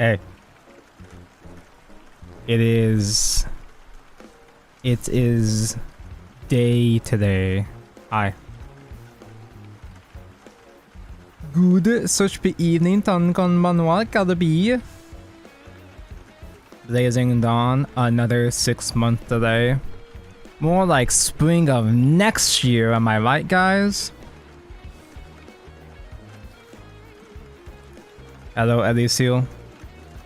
Hey. It is day today. Hi. Good such evening, tan konbanwa kadabi. Blazing dawn, another 6 month delay. More like spring of next year, am I right, guys? Hello, Elisil.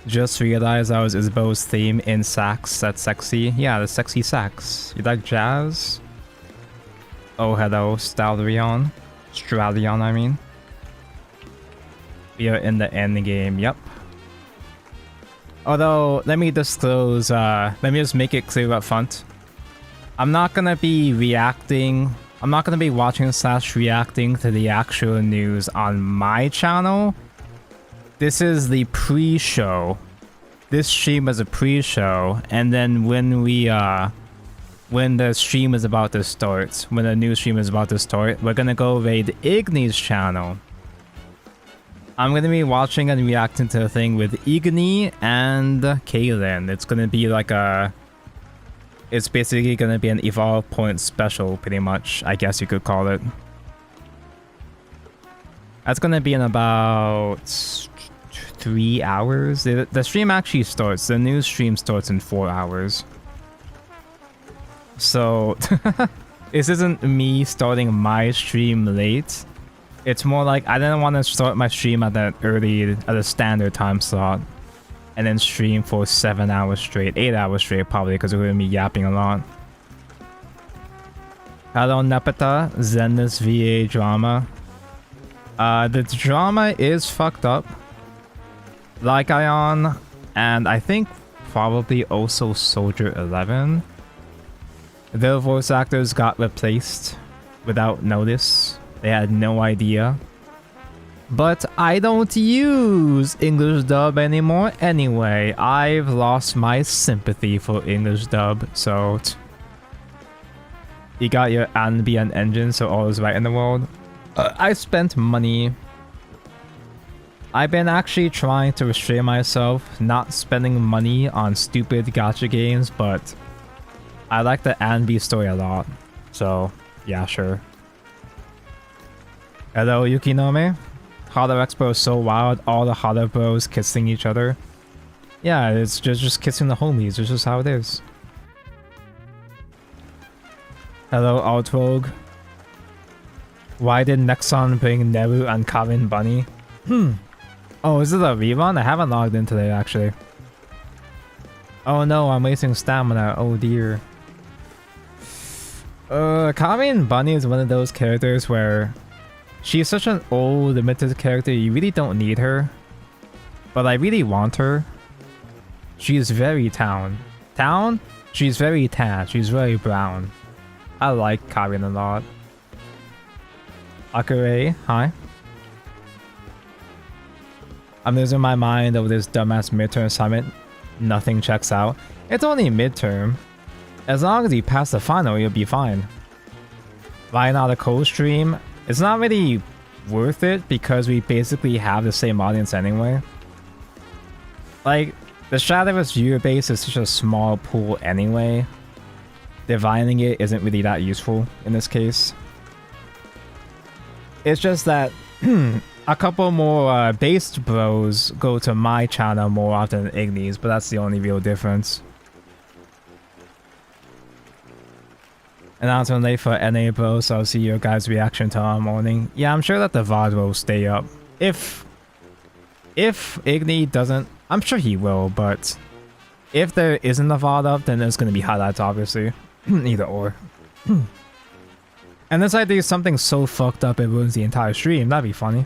Just realized that was Isabel's theme in sax. That's sexy. Yeah, the sexy sax. You like jazz? Oh, hello, Stradlion. Stradlion, I mean. We are in the end game, yep. Although, let me disclose, let me just make it clear up front. I'm not gonna be reacting, I'm not gonna be watching / reacting to the actual news on my channel. This is the pre-show. This stream is a pre-show, and then when the stream is about to start, when the new stream is about to start, we're gonna go raid Igni's channel. I'm gonna be watching and reacting to a thing with Igni and Kaylin. It's gonna be like it's basically gonna be an Evolve Point special, pretty much, I guess you could call it. That's gonna be in about 3 hours. The stream actually starts. The new stream starts in 4 hours. So this isn't me starting my stream late. It's more like I didn't want to start my stream at a standard time slot and then stream for 7 hours straight, 8 hours straight probably, because we're gonna be yapping a lot. Hello Nepeta, Zenless VA drama. The drama is fucked up. Like Ion, and I think probably also Soldier 11. Their voice actors got replaced without notice. They had no idea. But I don't use English dub anymore anyway. I've lost my sympathy for English dub, so... You got your ambient engine, so all is right in the world. I spent money. I've been actually trying to restrain myself, not spending money on stupid gacha games, but I like the Anbi story a lot. So, yeah, sure. Hello, Yukinome. Holo Expo is so wild, all the Holo bros kissing each other. Yeah, it's just kissing the homies, it's just how it is. Hello, Altrogue. Why did Nexon bring Neru and Karin Bunny? Oh, is it a rerun? I haven't logged in today, actually. Oh no, I'm wasting stamina. Oh dear. Karin Bunny is one of those characters where she's such an old, limited character, you really don't need her. But I really want her. She is very town. Town? She's very tan. She's very brown. I like Karin a lot. Akure, hi. I'm losing my mind over this dumbass midterm summit. Nothing checks out. It's only midterm. As long as you pass the final, you'll be fine. Buying out a co-stream, it's not really worth it because we basically have the same audience anyway. Like, the Shadowverse viewer base is such a small pool anyway. Divining it isn't really that useful in this case. It's just that a couple more based bros go to my channel more often than Igni's, but that's the only real difference. Announcement late for NA bro, so I'll see your guys' reaction tomorrow morning. Yeah, I'm sure that the VOD will stay up. If Igni doesn't, I'm sure he will, but if there isn't a VOD up, then there's going to be highlights, obviously. Either or. And this idea is something so fucked up it ruins the entire stream. That'd be funny.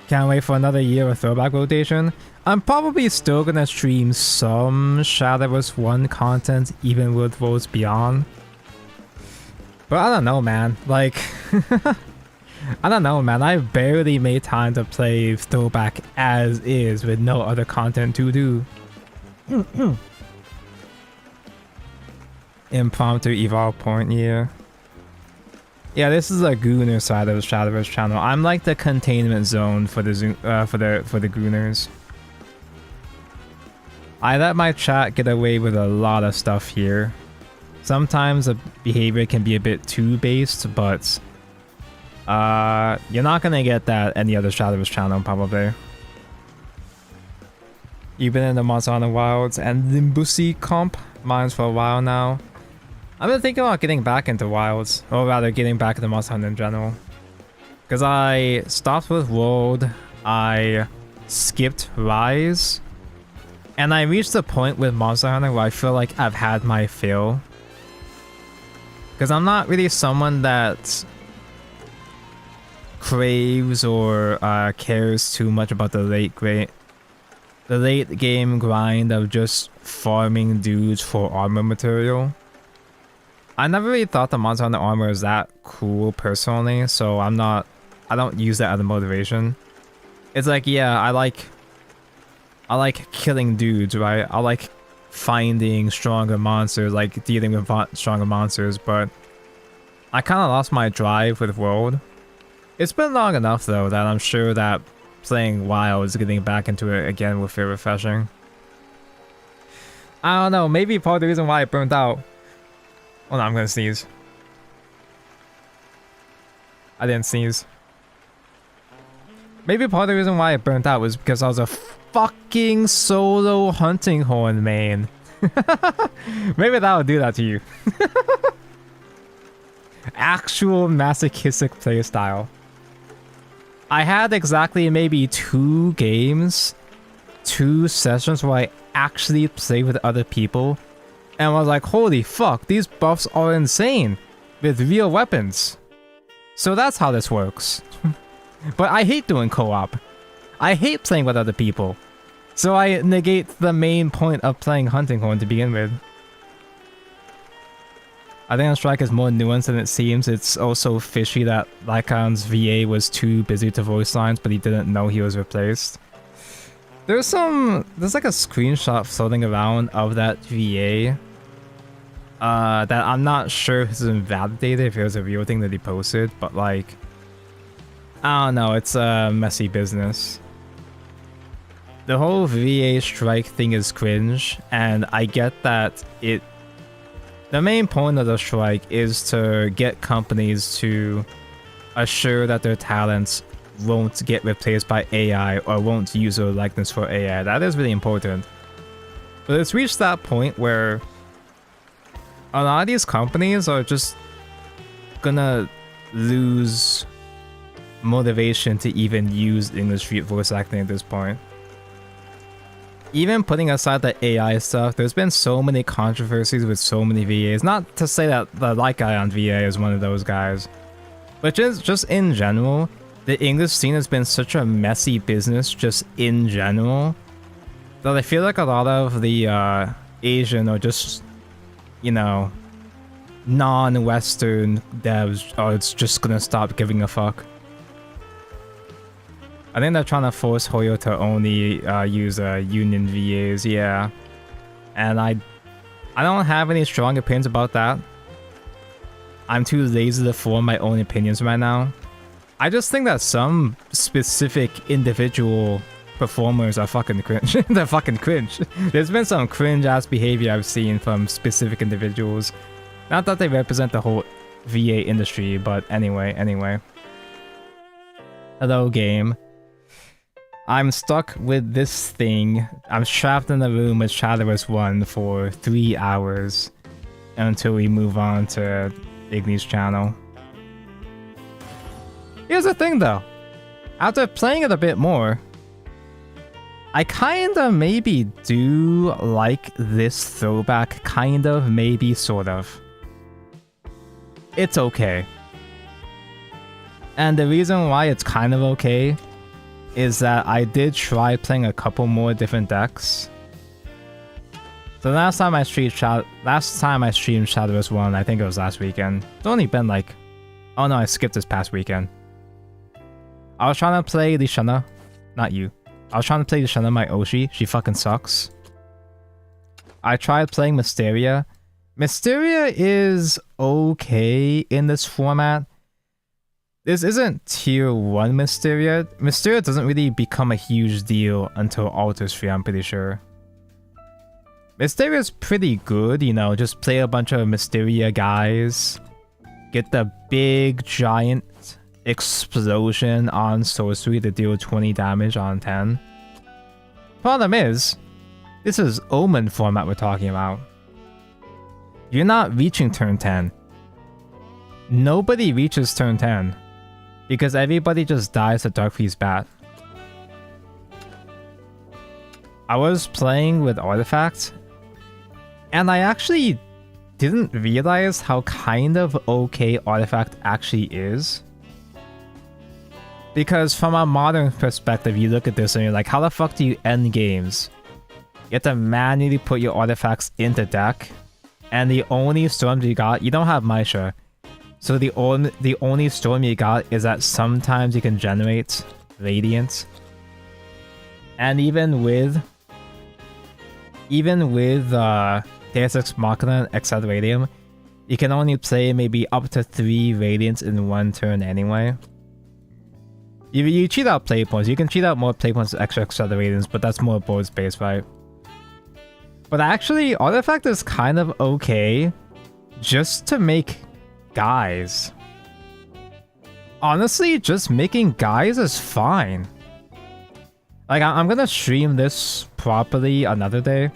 Can't wait for another year of throwback rotation. I'm probably still gonna stream some Shadowverse 1 content even with Worlds Beyond. But I don't know, man. Like, I don't know, man. I barely made time to play throwback as is with no other content to do. Impromptu Evolve Point, yeah. Yeah, this is a Gooner side of the Shadowverse channel. I'm like the containment zone for the Gooners. I let my chat get away with a lot of stuff here. Sometimes the behavior can be a bit too based, but you're not gonna get that any other Shadowverse channel probably. You've been in the Monster Hunter Wilds and Limbusi comp mines for a while now. I've been thinking about getting back into Wilds, or rather getting back into Monster Hunter in general. Because I stopped with World, I skipped Rise, and I reached the point with Monster Hunter where I feel like I've had my fill. Because I'm not really someone that craves or cares too much about the late game grind of just farming dudes for armor material. I never really thought the Monster Hunter armor is that cool personally, so I don't use that as a motivation. It's like, yeah, I like killing dudes, right? I like finding stronger monsters, like dealing with stronger monsters, but I kind of lost my drive with World. It's been long enough though that I'm sure that playing WoW is getting back into it again will feel refreshing. I don't know, maybe part of the reason why I burnt out. Oh no, I'm gonna sneeze. I didn't sneeze. Maybe part of the reason why I burnt out was because I was a fucking solo hunting horn main. Maybe that would do that to you. Actual masochistic playstyle. I had exactly maybe 2 games, 2 sessions where I actually played with other people, and I was like, holy fuck, these buffs are insane with real weapons. So that's how this works. But I hate doing co-op. I hate playing with other people. So I negate the main point of playing Hunting Horn to begin with. I think Strike is more nuanced than it seems. It's also fishy that Lycan's VA was too busy to voice lines, but he didn't know he was replaced. There's like a screenshot floating around of that VA that I'm not sure if it's been validated, if it was a real thing that he posted, but like, I don't know, it's a messy business. The whole VA strike thing is cringe, and I get that the main point of the strike is to get companies to assure that their talents won't get replaced by AI or won't use their likeness for AI. That is really important. But it's reached that point where a lot of these companies are just gonna lose motivation to even use English voice acting at this point. Even putting aside the AI stuff, there's been so many controversies with so many VAs. Not to say that the Light guy on VA is one of those guys, but just in general, the English scene has been such a messy business just in general that I feel like a lot of the Asian or just, you know, non-Western devs are just gonna stop giving a fuck. I think they're trying to force Hoyo to only use union VAs, yeah. And I don't have any strong opinions about that. I'm too lazy to form my own opinions right now. I just think that some specific individual performers are fucking cringe. They're fucking cringe. There's been some cringe-ass behavior I've seen from specific individuals. Not that they represent the whole VA industry, but anyway. Hello, game. I'm stuck with this thing. I'm trapped in a room with Shadowverse 1 for 3 hours until we move on to Igni's channel. Here's the thing though. After playing it a bit more, I kinda maybe do like this throwback, kind of, maybe, sort of. It's okay. And the reason why it's kind of okay is that I did try playing a couple more different decks. So last time I streamed Shadowverse 1, I think it was last weekend. It's only been like... Oh no, I skipped this past weekend. I was trying to play Lishana. Not you. I was trying to play Lishana, my Oshi. She fucking sucks. I tried playing Mysteria. Mysteria is okay in this format. This isn't tier 1 Mysteria. Mysteria doesn't really become a huge deal until Altar's free, I'm pretty sure. Mysteria's pretty good, you know, just play a bunch of Mysteria guys. Get the big giant explosion on sorcery to deal 20 damage on 10. Problem is, this is Omen format we're talking about. You're not reaching turn 10. Nobody reaches turn 10. Because everybody just dies to Dark Freeze Bat. I was playing with artifacts, and I actually didn't realize how kind of okay artifact actually is. Because from a modern perspective, you look at this and you're like, how the fuck do you end games? You have to manually put your artifacts into deck, and the only storm you got, you don't have Maisha. So the only storm you got is that sometimes you can generate Radiant. And even with Deus Ex Machina Acceleratum, you can only play maybe up to 3 Radiants in one turn anyway. You cheat out play points. You can cheat out more play points with extra Acceleratums, but that's more board space, right? But actually, Artifact is kind of okay just to make guys. Honestly, just making guys is fine. Like, I'm gonna stream this properly another day.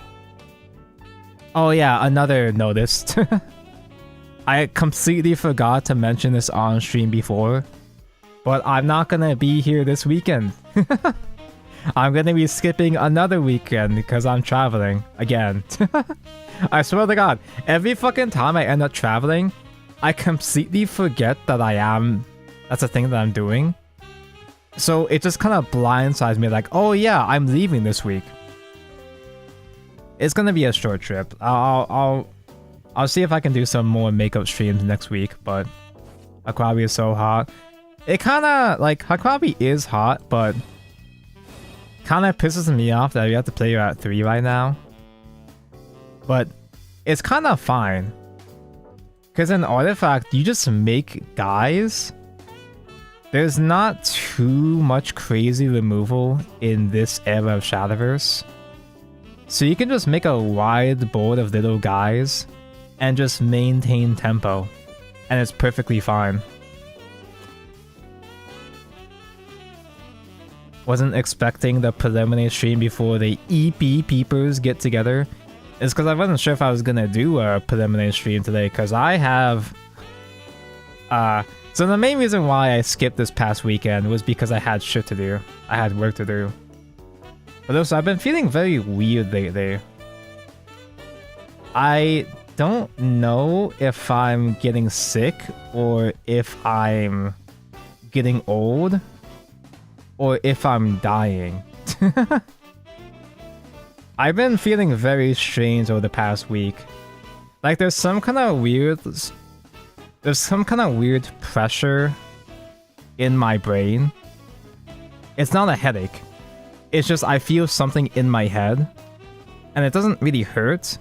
Oh yeah, another notice. I completely forgot to mention this on stream before, but I'm not gonna be here this weekend. I'm gonna be skipping another weekend because I'm traveling again. I swear to God, every fucking time I end up traveling, I completely forget that that's a thing that I'm doing. So it just kind of blindsides me like, oh yeah, I'm leaving this week. It's gonna be a short trip. I'll see if I can do some more makeup streams next week, but Hakrabi is so hot. It kinda, like, Hakrabi is hot, but kinda pisses me off that we have to play her at 3 right now. But it's kinda fine. Because in Artifact, you just make guys. There's not too much crazy removal in this era of Shadowverse. So you can just make a wide board of little guys and just maintain tempo. And it's perfectly fine. Wasn't expecting the preliminary stream before the EP peepers get together. It's because I wasn't sure if I was gonna do a preliminary stream today, because I have... So the main reason why I skipped this past weekend was because I had shit to do. I had work to do. But also, I've been feeling very weird lately. I don't know if I'm getting sick, or if I'm getting old, or if I'm dying. I've been feeling very strange over the past week. Like there's some kind of weird pressure in my brain. It's not a headache. It's just I feel something in my head. And it doesn't really hurt.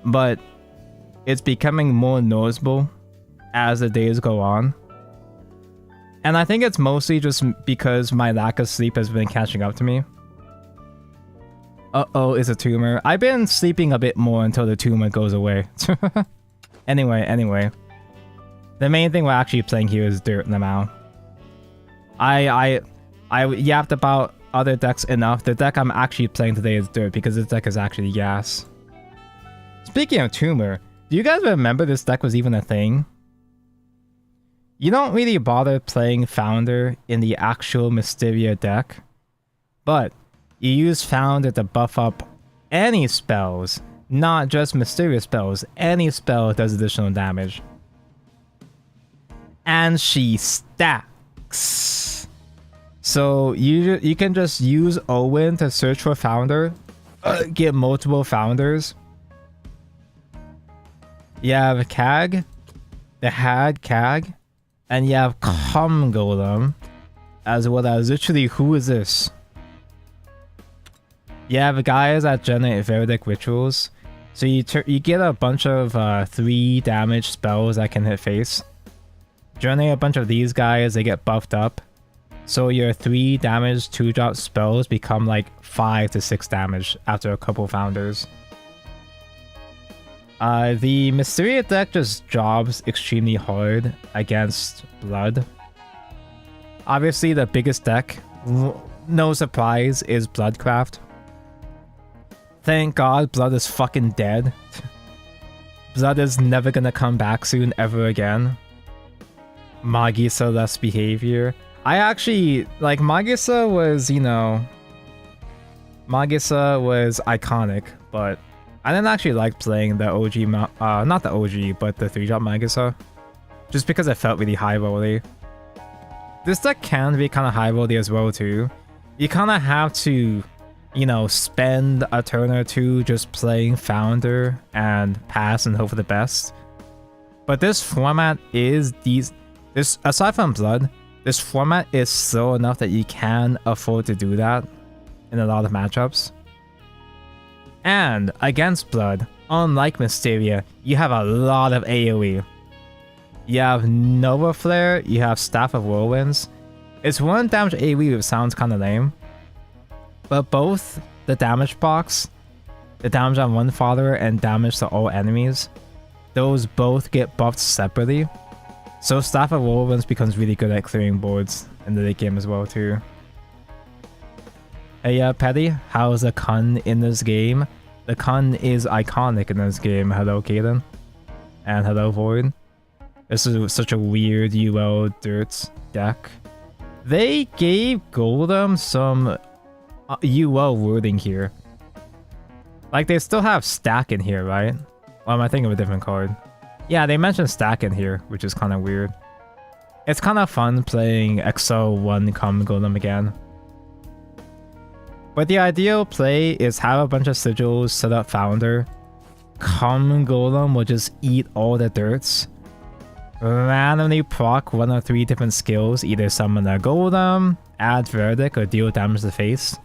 But it's becoming more noticeable as the days go on. And I think it's mostly just because my lack of sleep has been catching up to me. Uh-oh, it's a tumor. I've been sleeping a bit more until the tumor goes away. Anyway. The main thing we're actually playing here is Dirt now. I yapped about other decks enough. The deck I'm actually playing today is Dirt because this deck is actually gas. Speaking of tumor, do you guys remember this deck was even a thing? You don't really bother playing Founder in the actual Mysteria deck, but you use Founder to buff up any spells, not just Mysterious spells. Any spell does additional damage. And she stacks. So you can just use Owen to search for Founder, get multiple Founders. You have Kag, the Hag Kag, and you have Com Golem, as well as literally, who is this? You have guys that generate Veridic Rituals, so you get a bunch of 3 damage spells that can hit face. Generally, a bunch of these guys, they get buffed up. So your 3 damage 2-drop spells become like 5 to 6 damage after a couple founders. The Mysteria deck just jobs extremely hard against Blood. Obviously, the biggest deck, no surprise, is Bloodcraft. Thank God Blood is fucking dead. Blood is never gonna come back soon ever again. Magisa less behavior. I actually, like, Magisa was, you know... Magisa was iconic, but I didn't actually like playing the OG, not the OG, but the 3-drop Magisa. Just because it felt really high-rolly. This deck can be kind of high-rolly as well, too. You kind of have to, you know, spend a turn or two just playing Founder and pass and hope for the best. But this format is aside from Blood, this format is slow enough that you can afford to do that in a lot of matchups. And against Blood, unlike Mysteria, you have a lot of AoE. You have Nova Flare, you have Staff of Whirlwinds. It's 1 damage AoE, which sounds kind of lame. But both the damage box, the damage on one follower, and damage to all enemies, those both get buffed separately. So Staff of Whirlwinds becomes really good at clearing boards in the late game as well too. Hey Petty, how's the Kun in this game? The Kun is iconic in this game. Hello Kaden. And hello Void. This is such a weird UL dirt deck. They gave Golem some UL wording here. Like they still have stack in here, right? Or am I thinking of a different card? Yeah, they mentioned stack in here, which is kind of weird. It's kind of fun playing XO1 Come Golem again. But the ideal play is have a bunch of sigils, set up Founder. Come Golem will just eat all the dirts. Randomly proc 1 or 3 different skills, either summon a Golem, add Verdict, or deal damage to the face.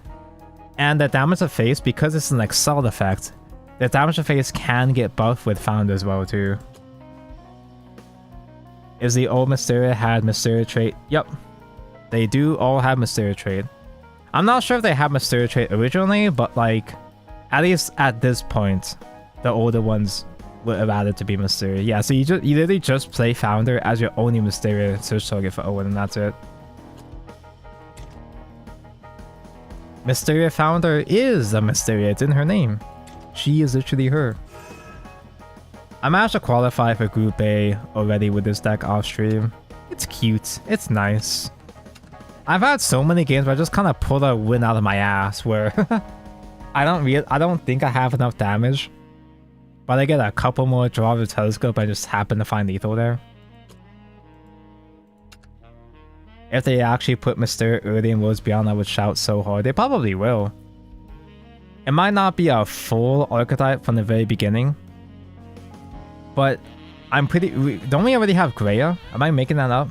And the damage to face, because it's an Excel effect, the damage to face can get buffed with Founder as well too. Is the old Mysteria had Mysteria trait? Yep. They do all have Mysteria trait. I'm not sure if they had Mysteria trait originally, but like, at least at this point, the older ones would have added to be Mysteria. Yeah, so you literally just play Founder as your only Mysteria search target for Owen, and that's it. Mysteria Founder is a Mysteria, it's in her name. She is literally her. I managed to qualify for Group A already with this deck off stream. It's cute, it's nice. I've had so many games where I just kind of pull a win out of my ass where I don't think I have enough damage, but I get a couple more draw with Telescope and I just happen to find lethal there. If they actually put Mysteria early in Worlds Beyond, I would shout so hard. They probably will. It might not be a full archetype from the very beginning, but I'm pretty... Don't we already have Greya? Am I making that up?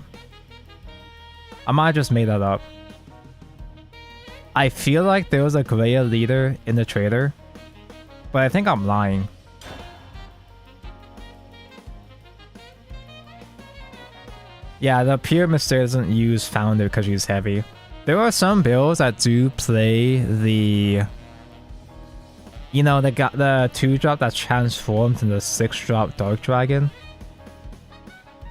I might have just made that up. I feel like there was a Greya leader in the trader, but I think I'm lying. Yeah, the pure Mysteria doesn't use Founder because she's heavy. There are some builds that do play the... You know, the 2-drop that's transformed into the 6-drop Dark Dragon.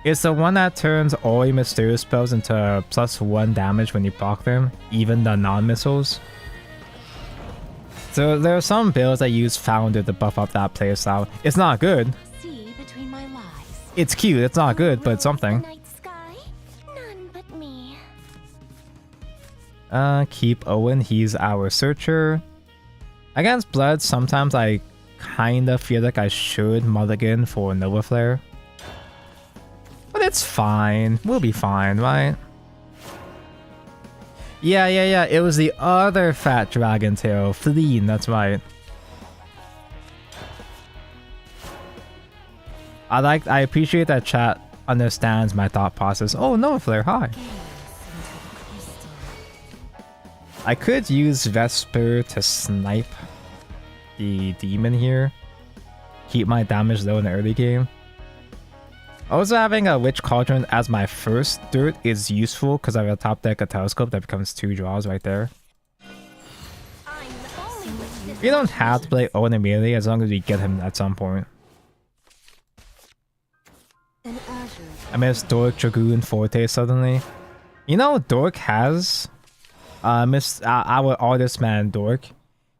It's the one that turns all your Mysteria spells into +1 damage when you proc them, even the non-missiles. So there are some builds that use Founder to buff up that playstyle. It's not good. See between my lies. It's cute, it's not good, but it's something. None but me. Keep Owen, he's our searcher. Against Blood, sometimes I kinda feel like I should mulligan for Nova Flare. But it's fine. We'll be fine, right? Yeah. It was the other fat dragon tail. Fleen, that's right. I appreciate that chat understands my thought process. Oh, Nova Flare, hi. I could use Vesper to snipe the demon here. Keep my damage low in the early game. Also, having a Witch Cauldron as my first dirt is useful because I have a top deck a telescope that becomes 2 draws right there. You don't have to play Owen immediately as long as we get him at some point. I miss Dork, Dragoon, Forte suddenly. You know, Dork has our artist man Dork.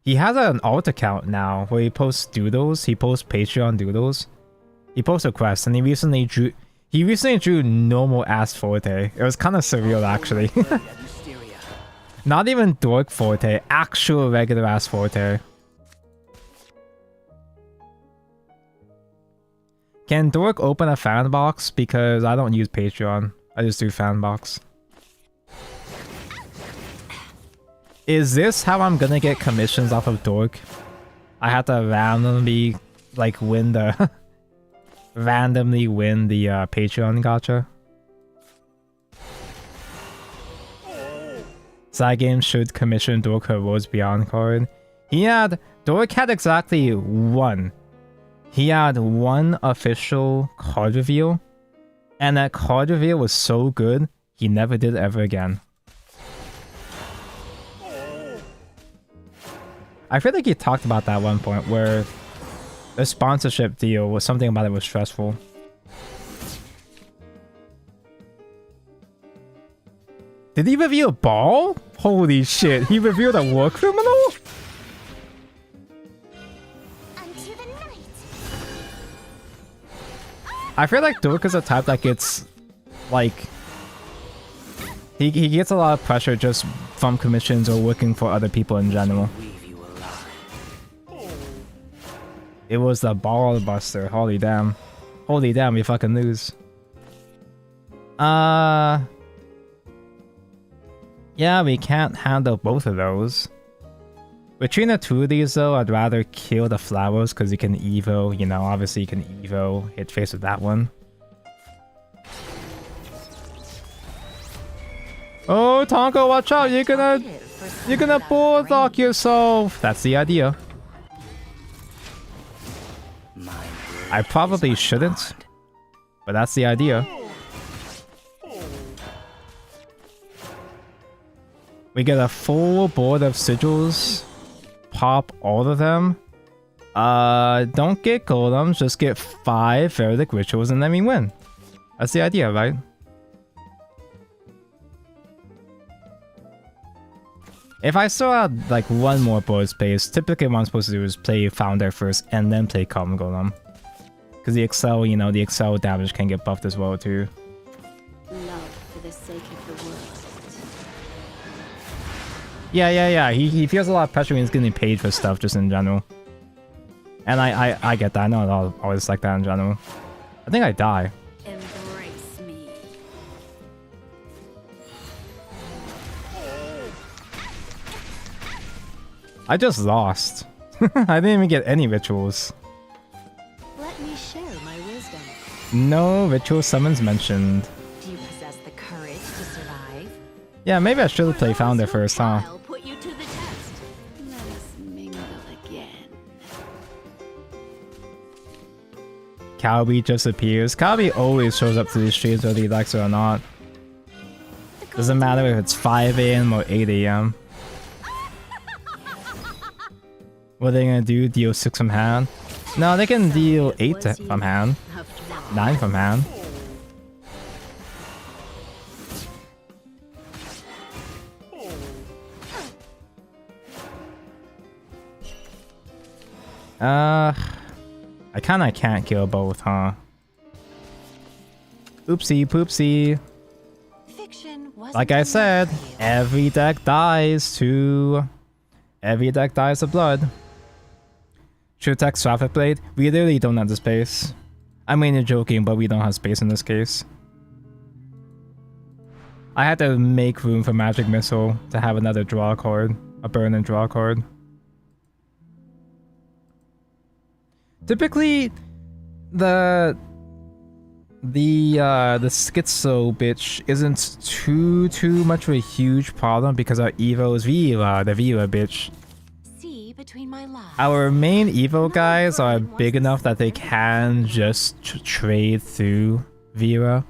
He has an alt account now where he posts doodles. He posts Patreon doodles. He posts requests, and he recently drew normal ass Forte. It was kind of surreal actually. Not even Dork Forte, actual regular ass Forte. Can Dork open a fan box? Because I don't use Patreon. I just do fan box. Is this how I'm gonna get commissions off of Dork? I have to randomly like win the Patreon gacha. Side game should commission Dork her Worlds Beyond card. Dork had exactly one. He had one official card reveal, and that card reveal was so good, he never did ever again. I feel like he talked about that at one point where the sponsorship deal was something about it was stressful. Did he reveal Ball? Holy shit, he revealed a war criminal? I feel like Dork is a type that gets, like, he gets a lot of pressure just from commissions or working for other people in general. It was the Ball Buster. Holy damn. Holy damn, we fucking lose. Yeah, we can't handle both of those. Between the two of these though, I'd rather kill the flowers because you can evo, you know, obviously you can evo, hit face with that one. Oh, Tonko, watch out, you're gonna bulldog yourself. That's the idea. I probably shouldn't, but that's the idea. We get a full board of sigils. Pop all of them. Don't get golems, just get 5 Verdict Rituals and then we win. That's the idea, right? If I still had like one more board space, typically what I'm supposed to do is play Founder first and then play Common Golem. Because the Excel, you know, the Excel damage can get buffed as well too. Love for the sake of the world. Yeah. He feels a lot of pressure when he's getting paid for stuff just in general. And I get that. I know I'll always like that in general. I think I die. Embrace me. I just lost. I didn't even get any rituals. Let me share my wisdom. No ritual summons mentioned. Do you possess the courage to survive? Yeah, maybe I should play Founder first, huh? I'll put you to the test. Let us mingle again. Calby just appears. Calby always shows up to these streams whether he likes it or not. Doesn't matter if it's 5 AM or 8 AM. What are they gonna do? Deal 6 from hand? No, they can deal 8 from hand. 9 from hand. I kinda can't kill both, huh? Oopsie poopsie. Like I said, every deck dies to... Every deck dies of blood. True Tech Traffic Blade? We literally don't have the space. I mean, you're joking, but we don't have space in this case. I had to make room for Magic Missile to have another draw card. A burn and draw card. Typically, the schizo bitch isn't too much of a huge problem because our Evo is Viva, the Viva bitch. Between my lives. Our main Evo guys are big enough that they can just trade through Vera.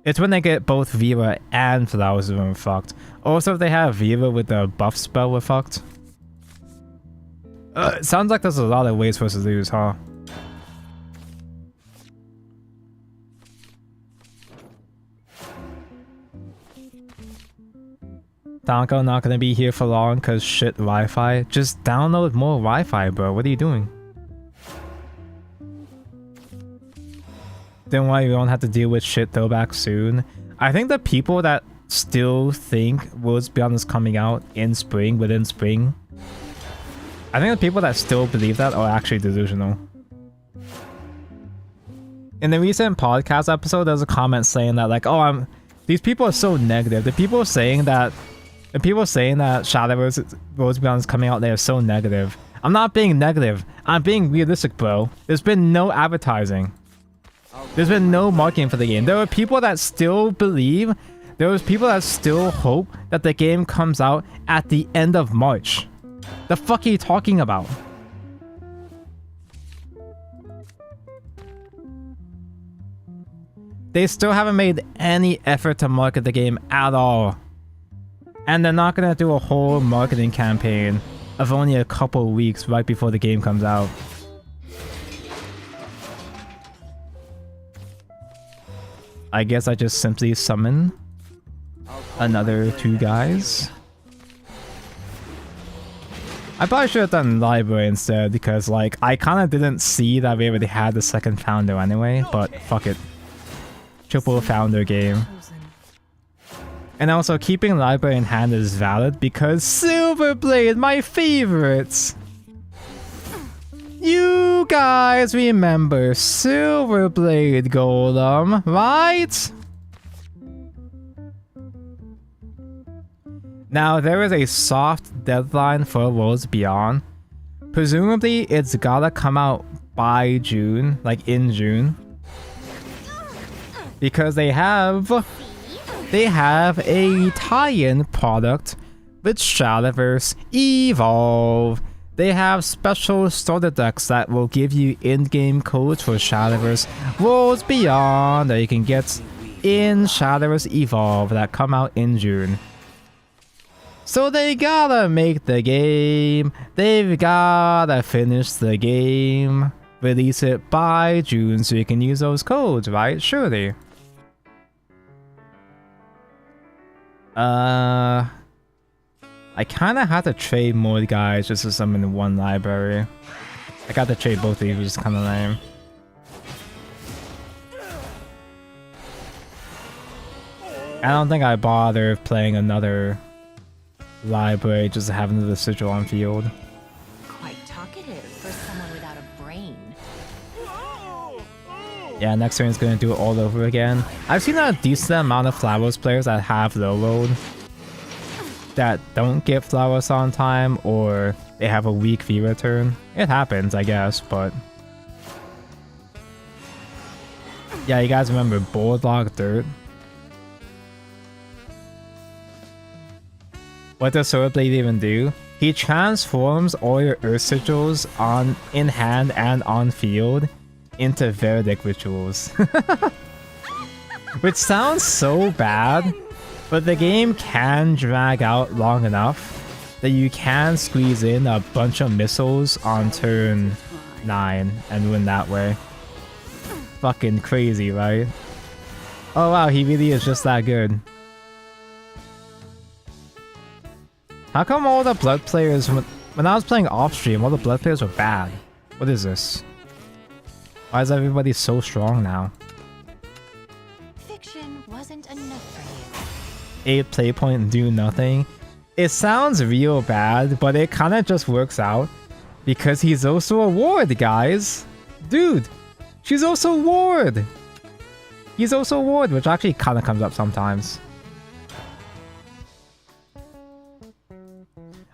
It's when they get both Vera and Flowers of Ruin fucked. Also, if they have Vera with the buff spell, we're fucked. It sounds like there's a lot of ways for us to lose, huh? Danko not gonna be here for long cause shit Wi-Fi. Just download more Wi-Fi, bro. What are you doing? Then why you don't have to deal with shit throwback soon? I think the people that still think Worlds Beyond is coming out in spring, within spring, I think the people that still believe that are actually delusional. In the recent podcast episode, there's a comment saying that like, oh, these people are so negative. The people saying that Shadowverse Worlds Beyond is coming out, they are so negative. I'm not being negative. I'm being realistic, bro. There's been no advertising. There's been no marketing for the game. There are people that still believe, there was people that still hope that the game comes out at the end of March. The fuck are you talking about? They still haven't made any effort to market the game at all. And they're not gonna do a whole marketing campaign of only a couple weeks right before the game comes out. I guess I just simply summon another 2 guys. I probably should have done library instead because like I kind of didn't see that we already had the second founder anyway, but fuck it. Triple founder game. And also keeping library in hand is valid because Silverblade, my favorites! You guys remember Silverblade Golem, right? Now there is a soft deadline for Worlds Beyond. Presumably it's gotta come out by June, like in June. Because they have a tie-in product with Shadowverse Evolve. They have special starter decks that will give you in-game codes for Shadowverse Worlds Beyond that you can get in Shadowverse Evolve that come out in June. So they gotta make the game, they've gotta finish the game, release it by June so you can use those codes, right? Surely. I kinda have to trade more guys just to summon one library. I got to trade both of these, which is kinda lame. I don't think I bother playing another library just to have another sigil on field. Quite talkative for someone without a brain. Yeah, next turn is gonna do it all over again. I've seen a decent amount of Flowers players that have low load that don't get Flowers on time, or they have a weak Vera turn. It happens, I guess, but yeah, you guys remember Bulldog Dirt? What does Swordblade even do? He transforms all your Earth Sigils in hand and on field into Verdict rituals. Which sounds so bad, but the game can drag out long enough that you can squeeze in a bunch of missiles on turn 9 and win that way. Fucking crazy, right? Oh wow, he really is just that good. How come all the blood players, when I was playing off stream, all the blood players were bad? What is this? Why is everybody so strong now? Fiction wasn't enough for you. 8 play point and do nothing. It sounds real bad, but it kind of just works out because he's also a ward, guys. Dude, she's also ward. He's also ward, which actually kind of comes up sometimes.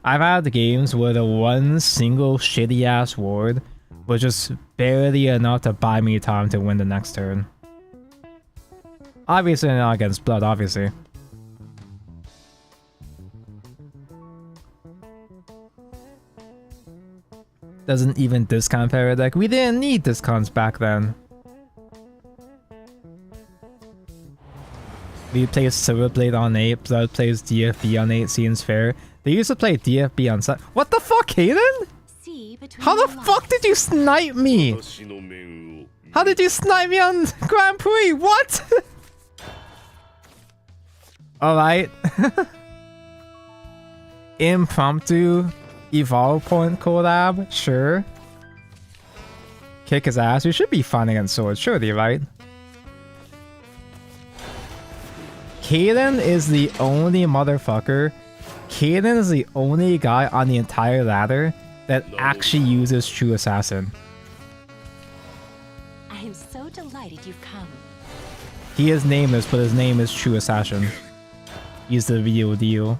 I've had games where the one single shitty ass ward was just barely enough to buy me time to win the next turn. Obviously not against blood, obviously. Doesn't even discount Paradeck. We didn't need discounts back then. We play Silverblade on 8, Blood plays DFB on 8, seems fair. They used to play DFB on 7. What the fuck, Hayden? See between How the the fuck did you snipe me? How did you snipe me on Grand Prix? What? Alright. Impromptu Evolve Point collab? Sure. Kick his ass. We should be fun against swords, surely, right? Kaden is the only motherfucker. Kaden is the only guy on the entire ladder that actually uses True Assassin. I am so delighted you've come. He is nameless, but his name is True Assassin. He's the real deal.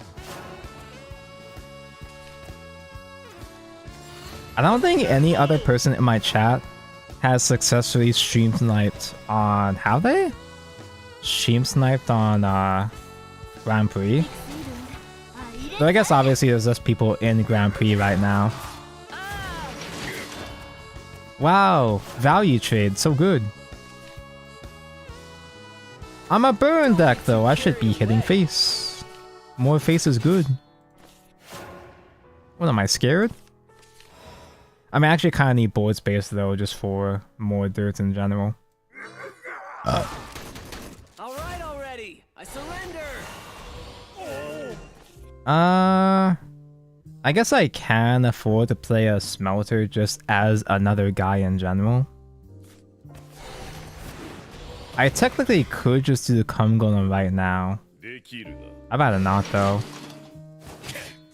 I don't think any other person in my chat has successfully stream sniped on... Have they? Stream sniped on Grand Prix. So I guess obviously there's just people in Grand Prix right now. Wow, value trade, so good. I'm a burn deck though, I should be hitting face. More face is good. What, am I scared? I mean, I actually kind of need board space though, just for more dirt in general. Alright already! I surrender! I guess I can afford to play a smelter just as another guy in general. I technically could just do the cum golem right now. I'd rather not though.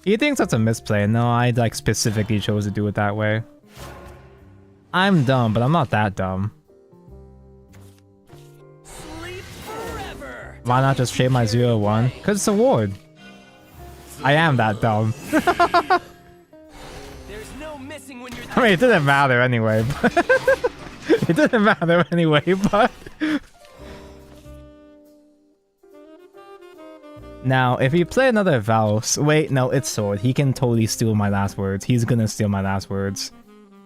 He thinks that's a misplay. No, I like specifically chose to do it that way. I'm dumb, but I'm not that dumb. Sleep forever! Why not just trade my 0-1? Because it's a ward. I am that dumb. There's no missing when you're I mean, it didn't matter anyway. But it didn't matter anyway, but... Now, if you play another Valve... Wait, no, it's Sword. He can totally steal my last words. He's gonna steal my last words.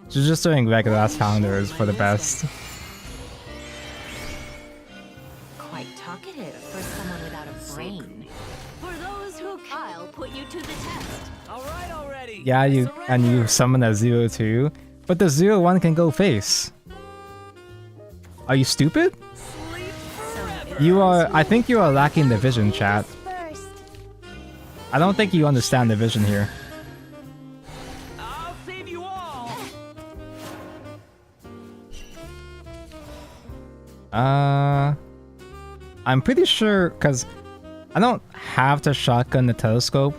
So just doing regular ass calendars for the best. Quite talkative for someone without a brain. For those who I'll put you to the test. Alright already! Yeah, I and you surrender! summon a 0-2, but the 0-1 can go face. Are you stupid? Sleep forever! You are... I think you are lacking the vision, chat. First. I don't think you understand the vision here. I'll save you all! I'm pretty sure, because I don't have to shotgun the telescope,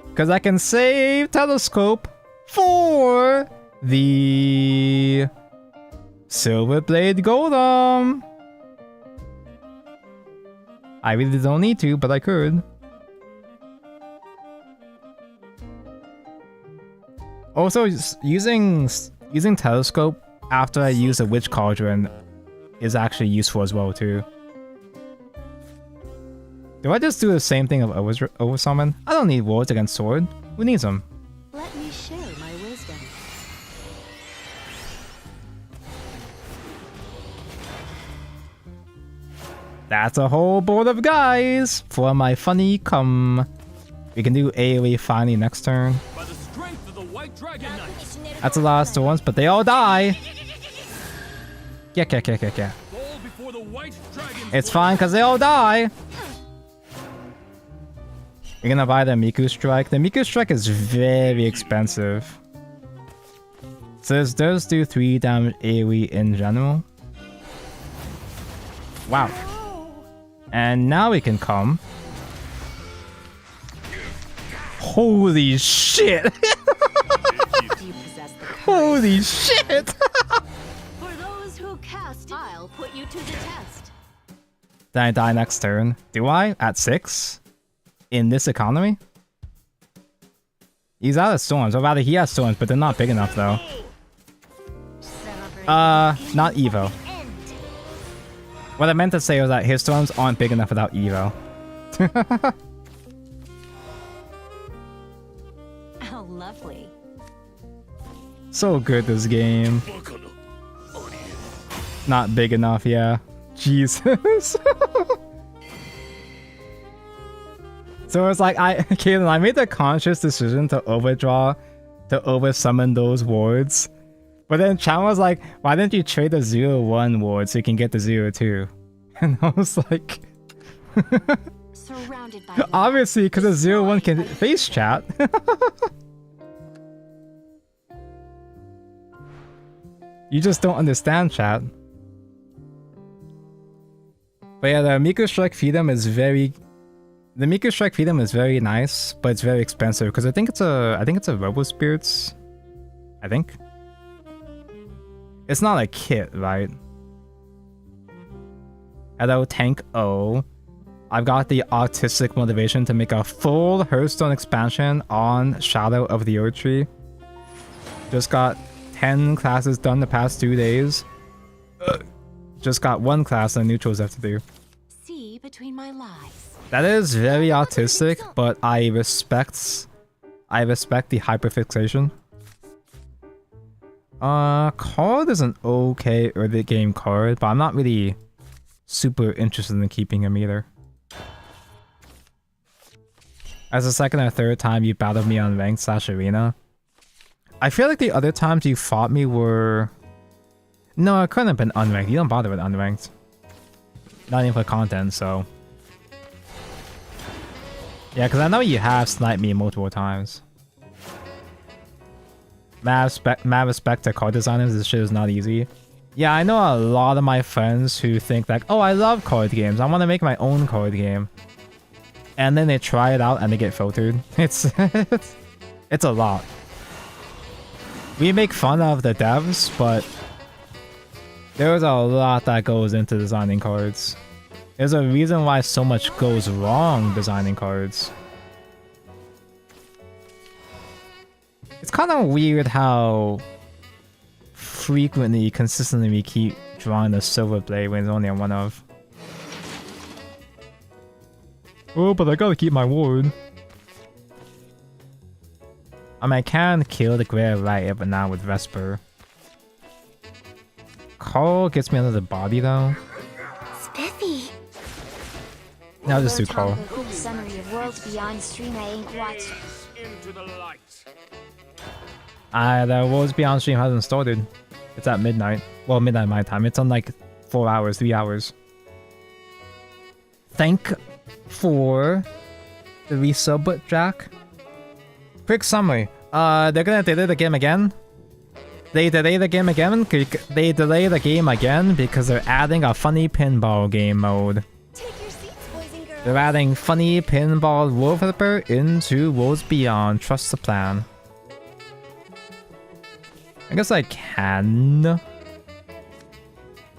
because I can save telescope for the Silverblade Golem. I really don't need to, but I could. Also, using telescope after I use a witch cauldron is actually useful as well too. Do I just do the same thing of oversummon? I don't need wards against sword. Who needs them? Let me share my wisdom. That's a whole board of guys for my funny cum. We can do AoE finally next turn. By the strength of the White Dragon Knight! That's a lot of storms, but they all die. Yeah. Fall before the White Dragon's It's fine because they all die. You're gonna buy the Miku Strike. The Miku Strike is very expensive. So this does do 3 damage AoE in general. Wow. And now we can come. Holy shit! Do you possess the courage? Holy shit! For those who cast, I'll put you to the test. Then I die next turn. Do I? At 6? In this economy? He's out of storms. Or rather, he has storms, but they're not big enough though. Not Evo. What I meant to say was that his storms aren't big enough without Evo. Oh, lovely. So good, this game. Not big enough, yeah. Jesus. So it's like Kaden, I made the conscious decision to over summon those wards. But then Chan was like, why didn't you trade the 0-1 ward so you can get the 0-2? And I was like, Surrounded by obviously, because the 0-1 can face chat. You just don't understand, chat. But yeah, the Miku Strike Freedom is very... The Miku Strike Freedom is very nice, but it's very expensive because I think it's a Robo Spirits. I think. It's not a kit, right? Hello, Tank O. I've got the artistic motivation to make a full Hearthstone expansion on Shadow of the Earth Tree. Just got 10 classes done the past 2 days. Just got 1 class and neutrals left to do. See between my lies. That is very artistic, but I respect the hyperfixation. Card is an okay early game card, but I'm not really super interested in keeping him either. As the second or third time you battled me on ranked / arena. I feel like the other times you fought me were... No, it couldn't have been unranked. You don't bother with unranked. Not even for content, so... Yeah, because I know you have sniped me multiple times. Mad respect to card designers, this shit is not easy. Yeah, I know a lot of my friends who think like, oh, I love card games, I want to make my own card game. And then they try it out and they get filtered. It's a lot. We make fun of the devs, but there's a lot that goes into designing cards. There's a reason why so much goes wrong designing cards. It's kind of weird how consistently we keep drawing the Silver Blade when it's only on 1 of. Oh, but I gotta keep my ward. I mean, I can kill the Grey right but now with Vesper. Carl gets me under the body though. Spiffy. Now just do Carl. Summary of Worlds Beyond stream I ain't watched. Into the light. The Worlds Beyond stream hasn't started. It's at midnight. Well, midnight my time. It's on like 4 hours, 3 hours. Thank for the resub, Jack. Quick summary. They're gonna delay the game again. They delay the game again. They delay the game again because they're adding a funny pinball game mode. Take your seats, boys and girls. They're adding funny pinball wallpaper into Worlds Beyond. Trust the plan. I guess I can.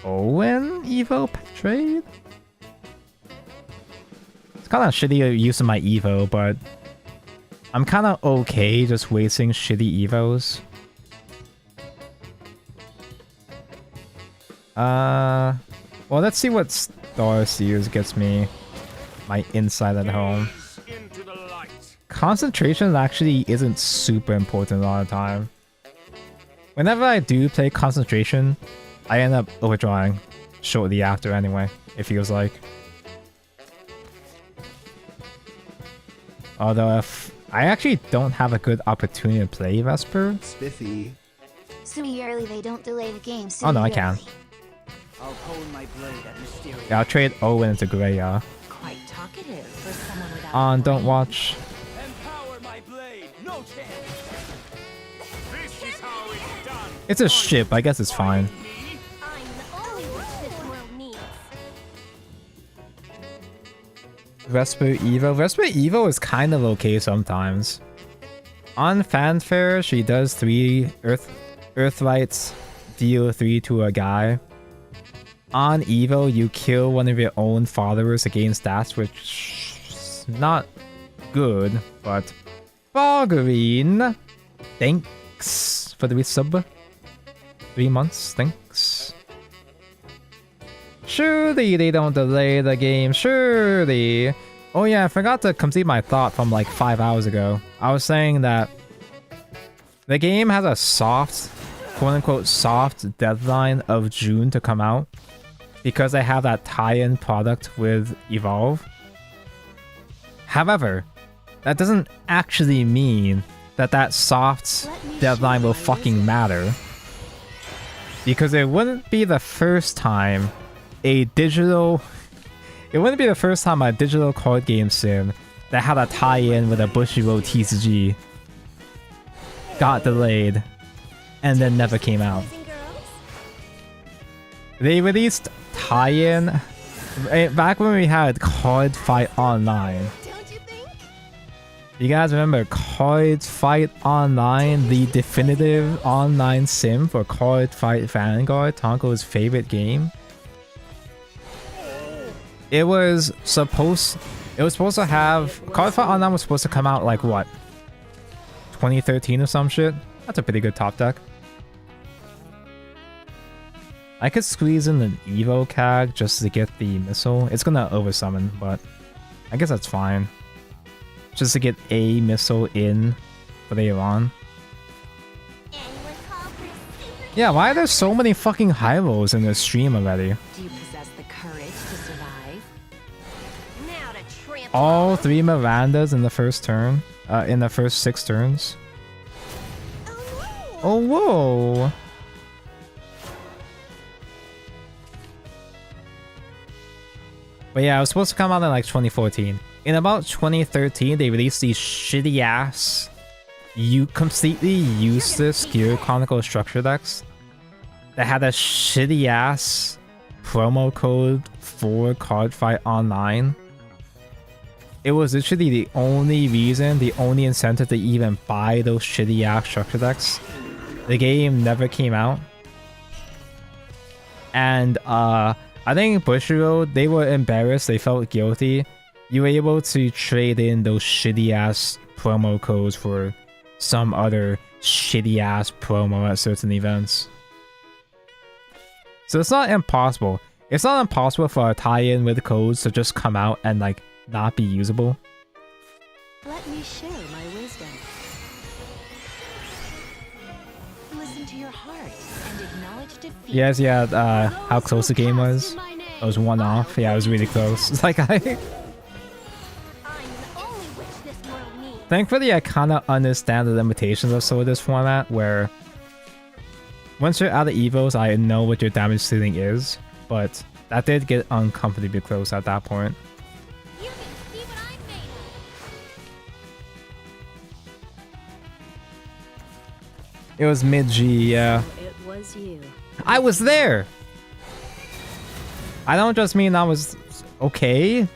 Owen Evo trade? It's kind of shitty use of my Evo, but I'm kind of okay just wasting shitty Evos. Well, let's see what Star Seers gets me. My inside at home. Into the light. Concentration actually isn't super important a lot of the time. Whenever I do play concentration, I end up overdrawing shortly after anyway, it feels like. Although if I actually don't have a good opportunity to play Vesper. Spiffy. Sue early, they don't delay the game. Oh no, I can. I'll hold my blade at mysterious. Yeah, I'll trade Owen into Greya. Quite talkative for someone without On a Don't brain. Watch. Empower my blade. No chance. This is how it's done. It's a ship, I guess it's fine. Me? I'm the only one this world needs. Vesper Evo. Vesper Evo is kind of okay sometimes. On Fanfare, she does 3 Earthlights, deal 3 to a guy. On Evo, you kill one of your own followers against stats, which is not good, but Bargreen. Thanks for the resub. 3 months, thanks. Surely they don't delay the game, surely. Oh yeah, I forgot to complete my thought from like 5 hours ago. I was saying that the game has a soft, quote-unquote soft deadline of June to come out because they have that tie-in product with Evolve. However, that doesn't actually mean that that soft deadline will fucking matter. Because it wouldn't be the first time a digital card game sim that had a tie-in with a Bushiroad TCG got delayed and then never came out. Boys and girls? They released tie-in back when we had Card Fight Online. Don't you think? You guys remember Card Fight Online, the definitive online sim for Card Fight Vanguard, Tonko's favorite game? It was supposed to have Card Fight Online was supposed to come out like what? 2013 or some shit? That's a pretty good top deck. I could squeeze in an Evo CAG just to get the missile. It's gonna oversummon, but I guess that's fine. Just to get a missile in for later on. Yeah, why are there so many fucking high-lows in this stream already? Do you possess the courage to survive? Now to trample. All 3 Mirandas in the first turn. In the first 6 turns. Oh, whoa! But yeah, it was supposed to come out in like 2014. In about 2013, they released these shitty ass, completely useless Gear Chronicle structure decks that had a shitty ass promo code for Card Fight Online. It was literally the only reason, the only incentive to even buy those shitty ass structure decks. The game never came out. And I think Bushiroad, they were embarrassed, they felt guilty. You were able to trade in those shitty ass promo codes for some other shitty ass promo at certain events. So it's not impossible. It's not impossible for a tie-in with codes to just come out and like not be usable. Let me share my wisdom. Listen to your heart and acknowledge defeat. Yes, yeah, how close the game was. It was one off. Yeah, it was really close. It's like Thankfully, I kind of understand the limitations of some of this format, where once you're out of Evos, I know what your damage ceiling is, but that did get uncomfortably close at that point. You can see what I'm made of. It was mid-G, yeah. It was you. I was there! I don't just mean I was okay.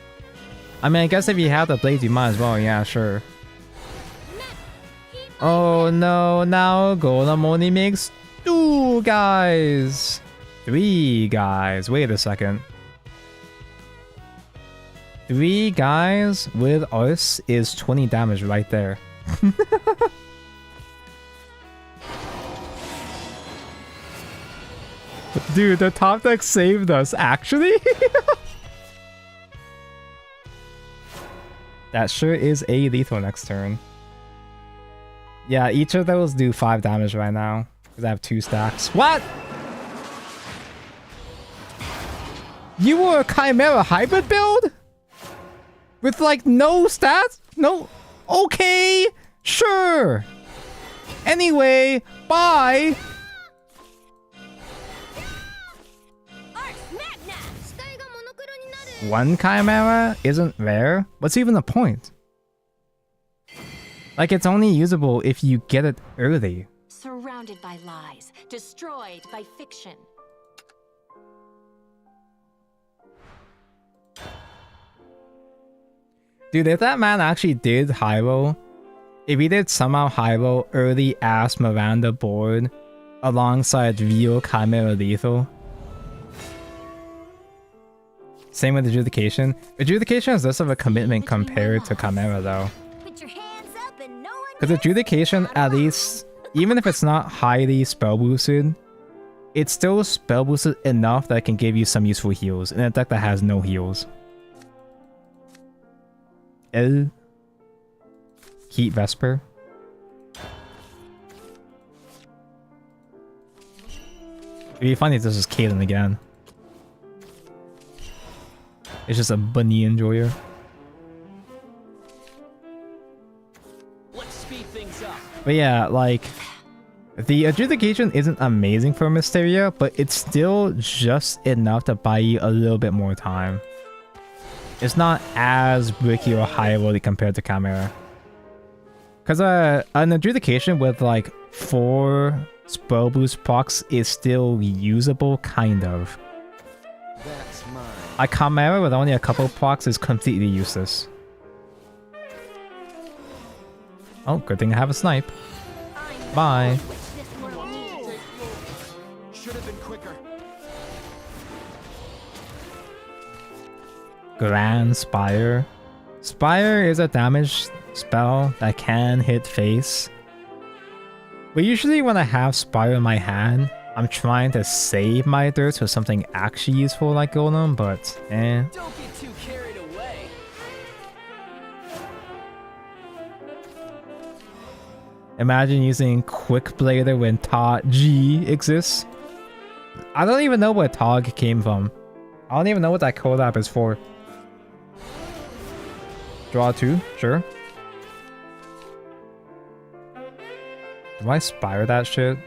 I mean, I guess if you have the blades, you might as well, yeah, sure. Oh no, now Golem only makes 2 guys. 3 guys. Wait a second. 3 guys with us is 20 damage right there. Dude, the top deck saved us, actually? That sure is a lethal next turn. Yeah, each of those do 5 damage right now. Because I have 2 stacks. What? You were a Chimera hybrid build? With like no stats? No? Okay, sure. Anyway, bye. One Chimera isn't rare? What's even the point? Like, it's only usable if you get it early. Surrounded by lies, destroyed by fiction. Dude, if that man actually did high-roll, if he did somehow high-roll early ass Miranda board alongside real Chimera lethal. Same with Adjudication. Adjudication is less of a commitment compared to Chimera though. Put your hands up and no one Because Adjudication, at least, even if it's not highly spell boosted, it's still spell boosted enough that it can give you some useful heals in a deck that has no heals. L. Heat Vesper. It'd be funny if this is Kaden again. It's just a bunny enjoyer. But yeah, like, the adjudication isn't amazing for Mysteria, but it's still just enough to buy you a little bit more time. It's not as bricky or high rolly compared to Chimera. Because an adjudication with like 4 spell boost procs is still usable, kind of. That's mine. A Chimera with only a couple procs is completely useless. Oh, good thing I have a snipe. Bye. Should have been quicker. Grand Spire. Spire is a damage spell that can hit face. But usually when I have Spire in my hand, I'm trying to save my dirt for something actually useful like Golem, but eh. Don't get too carried away. Imagine using Quick Blader when Tog G exists. I don't even know where Tog came from. I don't even know what that collab is for. Draw 2, sure. Do I Spire that shit?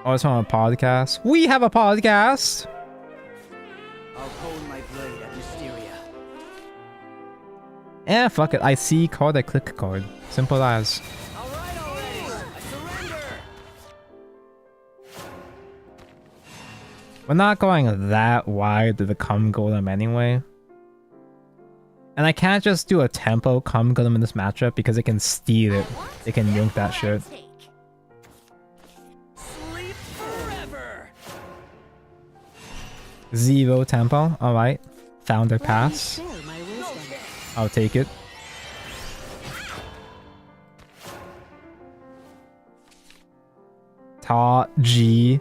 Oh, it's on a podcast. We have a podcast! I'll hone my blade at Mysteria. Eh, fuck it. I see card, I click card. Simple as. All right already. I surrender. We're not going that wide to the Cum Golem anyway. And I can't just do a tempo Cum Golem in this matchup because it can steal it. It can yoink that shit. Sleep forever. 0 tempo, alright. Founder pass. Share my wisdom. I'll take it. Ta G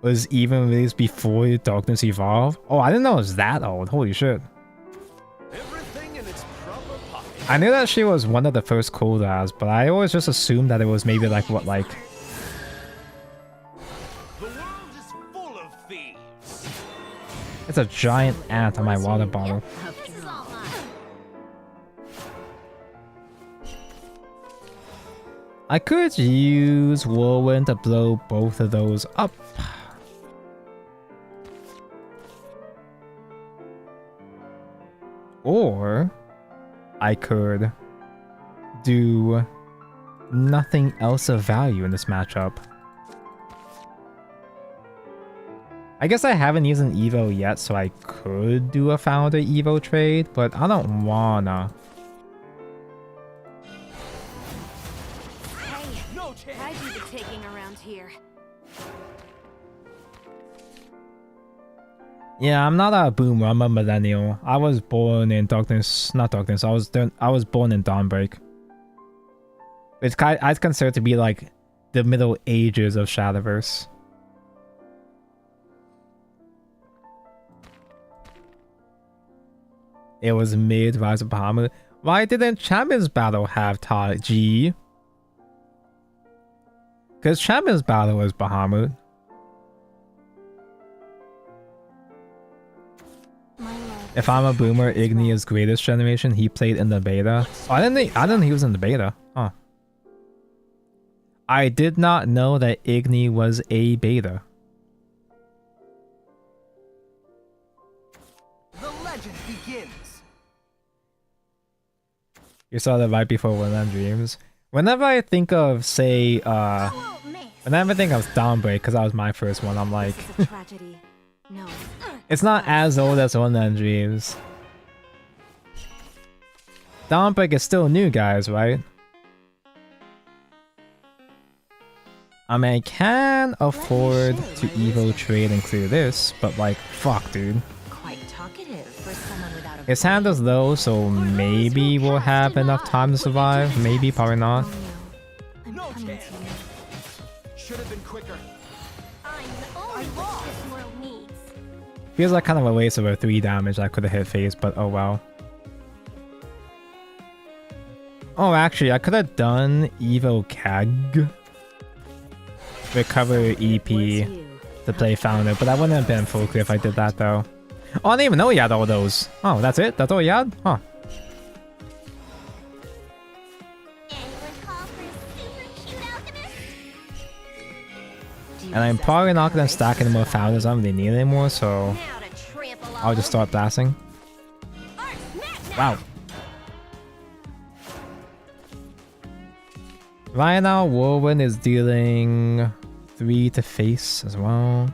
was even released before Darkness Evolved. Oh, I didn't know it was that old. Holy shit. Everything in its proper pocket. I knew that she was one of the first collabs, but I always just assumed that it was maybe like what, like The world is full of thieves. it's a giant ant on my water bottle. This is all mine. I could use Whirlwind to blow both of those up. Or I could do nothing else of value in this matchup. I guess I haven't used an Evo yet, so I could do a Founder Evo trade, but I don't wanna. Hey, No chance. I do the taking around here. Yeah, I'm not a boom, I'm a millennial. I was born in darkness, not darkness, I was born in Dawnbreak. I'd consider it to be like the middle ages of Shadowverse. It was mid Rise of Bahamut. Why didn't Champions Battle have Tog G? Because Champions Battle is Bahamut. If I'm a boomer, Igni is greatest generation. He played in the beta. Oh, I didn't know he was in the beta. Huh. I did not know that Igni was a beta. The legend begins. You saw that right before Wonderland Dreams. Whenever I think of, say, Oh, miss. whenever I think of Dawnbreak, because that was my first one, I'm like, This is a tragedy. No. it's not as old as Wonderland Dreams. Dawnbreak is still new, guys, right? I mean, I can afford to Evo trade and clear this, but like, fuck, dude. Quite talkative for someone without a His hand is low, so maybe we'll have enough time to survive. Maybe, probably not. Oh, no. I'm No coming chance. to you. Should have been quicker. I'm the only witch this world needs. Feels like kind of a waste of a 3 damage I could have hit face, but oh well. Oh, actually, I could have done Evo Kag. Recover EP to play Founder, but that wouldn't have been full clear if I did that though. Oh, I didn't even know he had all those. Oh, that's it? That's all he had? Huh. Anyone You And I'm possess probably the not gonna courage stack any more founders. I don't really need it anymore, so Now to trample I'll just start blasting. Wow. Right now, Whirlwind is dealing 3 to face as well.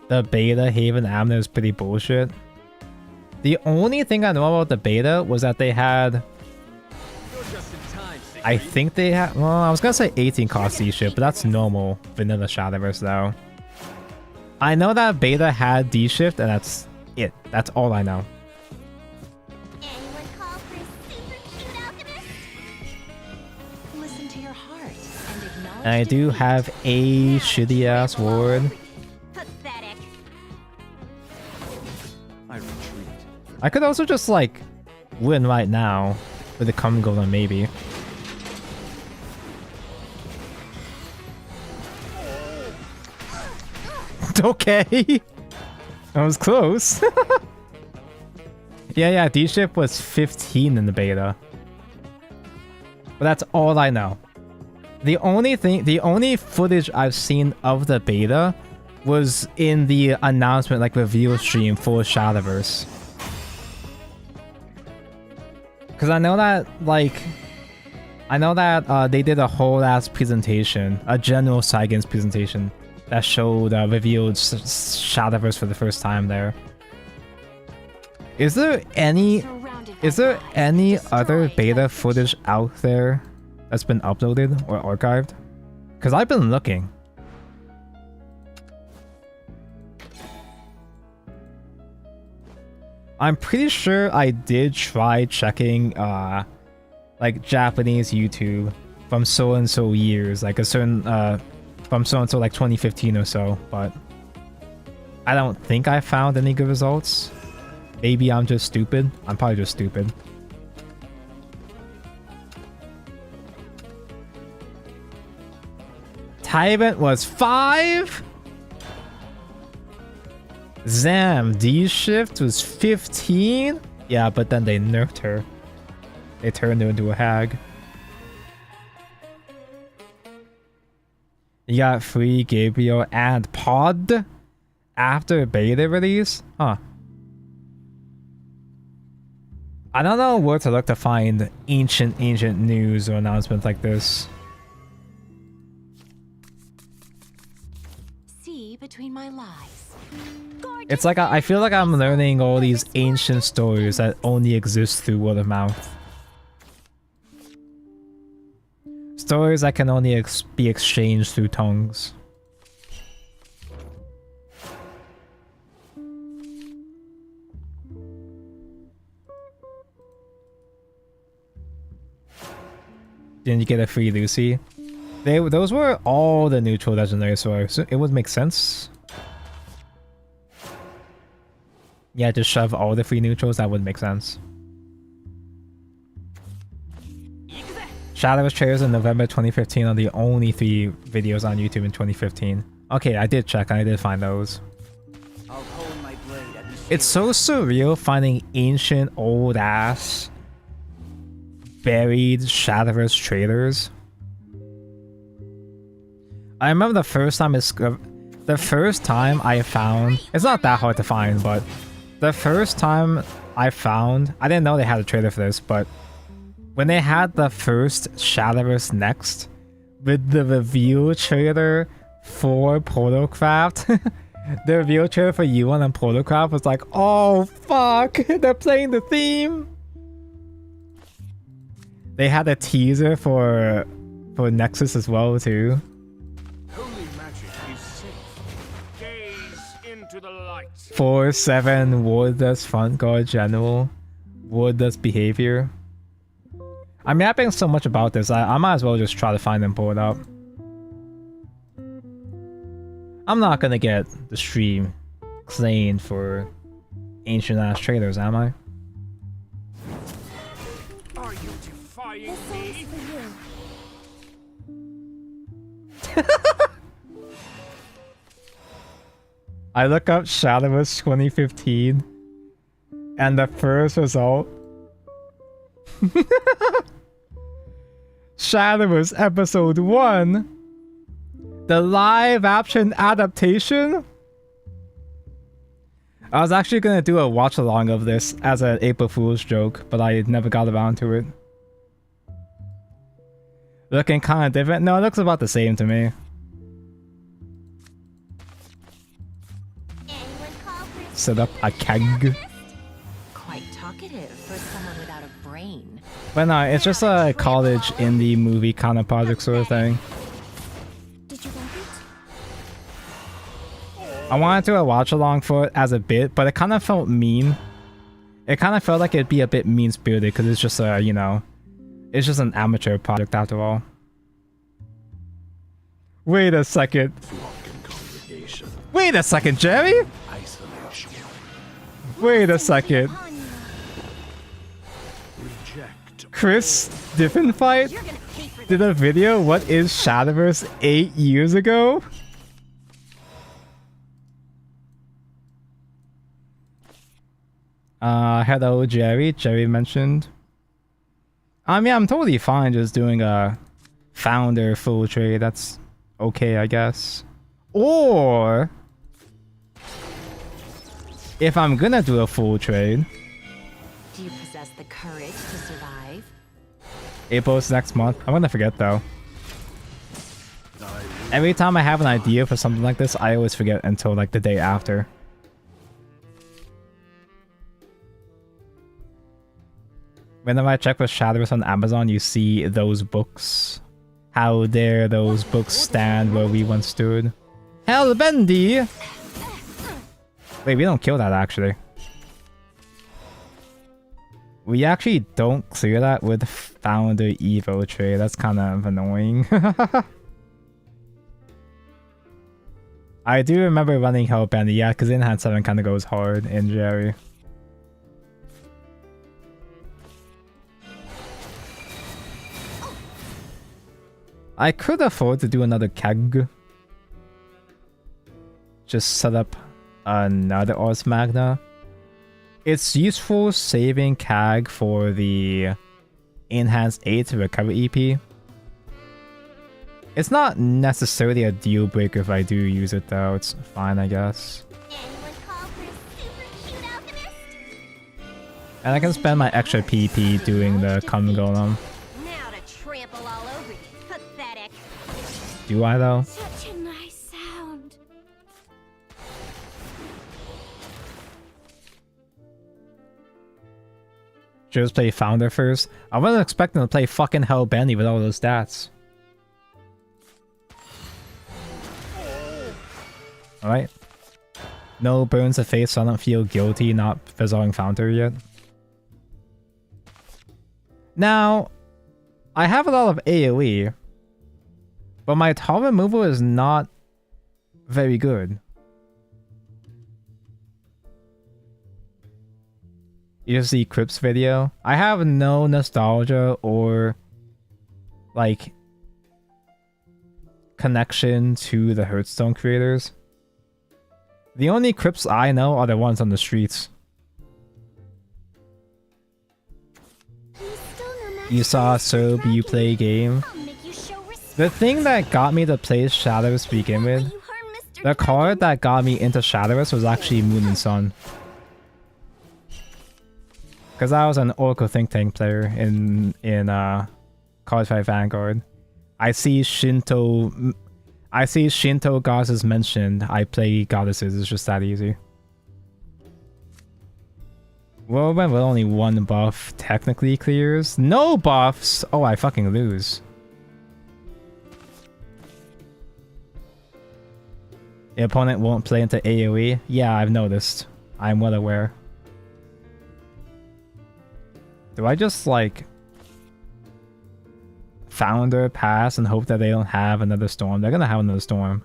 The beta Haven Amner is pretty bullshit. The only thing I know about the beta was that they had... I think they had... Well, I was gonna say 18 cost D-ship, but that's normal vanilla Shadowverse though. I know that beta had D-shift, and that's it. That's all I know. Anyone call for a super cute alchemist? Listen to your heart and acknowledge And I do defeat. have a shitty ass ward. Pathetic. I retreat. I could also just like win right now with the come golden maybe. Okay. That was close. Yeah, D-ship was 15 in the beta. But that's all I know. The only footage I've seen of the beta was in the announcement, like reveal stream for Shadowverse. Because I know that, they did a whole ass presentation, a general Saigans presentation that showed revealed Shadowverse for the first time there. Is there any other beta footage out there that's been uploaded or archived? Because I've been looking. I'm pretty sure I did try checking like Japanese YouTube from so and so years, like a certain from so and so like 2015 or so, but I don't think I found any good results. Maybe I'm just stupid. I'm probably just stupid. Tyrant was 5. Zam D-shift was 15. Yeah, but then they nerfed her. They turned her into a hag. You got free Gabriel and Pod after beta release? Huh. I don't know where to look to find ancient news or announcements like this. See between my lies. It's like I feel like I'm learning all these ancient stories that only exist through word of mouth. Stories that can only be exchanged through tongues. Didn't you get a free Lucy? Those were all the neutral legendaries, so it would make sense. Yeah, just shove all the free neutrals, that would make sense. Shadowverse trailers in November 2015 are the only 3 videos on YouTube in 2015. Okay, I did check, I did find those. I'll hold my blade at It's so surreal finding ancient old ass buried Shadowverse trailers. I remember the first time I found, it's not that hard to find, but the first time I found, I didn't know they had a trailer for this, but when they had the first Shadowverse Next with the reveal trailer for Protocraft, the reveal trailer for U1 and Protocraft was like, oh fuck, they're playing the theme. They had a teaser for Nexus as well too. Holy magic is safe. Gaze into the light. 4-7 Wardless Front Guard General. Wardless Behavior. I'm yapping so much about this, I might as well just try to find and pull it up. I'm not gonna get the stream claimed for ancient ass trailers, am I? Are you defying me? I look up Shadowverse 2015 and the first result Shadowverse Episode 1. The live action adaptation? I was actually gonna do a watch along of this as an April Fool's joke, but I never got around to it. Looking kinda different? No, it looks about the same to me. Set up a keg. Quite talkative for someone without a brain. But no, it's just a college indie movie kind of project sort of thing. Did you like it? I wanted to do a watch along for it as a bit, but it kind of felt mean. It kind of felt like it'd be a bit mean spirited because it's just a, you know, it's just an amateur project after all. Wait a second. Wait a second, Jerry? Wait a second. Chris Diffenfight did a video, what is Shadowverse 8 years ago? Hello Jerry, Jerry mentioned. I mean, I'm totally fine just doing a founder full trade, that's okay I guess. Or if I'm gonna do a full trade, Do you possess the courage to survive? April's next month. I'm gonna forget though. Every time I have an idea for something like this, I always forget until like the day after. Whenever I check for Shadowverse on Amazon, you see those books. How dare those books stand where we once stood. Hell, Bendy! Wait, we don't kill that actually. We actually don't clear that with Founder Evo trade. That's kind of annoying. I do remember running Hellbender, yeah, because in-hand 7 kind of goes hard in Jerry. I could afford to do another keg. Just set up another Ars Magna. It's useful saving CAG for the Enhanced 8 Recovery EP. It's not necessarily a deal breaker if I do use it though, it's fine I guess. Anyone call for super cute alchemist? And I can spend my extra PP doing the Come Golem. Now to trample all over you. Pathetic. Do I though? Such a nice sound. Just play Founder first. I wasn't expecting to play fucking Hellbendy with all those stats. Alright. No burns of face, so I don't feel guilty not fizzling Founder yet. Now, I have a lot of AoE, but my top removal is not very good. You just see Crip's video. I have no nostalgia or like connection to the Hearthstone creators. The only Crips I know are the ones on the streets. You saw Sob, you play game. The thing that got me to play Shadowverse to begin with, the card that got me into Shadowverse was actually Moon and Sun. Because I was an Oracle Think Tank player in Card Fight Vanguard. I see Shinto goddesses mentioned. I play goddesses. It's just that easy. Whirlwind with only one buff technically clears. No buffs! Oh, I fucking lose. The opponent won't play into AoE. Yeah, I've noticed. I'm well aware. Do I just, like, Founder pass and hope that they don't have another storm? They're gonna have another storm.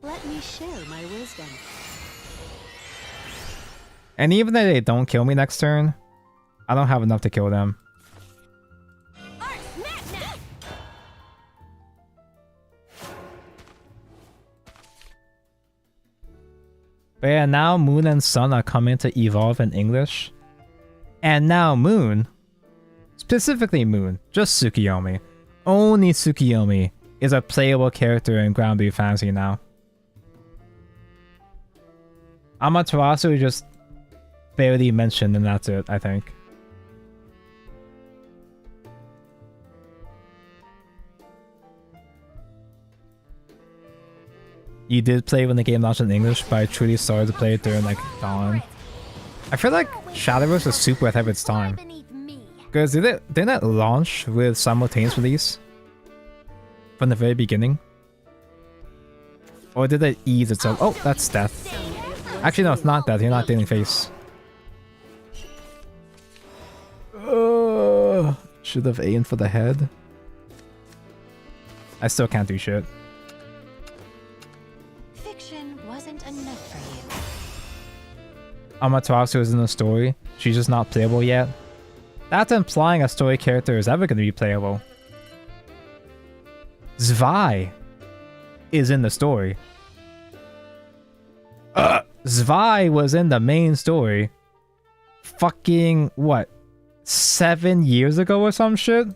Let me share my wisdom. And even if they don't kill me next turn, I don't have enough to kill them. But yeah, now Moon and Sun are coming to evolve in English. And now Moon, specifically Moon, just Tsukiyomi, only Tsukiyomi is a playable character in Grand Blue Fantasy now. Amaterasu is just barely mentioned and that's it, I think. You did play when the game launched in English, but I truly started to play it during like dawn. I feel like Shadowverse was super ahead of its time. Because didn't it launch with simultaneous release? From the very beginning? Or did it ease itself? Oh, that's death. Actually no, it's not death, you're not dealing face. Should have aimed for the head. I still can't do shit. Fiction wasn't enough for you. Amaterasu is in the story. She's just not playable yet. That's implying a story character is ever going to be playable. Zwei is in the story. Zwei was in the main story. Fucking, what? 7 years ago or some shit?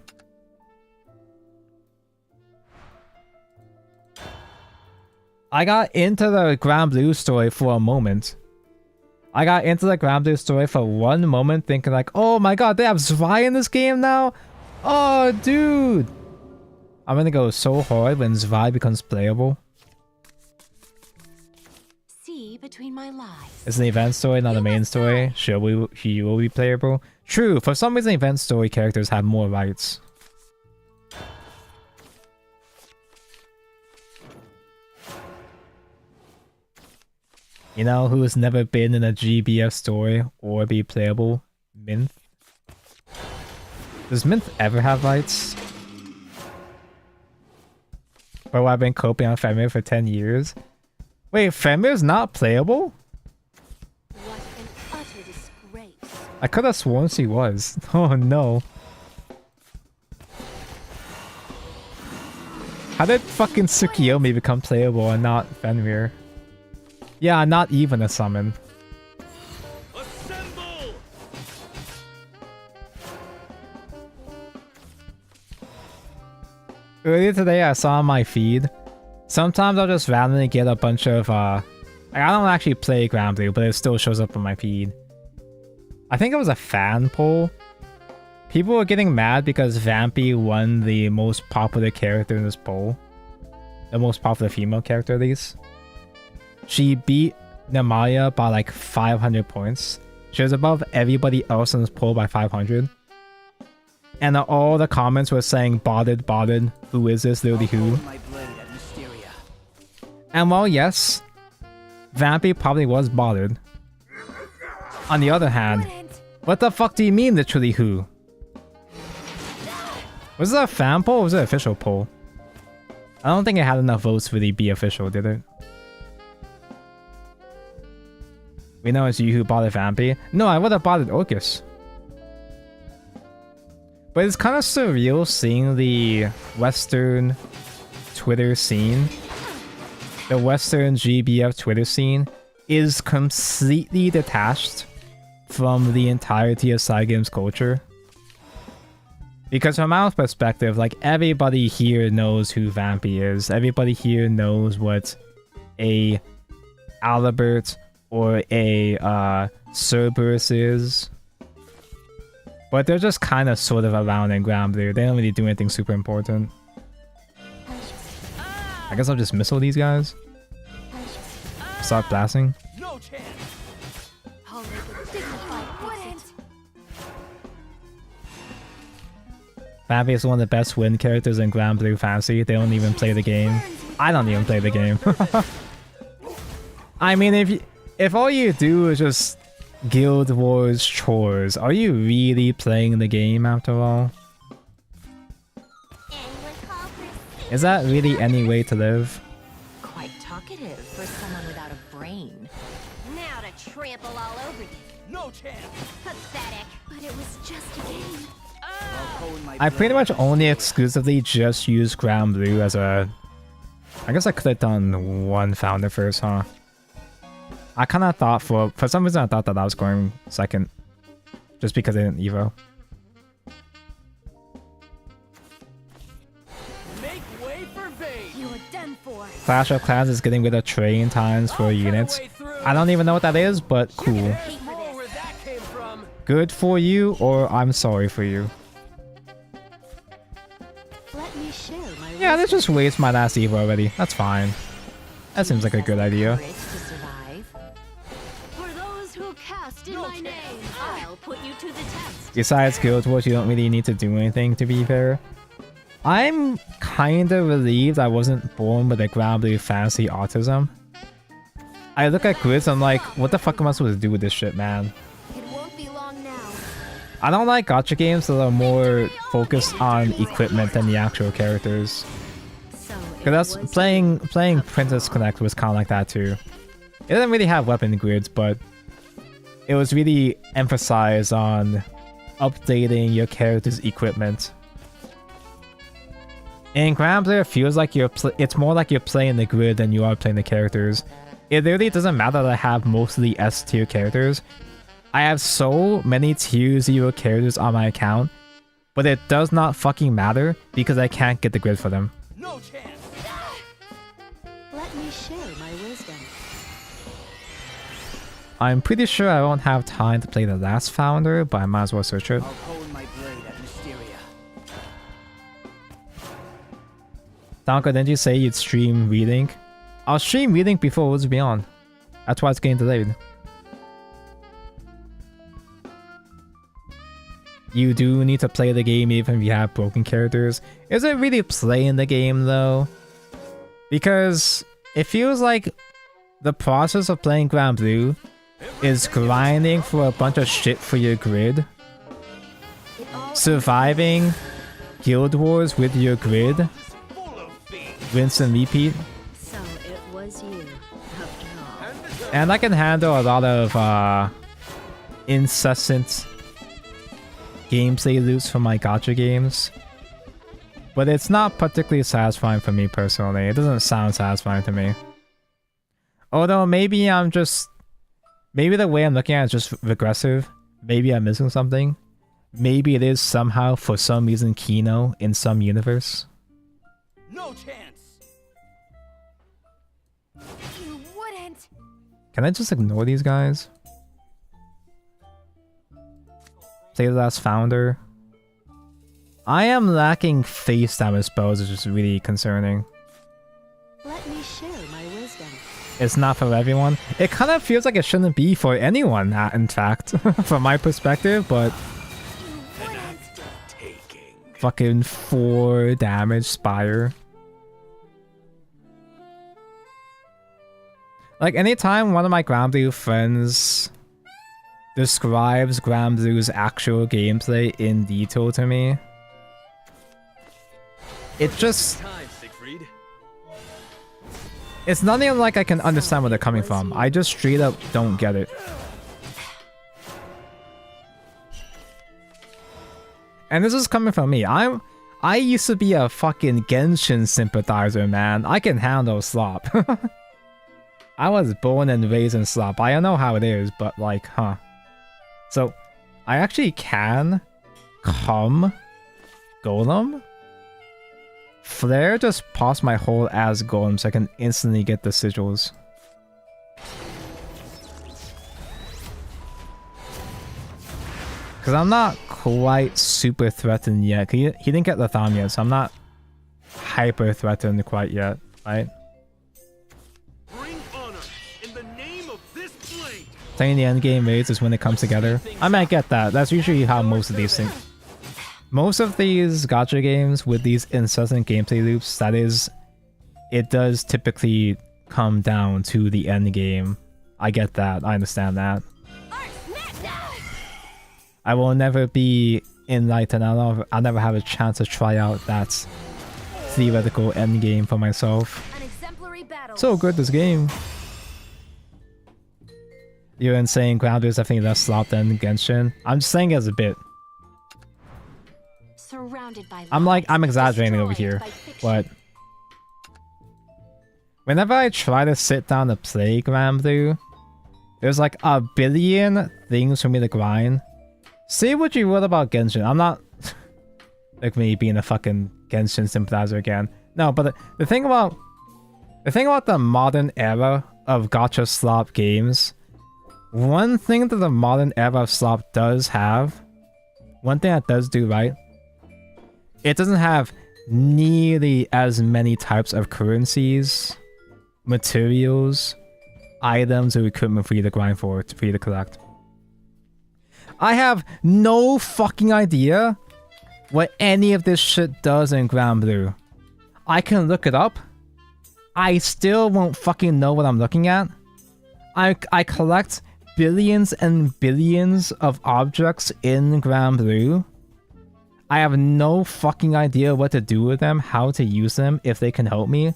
I got into the Grand Blue story for a moment. I got into the Grand Blue story for one moment thinking like, oh my god, they have Zwei in this game now? Oh, dude. I'm gonna go so hard when Zwei becomes playable. See between my lies. It's an event story, not a main story. She will be playable. True, for some reason event story characters have more rights. You know who has never been in a GBF story or be playable? Minth. Does Minth ever have rights? Bro, I've been coping on Femir for 10 years. Wait, Femir's not playable? What an utter disgrace. I could have sworn she was. Oh no. How did fucking Tsukiyomi become playable and not Fenrir? Yeah, not even a summon. Assemble! Earlier today I saw on my feed. Sometimes I'll just randomly get a bunch of like, I don't actually play Grand Blue, but it still shows up on my feed. I think it was a fan poll. People were getting mad because Vampy won the most popular character in this poll. The most popular female character at least. She beat Nemaya by like 500 points. She was above everybody else in this poll by 500. And all the comments were saying, botted, who is this, literally who? And while yes, Vampy probably was botted. On the other hand, what the fuck do you mean literally who? Was it a fan poll or was it an official poll? I don't think it had enough votes to really be official, did it? We know it's you who bought Vampy. No, I would have bought Orcus. But it's kind of surreal seeing the Western Twitter scene. The Western GBF Twitter scene is completely detached from the entirety of Cygames culture. Because from our perspective, like, everybody here knows who Vampy is. Everybody here knows what a Alibert or a Cerberus is. But they're just kind of sort of around in Grand Blue. They don't really do anything super important. I guess I'll just missile these guys. Start blasting. No chance. I'll make a dignified exit. Vampy is one of the best win characters in Grand Blue Fantasy. They don't even play the game. I don't even play the game. I mean, if all you do is just Guild Wars chores, are you really playing the game after all? Is that really any way to live? Quite talkative for someone without a brain. Now to trample all over you. No chance. Pathetic. But it was just a game. I pretty much only exclusively just use Grand Blue as a... I guess I could have done one founder first, huh? I kind of thought for some reason I thought that I was going second. Just because I didn't Evo. stand for? Clash of Clans is getting rid of train times for units. I don't even know what that is, but cool. More where that came from. Good for you, or I'm sorry for you. Let me share my Yeah, let's just waste my last Evo already. That's fine. That seems like a good idea. Courage to survive. For those who cast in my name, I'll put you to the test. Besides Guild Wars, you don't really need to do anything, to be fair. I'm kinda relieved I wasn't born with a Grand Blue fantasy autism. I look at grids, I'm like, what the fuck am I supposed to do with this shit, man? It won't be long now. I don't like gacha games that are more focused on equipment than the actual characters. So Cause that's playing Princess Connect was kind of like that too. It didn't really have weapon grids, but it was really emphasized on updating your character's equipment. In Grand Blue, it feels like it's more like you're playing the grid than you are playing the characters. It really doesn't matter that I have mostly S tier characters. I have so many tier 0 characters on my account, but it does not fucking matter because I can't get the grid for them. No chance. let me share my wisdom. I'm pretty sure I won't have time to play the last founder, but I might as well search it. I'll hone my blade at Mysteria. Danko, didn't you say you'd stream reading? I'll stream reading before Woods Beyond. That's why it's getting delayed. You do need to play the game even if you have broken characters. Is it really playing the game though? Because it feels like the process of playing Grand Blue is grinding for a bunch of shit for your grid, surviving Guild Wars with your grid, Full of fiends. rinse and repeat. So it was you, after all. And I can handle a lot of incessant gameplay loops from my gacha games. But it's not particularly satisfying for me personally. It doesn't sound satisfying to me. Although maybe I'm just... Maybe the way I'm looking at it is just regressive. Maybe I'm missing something. Maybe it is somehow, for some reason, Kino in some universe. No chance. You wouldn't. Can I just ignore these guys? Play the last founder. I am lacking face damage spells, which is really concerning. Let me share my wisdom. It's not for everyone. It kind of feels like it shouldn't be for anyone, in fact, from my perspective, but... Fucking 4 damage Spire. Like, anytime one of my Grand Blue friends describes Grand Blue's actual gameplay in detail to me, it just... Time, Siegfried. It's not even like I can understand where they're coming from. I just straight up don't get it. And this is coming from me. I used to be a fucking Genshin sympathizer, man. I can handle slop. I was born and raised in slop. I don't know how it is, but like, huh. So, I actually can come Golem? Flare just paused my whole ass Golem so I can instantly get the sigils. Because I'm not quite super threatened yet. He didn't get the Thumb yet, so I'm not hyper threatened quite yet, right? Bring honor in the name of this blade. Playing the endgame raids is when it comes together. I might get that. That's usually how most of these things... Most of these gacha games with these incessant gameplay loops, that is... It does typically come down to the end game. I get that. I understand that. I will never be enlightened. I'll never have a chance to try out that theoretical end game for myself. An exemplary battle. So good, this game. You're insane. Ground is definitely less slop than Genshin. I'm just saying it as a bit. Surrounded by I'm exaggerating over here, but whenever I try to sit down to play Grand Blue, there's like a billion things for me to grind. Say what you will about Genshin. I'm not like me being a fucking Genshin sympathizer again. No, but the thing about The thing about the modern era of gacha slop games, one thing that the modern era of slop does have, one thing that does do right, it doesn't have nearly as many types of currencies, materials, items, or equipment for you to grind for, for you to collect. I have no fucking idea what any of this shit does in Grand Blue. I can look it up. I still won't fucking know what I'm looking at. I collect billions and billions of objects in Grand Blue. I have no fucking idea what to do with them, how to use them, if they can help me.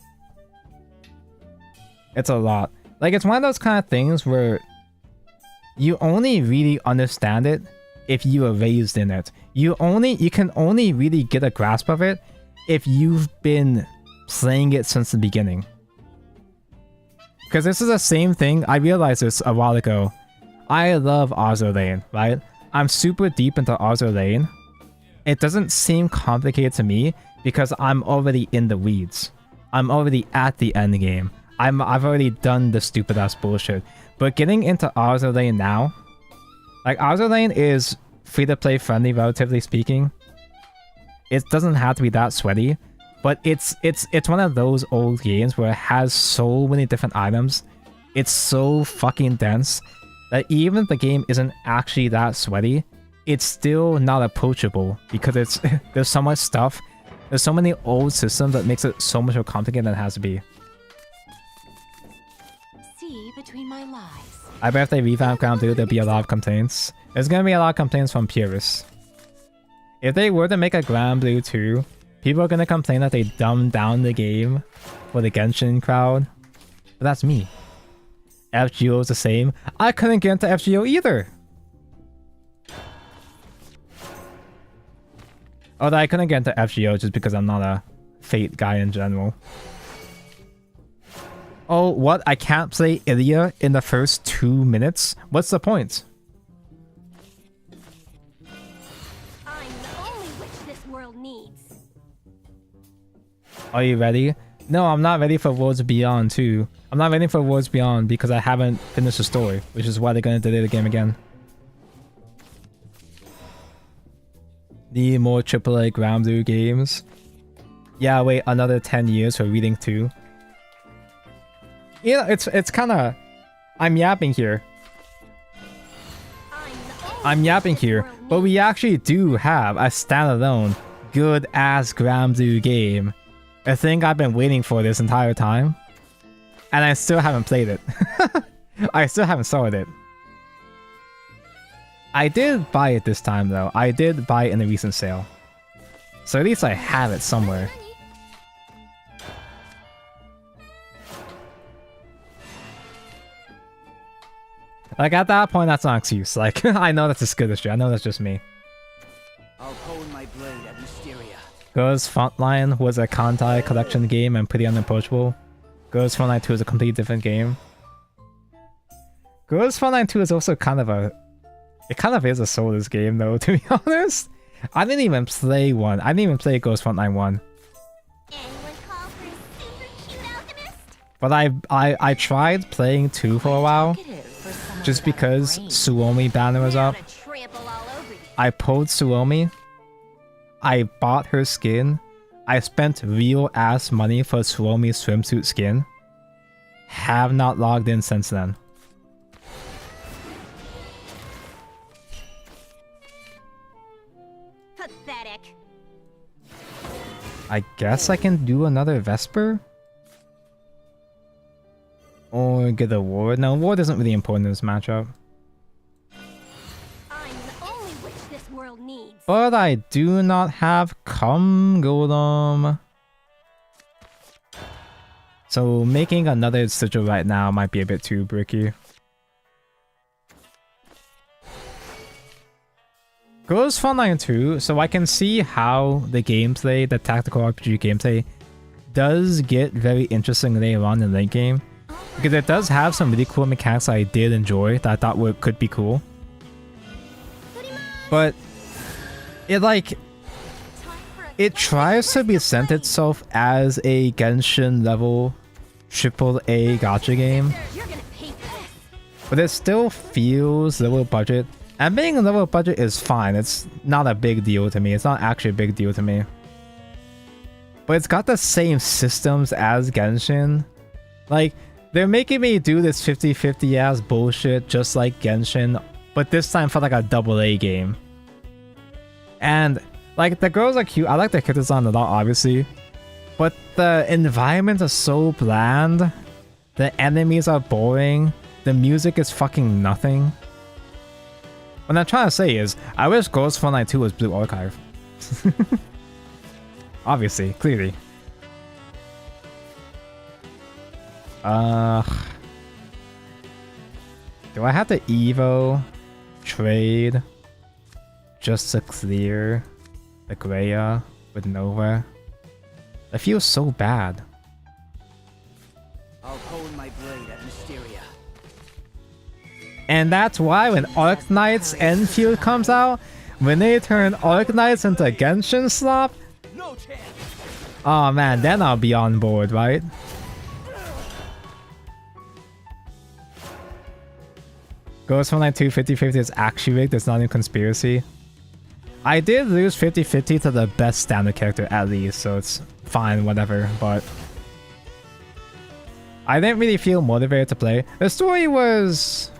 It's a lot. Like, it's one of those kind of things where you only really understand it if you are raised in it. You can only really get a grasp of it if you've been playing it since the beginning. Because this is the same thing, I realized this a while ago. I love Azur Lane, right? I'm super deep into Azur Lane. It doesn't seem complicated to me because I'm already in the weeds. I'm already at the end game. I've already done the stupid ass bullshit. But getting into Azur Lane now, like Azur Lane is free to play friendly, relatively speaking. It doesn't have to be that sweaty, but it's one of those old games where it has so many different items. It's so fucking dense that even if the game isn't actually that sweaty, it's still not approachable because there's so much stuff. There's so many old systems that makes it so much more complicated than it has to be. See between my lies. I bet if they revamp Ground Blue, there'll be a lot of complaints. There's gonna be a lot of complaints from purists. If they were to make a Grand Blue 2, people are gonna complain that they dumbed down the game for the Genshin crowd. But that's me. FGO is the same. I couldn't get into FGO either. Although I couldn't get into FGO just because I'm not a Fate guy in general. Oh, what? I can't play Ilya in the first 2 minutes? What's the point? I'm the only witch this world needs. Are you ready? No, I'm not ready for Worlds Beyond 2. I'm not ready for Worlds Beyond because I haven't finished the story, which is why they're gonna delay the game again. Need more AAA Grand Blue games. Yeah, wait another 10 years for Reading 2. Yeah, it's kind of... I'm yapping here. I'm yapping here, but we actually do have a standalone, good-ass Grand Blue game. A thing I've been waiting for this entire time. And I still haven't played it. I still haven't started it. I did buy it this time though. I did buy it in a recent sale. So at least I have it somewhere. Like at that point, that's not an excuse. Like, I know that's as good as you. I know that's just me. I'll hone my blade at Mysteria. Ghost Frontline was a Kantai collection game and pretty unapproachable. Ghost Frontline 2 is a completely different game. Ghost Frontline 2 is also kind of a... It kind of is a soulless game though, to be honest. I didn't even play one. I didn't even play Ghost Frontline 1. Anyone call for a super cute alchemist? But I tried playing 2 for a while. Just because Suomi banner was up. Trample all over you. I pulled Suomi. I bought her skin. I spent real ass money for Suomi's swimsuit skin. Have not logged in since then. Pathetic. I guess I can do another Vesper? Or get a ward? No, ward isn't really important in this matchup. I'm the only witch this world needs. But I do not have Come Golem. So making another sigil right now might be a bit too bricky. Ghost Frontline 2, so I can see how the gameplay, the tactical RPG gameplay, does get very interesting later on in the late game. Because it does have some really cool mechanics I did enjoy that I thought could be cool. But it tries to present itself as a Genshin level AAA gacha game. You're gonna hate this. But it still feels lower budget. And being lower budget is fine. It's not a big deal to me. It's not actually a big deal to me. But it's got the same systems as Genshin. Like, they're making me do this 50-50 ass bullshit just like Genshin, but this time for like a AA game. And like, the girls are cute. I like the character design a lot, obviously. But the environment is so bland. The enemies are boring. The music is fucking nothing. What I'm trying to say is, I wish Ghost Frontline 2 was Blue Archive. Obviously, clearly. Do I have to Evo trade just to clear the Greya with Nova? That feels so bad. I'll hold my blade at Mysteria. And that's why when Arknight's Enfield comes out, when they turn Arknights into Genshin slop, No chance. oh man, then I'll be on board, right? Ghost Frontline 2 50-50 is actually rigged, it's not even conspiracy. I did lose 50-50 to the best standard character at least, so it's fine, whatever, but I didn't really feel motivated to play. The story was...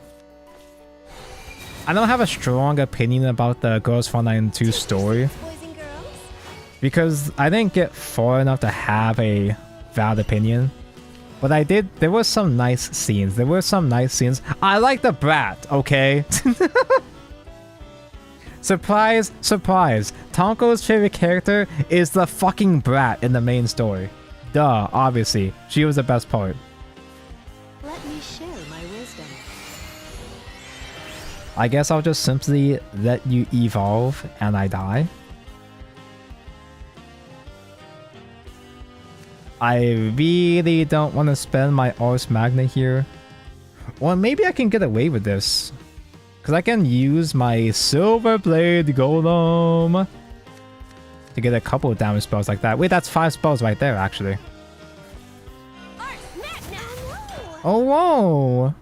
I don't have a strong opinion about the Ghost Frontline 2 story, Boys and girls. because I didn't get far enough to have a valid opinion. But I did, there were some nice scenes. I like the brat, okay? Surprise, surprise. Tonko's favorite character is the fucking brat in the main story. Duh, obviously. She was the best part. Let me share my wisdom. I guess I'll just simply let you evolve and I die. I really don't want to spend my Ars Magna here. Well, maybe I can get away with this. Because I can use my Silver Blade Golem to get a couple of damage spells like that. Wait, that's 5 spells right there, actually. Oh, whoa!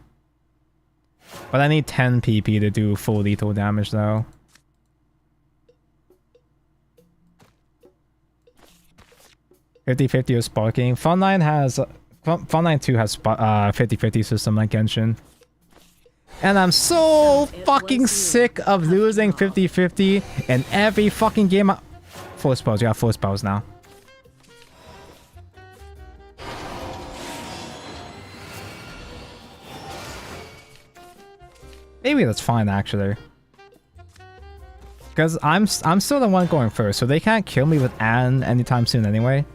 But I need 10 PP to do full lethal damage, though. (50-50) is sparking. Frontline has... Frontline 2 has 50-50 system like Genshin. And I'm so fucking sick of losing 50-50 in every fucking game. 4 spells. You got 4 spells now. Maybe that's fine, actually. Because I'm still the one going first, so they can't kill me with Anne anytime soon anyway.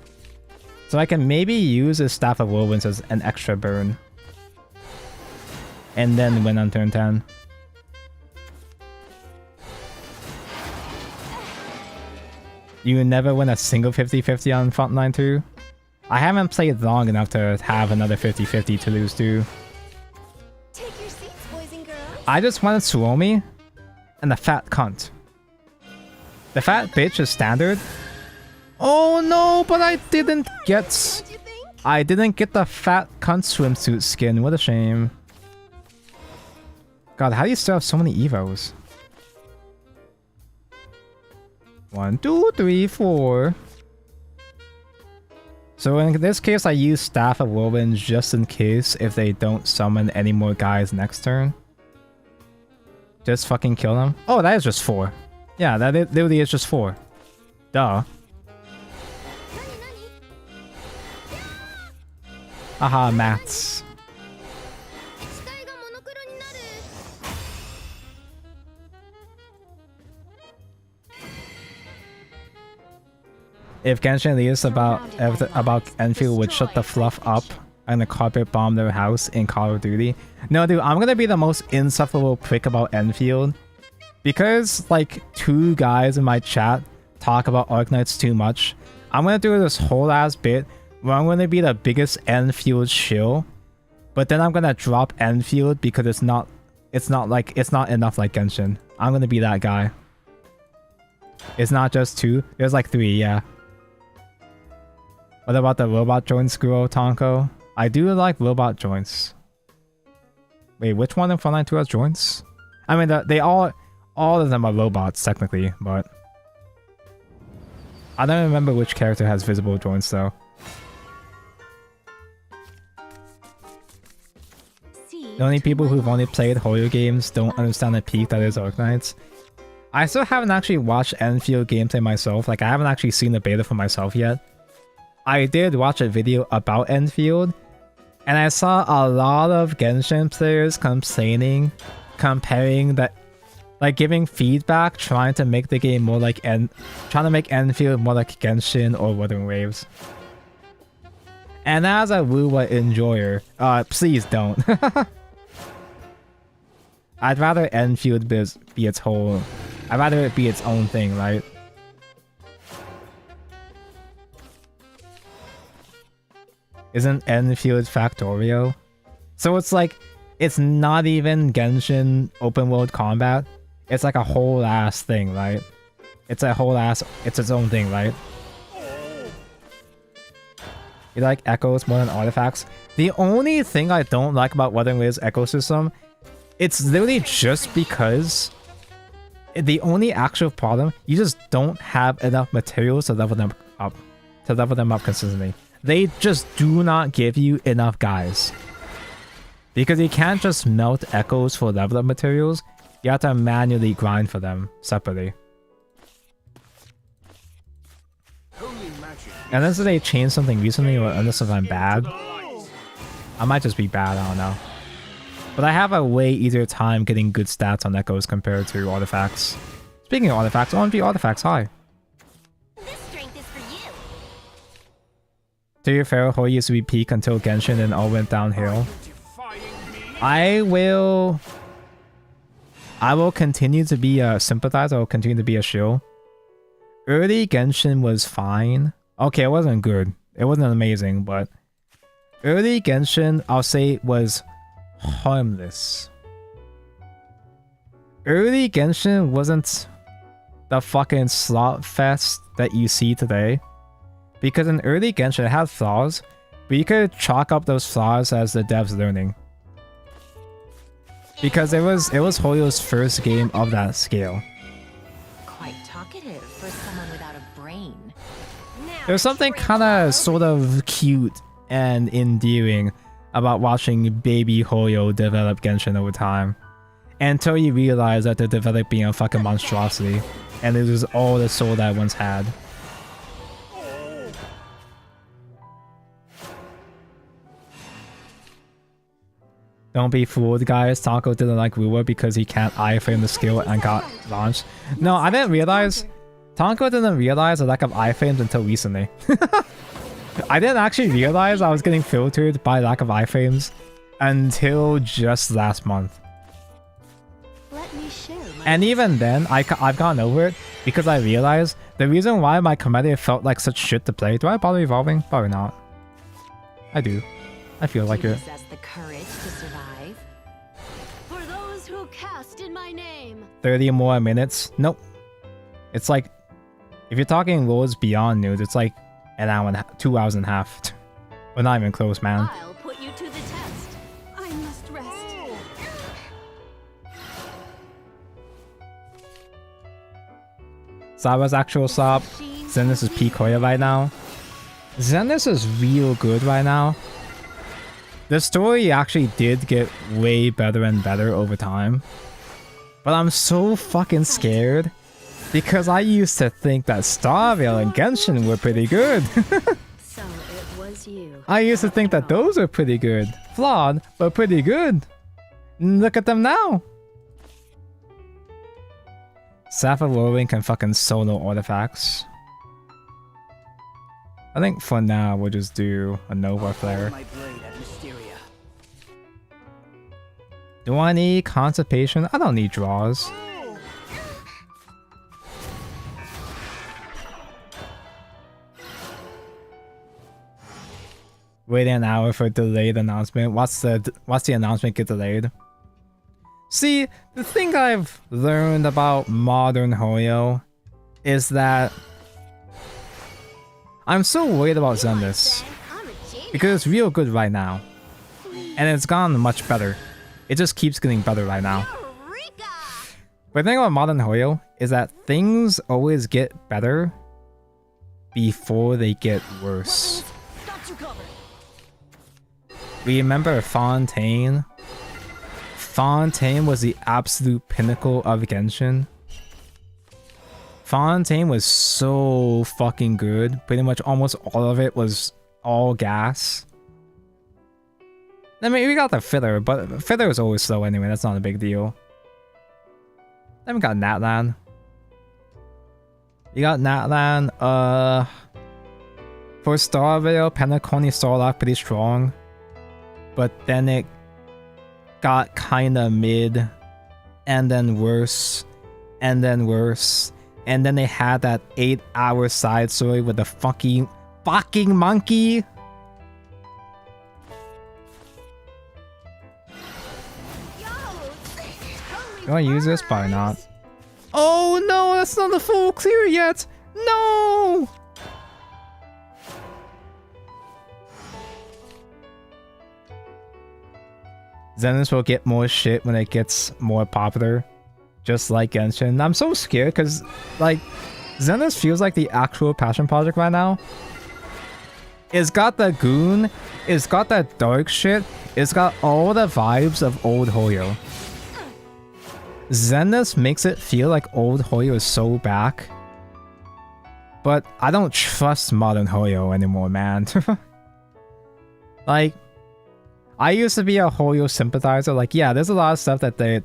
So I can maybe use a Staff of Whirlwinds as an extra burn. And then win on turn 10. You never win a single 50-50 on Frontline 2? I haven't played long enough to have another 50-50 to lose to. Take your seats, boys and girls. I just wanted Suomi and the fat cunt. The fat bitch is standard. Oh no, but I didn't get... What'd you think? I didn't get the fat cunt swimsuit skin. What a shame. God, how do you still have so many evos? 1, 2, 3, 4. So in this case, I use Staff of Whirlwind just in case if they don't summon any more guys next turn. Just fucking kill them. Oh, that is just 4. Yeah, that literally is just 4. Duh. Aha, maths. If Genshin Elite's about Enfield would shut the fluff up and the carpet bomb their house in Call of Duty. No, dude, I'm gonna be the most insufferable prick about Enfield. Because, like, 2 guys in my chat talk about Arknights too much, I'm gonna do this whole ass bit where I'm gonna be the biggest Enfield shill, but then I'm gonna drop Enfield because it's not enough like Genshin. I'm gonna be that guy. It's not just 2, there's like 3, yeah. What about the robot join screw, Tonko? I do like robot joints. Wait, which one in Frontline 2 has joints? I mean, they all of them are robots technically, but I don't remember which character has visible joints though. The only people who've only played horror games don't understand the peak that is Arknights. I still haven't actually watched Enfield gameplay myself. Like, I haven't actually seen the beta for myself yet. I did watch a video about Enfield, and I saw a lot of Genshin players complaining, comparing that, like giving feedback, trying to make the game more like trying to make Enfield more like Genshin or Wuthering Waves. And as a WoW enjoyer, please don't. I'd rather Enfield be its whole. I'd rather it be its own thing, right? Isn't Enfield Factorio? So it's like, it's not even Genshin open world combat. It's like a whole ass thing, right? It's a whole ass. It's its own thing, right? You like echoes more than artifacts? The only thing I don't like about Wuthering Waves ecosystem, it's literally just because the only actual problem, you just don't have enough materials to level them up, consistently. They just do not give you enough guys. Because you can't just melt echoes for level up materials, you have to manually grind for them separately. Unless they changed something recently, or unless I'm bad. I might just be bad, I don't know. But I have a way easier time getting good stats on echoes compared to artifacts. Speaking of artifacts, OMG artifacts, hi. This strength is for you. To your fair, Hoi used to be peak until Genshin and all went downhill. I will continue to be a sympathizer, I will continue to be a shill. Early Genshin was fine. Okay, it wasn't good. It wasn't amazing, but early Genshin, I'll say, was harmless. Early Genshin wasn't the fucking slot fest that you see today. Because in early Genshin, it had flaws, but you could chalk up those flaws as the devs learning. Because it was Hoyo's first game of that scale. Quite talkative for someone without a brain. There's something kind of sort of cute and endearing about watching baby Hoyo develop Genshin over time. Until you realize that they're developing a fucking monstrosity and loses all the soul that it once had. Don't be fooled, guys. Taco didn't like Ruwa because he can't iframe the skill and got launched. No, I didn't realize. Tonko didn't realize the lack of iframes until recently. I didn't actually realize I was getting filtered by lack of iframes until just last month. Let me share my And even then, I've gotten over it because I realized the reason why my competitive felt like such shit to play. Do I bother evolving? Probably not. I do. I feel like it. Possess the courage to survive. for those who cast in my name. 30 more minutes? Nope. It's like, if you're talking Lords Beyond news, it's like an hour and 2 hours and a half. We're not even close, man. I'll put you to the test. I must rest. Saba's actual sub. Zenith is peak Hoya right now. Zenith is real good right now. The story actually did get way better and better over time. But I'm so fucking scared. Because I used to think that Starvale and Genshin were pretty good. So it was you. I used to think that those were pretty good. Flawed, but pretty good. Look at them now. Sapphire Whirlwind can fucking solo artifacts. I think for now we'll just do a Nova Flare. My blade at Mysteria. Do I need Constipation? I don't need draws. Waiting an hour for a delayed announcement. What's the announcement get delayed? See, the thing I've learned about modern Hoyo is that I'm so worried about Zeniths. I'm a genius. Because it's real good right now. And it's gotten much better. It just keeps getting better right now. Eureka! But the thing about Modern Hoyo is that things always get better before they get worse. Got you covered. Remember Fontaine? Fontaine was the absolute pinnacle of Genshin. Fontaine was so fucking good. Pretty much almost all of it was all gas. I mean, we got the filler, but filler is always slow anyway. That's not a big deal. Then we got Natlan. You got Natlan. For Starvale, Penacony started off pretty strong, but then it got kind of mid, and then worse, and then worse, and then they had that 8-hour side story with the fucking monkey. Yo! Do I use this? Probably not. Oh no, that's not the full clear yet. No. Zenith will get more shit when it gets more popular, just like Genshin. I'm so scared because, like, Zenith feels like the actual passion project right now. It's got the goon, it's got that dark shit, it's got all the vibes of old Hoyo. Zenith makes it feel like old Hoyo is so back. But I don't trust modern Hoyo anymore, man. Like, I used to be a Hoyo sympathizer. Like, yeah, there's a lot of stuff that they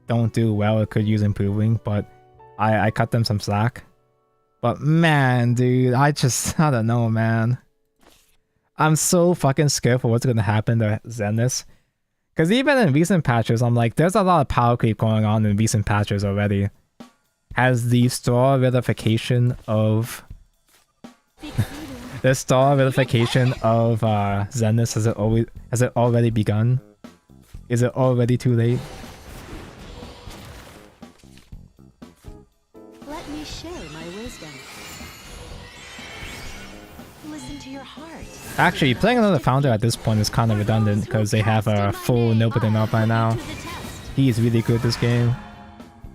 don't do well. It could use improving, but I cut them some slack. But man, dude, I don't know, man. I'm so fucking scared for what's gonna happen to Zenith. Because even in recent patches, I'm like, there's a lot of power creep going on in recent patches already. Has the star verification of the star verification of Zenith, has it already begun? Is it already too late? Let me share my wisdom. Listen to your heart. Actually, playing another founder at this point is kind of redundant because they have a full Nilbitten up by now. He's really good this game.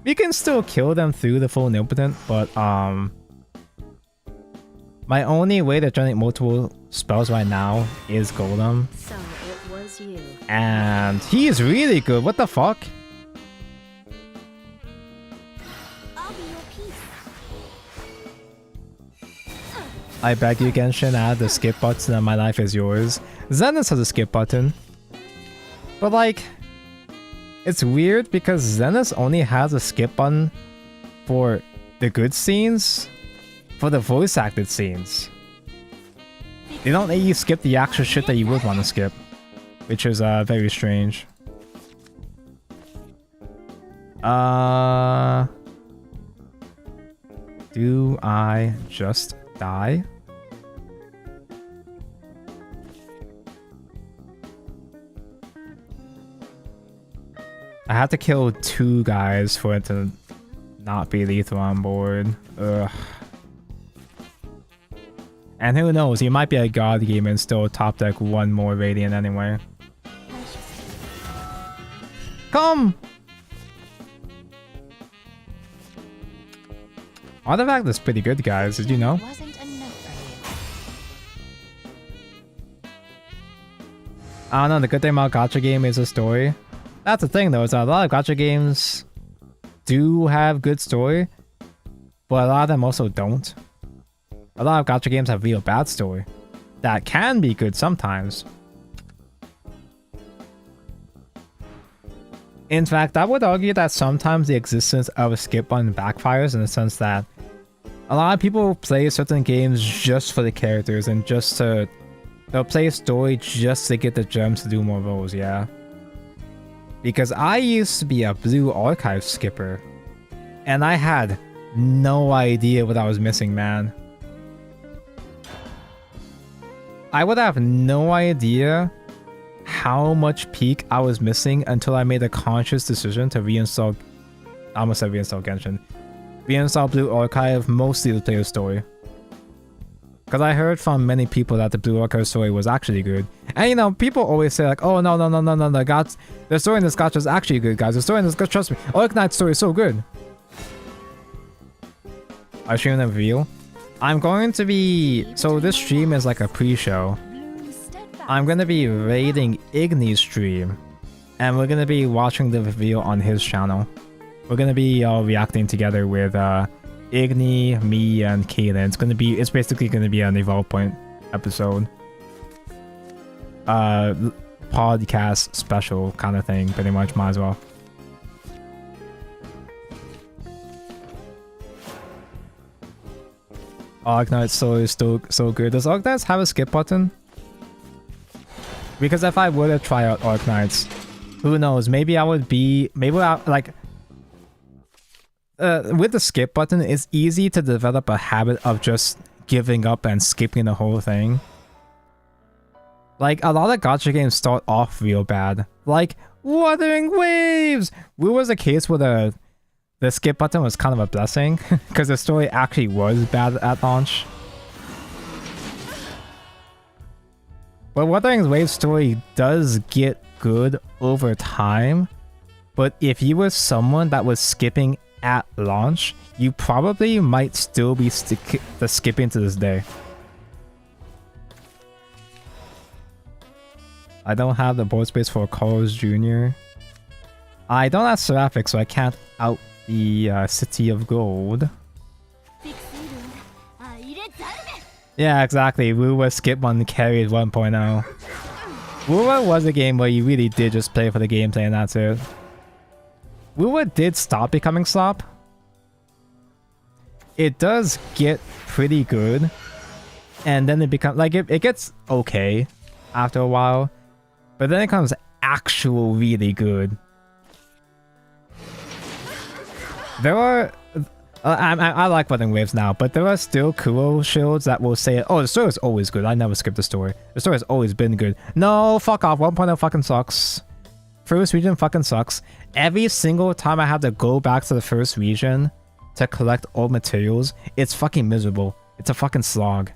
We can still kill them through the full Nilbitten, but my only way to generate multiple spells right now is Golem. So it was you. And he is really good. What the fuck? I'll be your peace. I beg you, Genshin, add the skip button and my life is yours. Zenith has a skip button. But like, it's weird because Zenith only has a skip button for the good scenes, for the voice acted scenes. They don't let you skip the actual shit that you would want to skip, which is very strange. Do I just die? I have to kill 2 guys for it to not be lethal on board. Ugh. And who knows, he might be a god game and still top deck 1 more Radiant anyway. Come! Artifact is pretty good, guys. Did you know? Wasn't enough for you. I don't know, the good thing about gacha game is the story. That's the thing though, is that a lot of gacha games do have good story, but a lot of them also don't. A lot of gacha games have real bad story that can be good sometimes. In fact, I would argue that sometimes the existence of a skip button backfires in the sense that a lot of people play certain games just for the characters and just to... They'll play a story just to get the gems to do more roles, yeah. Because I used to be a Blue Archive skipper, and I had no idea what I was missing, man. I would have no idea how much peak I was missing until I made a conscious decision to reinstall... I almost said reinstall Genshin. Reinstall Blue Archive mostly to play the story. Because I heard from many people that the Blue Orca story was actually good. And you know, people always say like, oh no, the story in this gacha is actually good, guys. The story in this gacha, trust me, Arknight's story is so good. I stream a reveal. I'm going to be, so this stream is like a pre-show. I'm gonna be raiding Igni's stream, and we're gonna be watching the reveal on his channel. We're gonna be all reacting together with Igni, me, and Kaylin. It's basically gonna be an Evolve Point episode. Podcast special kind of thing, pretty much, might as well. Arknight's story is still so good. Does Arknights have a skip button? Because if I were to try out Arknights, who knows? Maybe I would be... Maybe I, like... with the skip button, it's easy to develop a habit of just giving up and skipping the whole thing. Like, a lot of gacha games start off real bad. Like, Wuthering Waves! Where was a case where the skip button was kind of a blessing, because the story actually was bad at launch. But Wuthering Waves story does get good over time, but if you were someone that was skipping at launch, you probably might still be skipping to this day. I don't have the board space for Carlos Jr. I don't have Seraphic, so I can't out the City of Gold. Yeah, exactly. Wuwa Skip 1 carried 1.0. Wuwa was a game where you really did just play for the gameplay and that's it. Wuwa did stop becoming slop. It does get pretty good. And then it becomes... Like, it gets okay after a while. But then it becomes actual really good. There are... I like Wuthering Waves now, but there are still Kuro shields that will say, oh, the story is always good. I never skip the story. The story has always been good. No, fuck off. 1.0 fucking sucks. First region fucking sucks. Every single time I have to go back to the first region to collect old materials, it's fucking miserable. It's a fucking slog.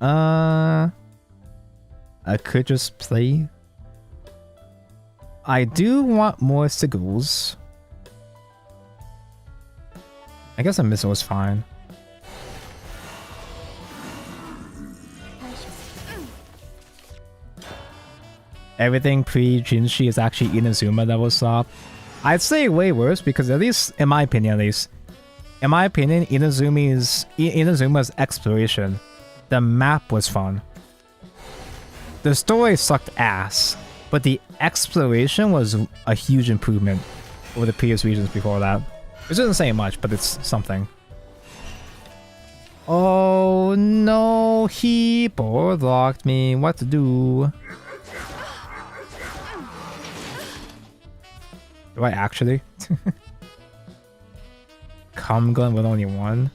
I could just play... I do want more sigils. I guess a missile is fine. Everything pre-Jinshi is actually Inazuma level slop. I'd say way worse because at least, in my opinion, Inazuma's exploration, the map was fun. The story sucked ass. But the exploration was a huge improvement over the previous regions before that. Which isn't saying much, but it's something. Oh no, he board locked me. What to do? Do I actually? Cum gun with only one?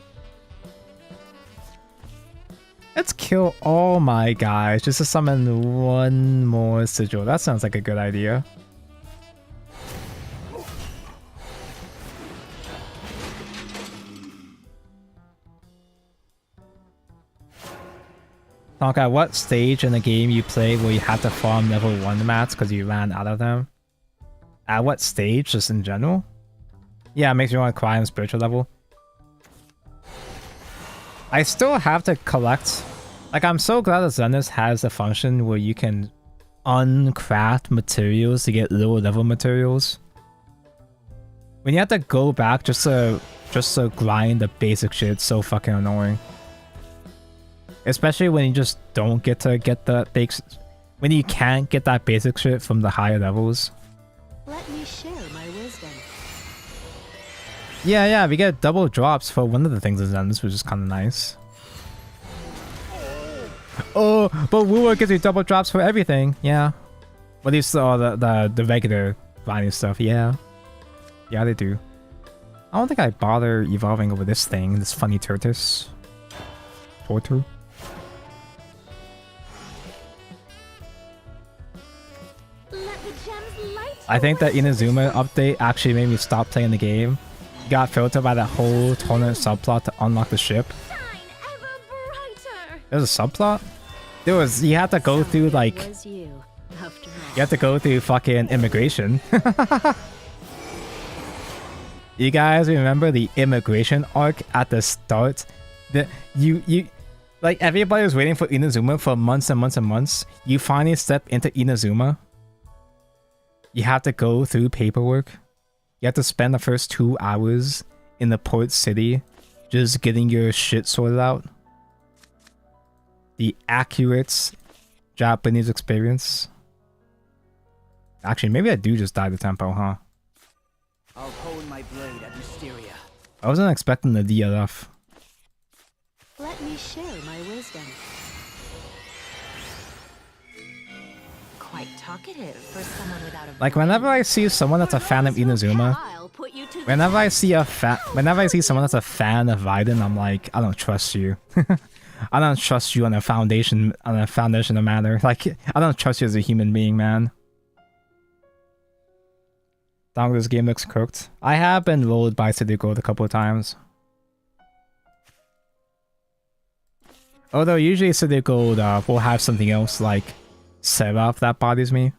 Let's kill all my guys just to summon one more sigil. That sounds like a good idea. Tonka, what stage in the game you play where you have to farm level 1 mats because you ran out of them? At what stage, just in general? Yeah, it makes me want to cry on spiritual level. I still have to collect... Like, I'm so glad that Zenith has a function where you can uncraft materials to get lower level materials. When you have to go back just to grind the basic shit, it's so fucking annoying. Especially when you just don't get to get the basic... When you can't get that basic shit from the higher levels. Let me share my wisdom. Yeah, we get double drops for one of the things in Zenith, which is kind of nice. Oh, but Wuwa gives you double drops for everything. Yeah. At least the regular grinding stuff. Yeah. Yeah, they do. I don't think I bother evolving over this thing, this funny tortoise. Tortu. Let the gems light I think that Inazuma update actually made me stop playing the game. got filtered by that whole tournament subplot to unlock the ship. Shine ever brighter. There's a subplot? You had to go through like, It was you, after all. you have to go through fucking immigration. You guys remember the immigration arc at the start? Like everybody was waiting for Inazuma for months and months and months. You finally step into Inazuma. You have to go through paperwork. You have to spend the first 2 hours in the port city just getting your shit sorted out. The accurate Japanese experience. Actually, maybe I do just die the tempo, huh? I'll hone my blade at Mysteria. I wasn't expecting the DLF. Let me share my wisdom. Quite talkative for someone without a Like whenever I see someone that's a fan of Inazuma, I'll put you to the whenever I see someone that's a fan of Raiden, I'm like, I don't trust you. I don't trust you on a foundational matter. Like, I don't trust you as a human being, man. Dog, this game looks cooked. I have been rolled by City Gold a couple of times. Although usually City Gold will have something else like Seraph that bothers me.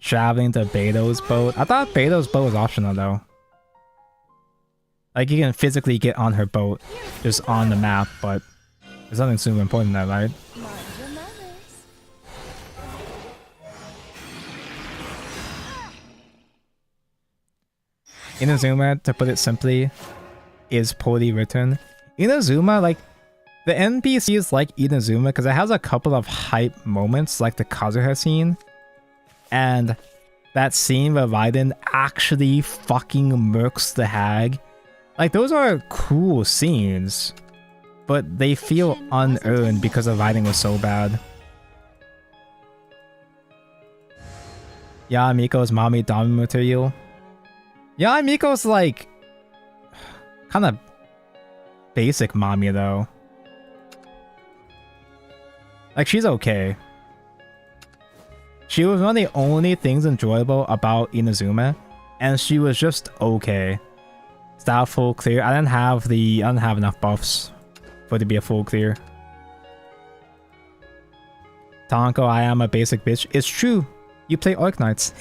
Traveling to Beto's boat. I thought Beto's boat was optional though. Like you can physically get on her boat just on the map, but there's nothing super important there, right? Inazuma, to put it simply, is poorly written. Inazuma, like, the NPCs like Inazuma because it has a couple of hype moments, like the Kazuha scene. And that scene where Raiden actually fucking murks the hag. Like, those are cool scenes. But they feel unearned because the writing was so bad. Yeah, Miko's mommy dummy material. Yeah, Miko's like kind of basic mommy though. Like she's okay. She was one of the only things enjoyable about Inazuma, and she was just okay. Is that a full clear? I didn't have enough buffs for it to be a full clear. Tonko, I am a basic bitch. It's true. You play Orc Knights.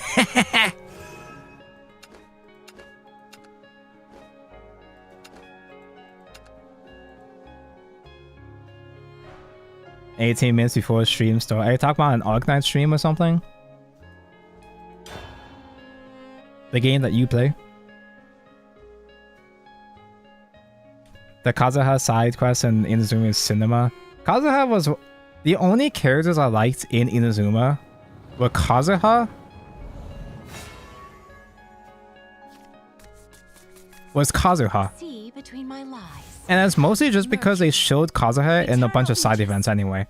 18 minutes before stream start. Are you talking about an Arknight stream or something? The game that you play? The Kazuha side quest in Inazuma's cinema. Kazuha was the only characters I liked in Inazuma were Kazuha, See between my lies. and it's mostly just because they showed Kazuha in a bunch of side events anyway.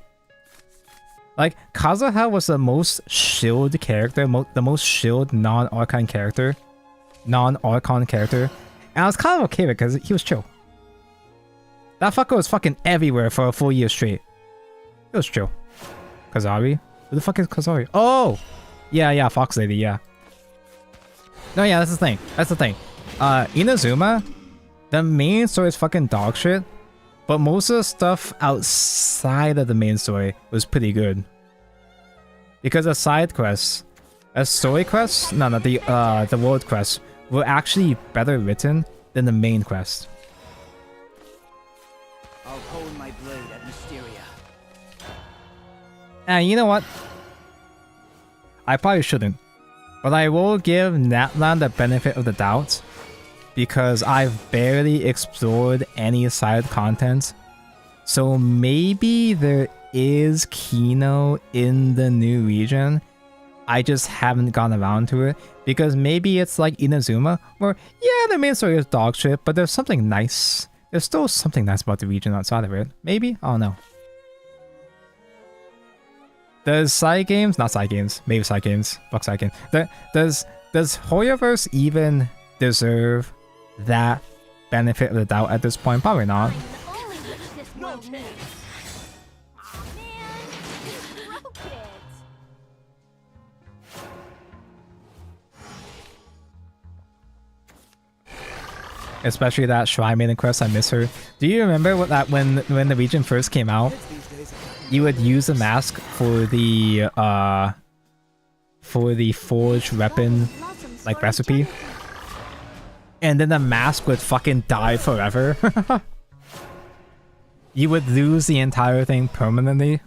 Like, Kazuha was the most shield character, the most shield non-Archon character. And I was kind of okay because he was chill. That fucker was fucking everywhere for a full year straight. It was chill. Kazari? Who the fuck is Kazari? Oh! Yeah, Fox Lady, yeah. No, yeah, that's the thing. Inazuma, the main story is fucking dog shit, but most of the stuff outside of the main story was pretty good. Because the side quests, story quests, the world quests, were actually better written than the main quest. I'll hone my blade at Mysteria. And you know what? I probably shouldn't, but I will give Natlan the benefit of the doubt because I've barely explored any side content. So maybe there is Kino in the new region. I just haven't gone around to it because maybe it's like Inazuma where, yeah, the main story is dog shit, but there's something nice. There's still something nice about the region outside of it. Maybe? I don't know. Does side games? Not side games. Maybe side games. Fuck side games. Does Hoyoverse even deserve that benefit of the doubt at this point? Probably not. only wish this world knew. Aw, man. You broke it. Especially that Shrine Maiden quest, I miss her. Do you remember what that when the region first came out? You would use the mask for the forged weapon like recipe. And then the mask would fucking die forever. You would lose the entire thing permanently.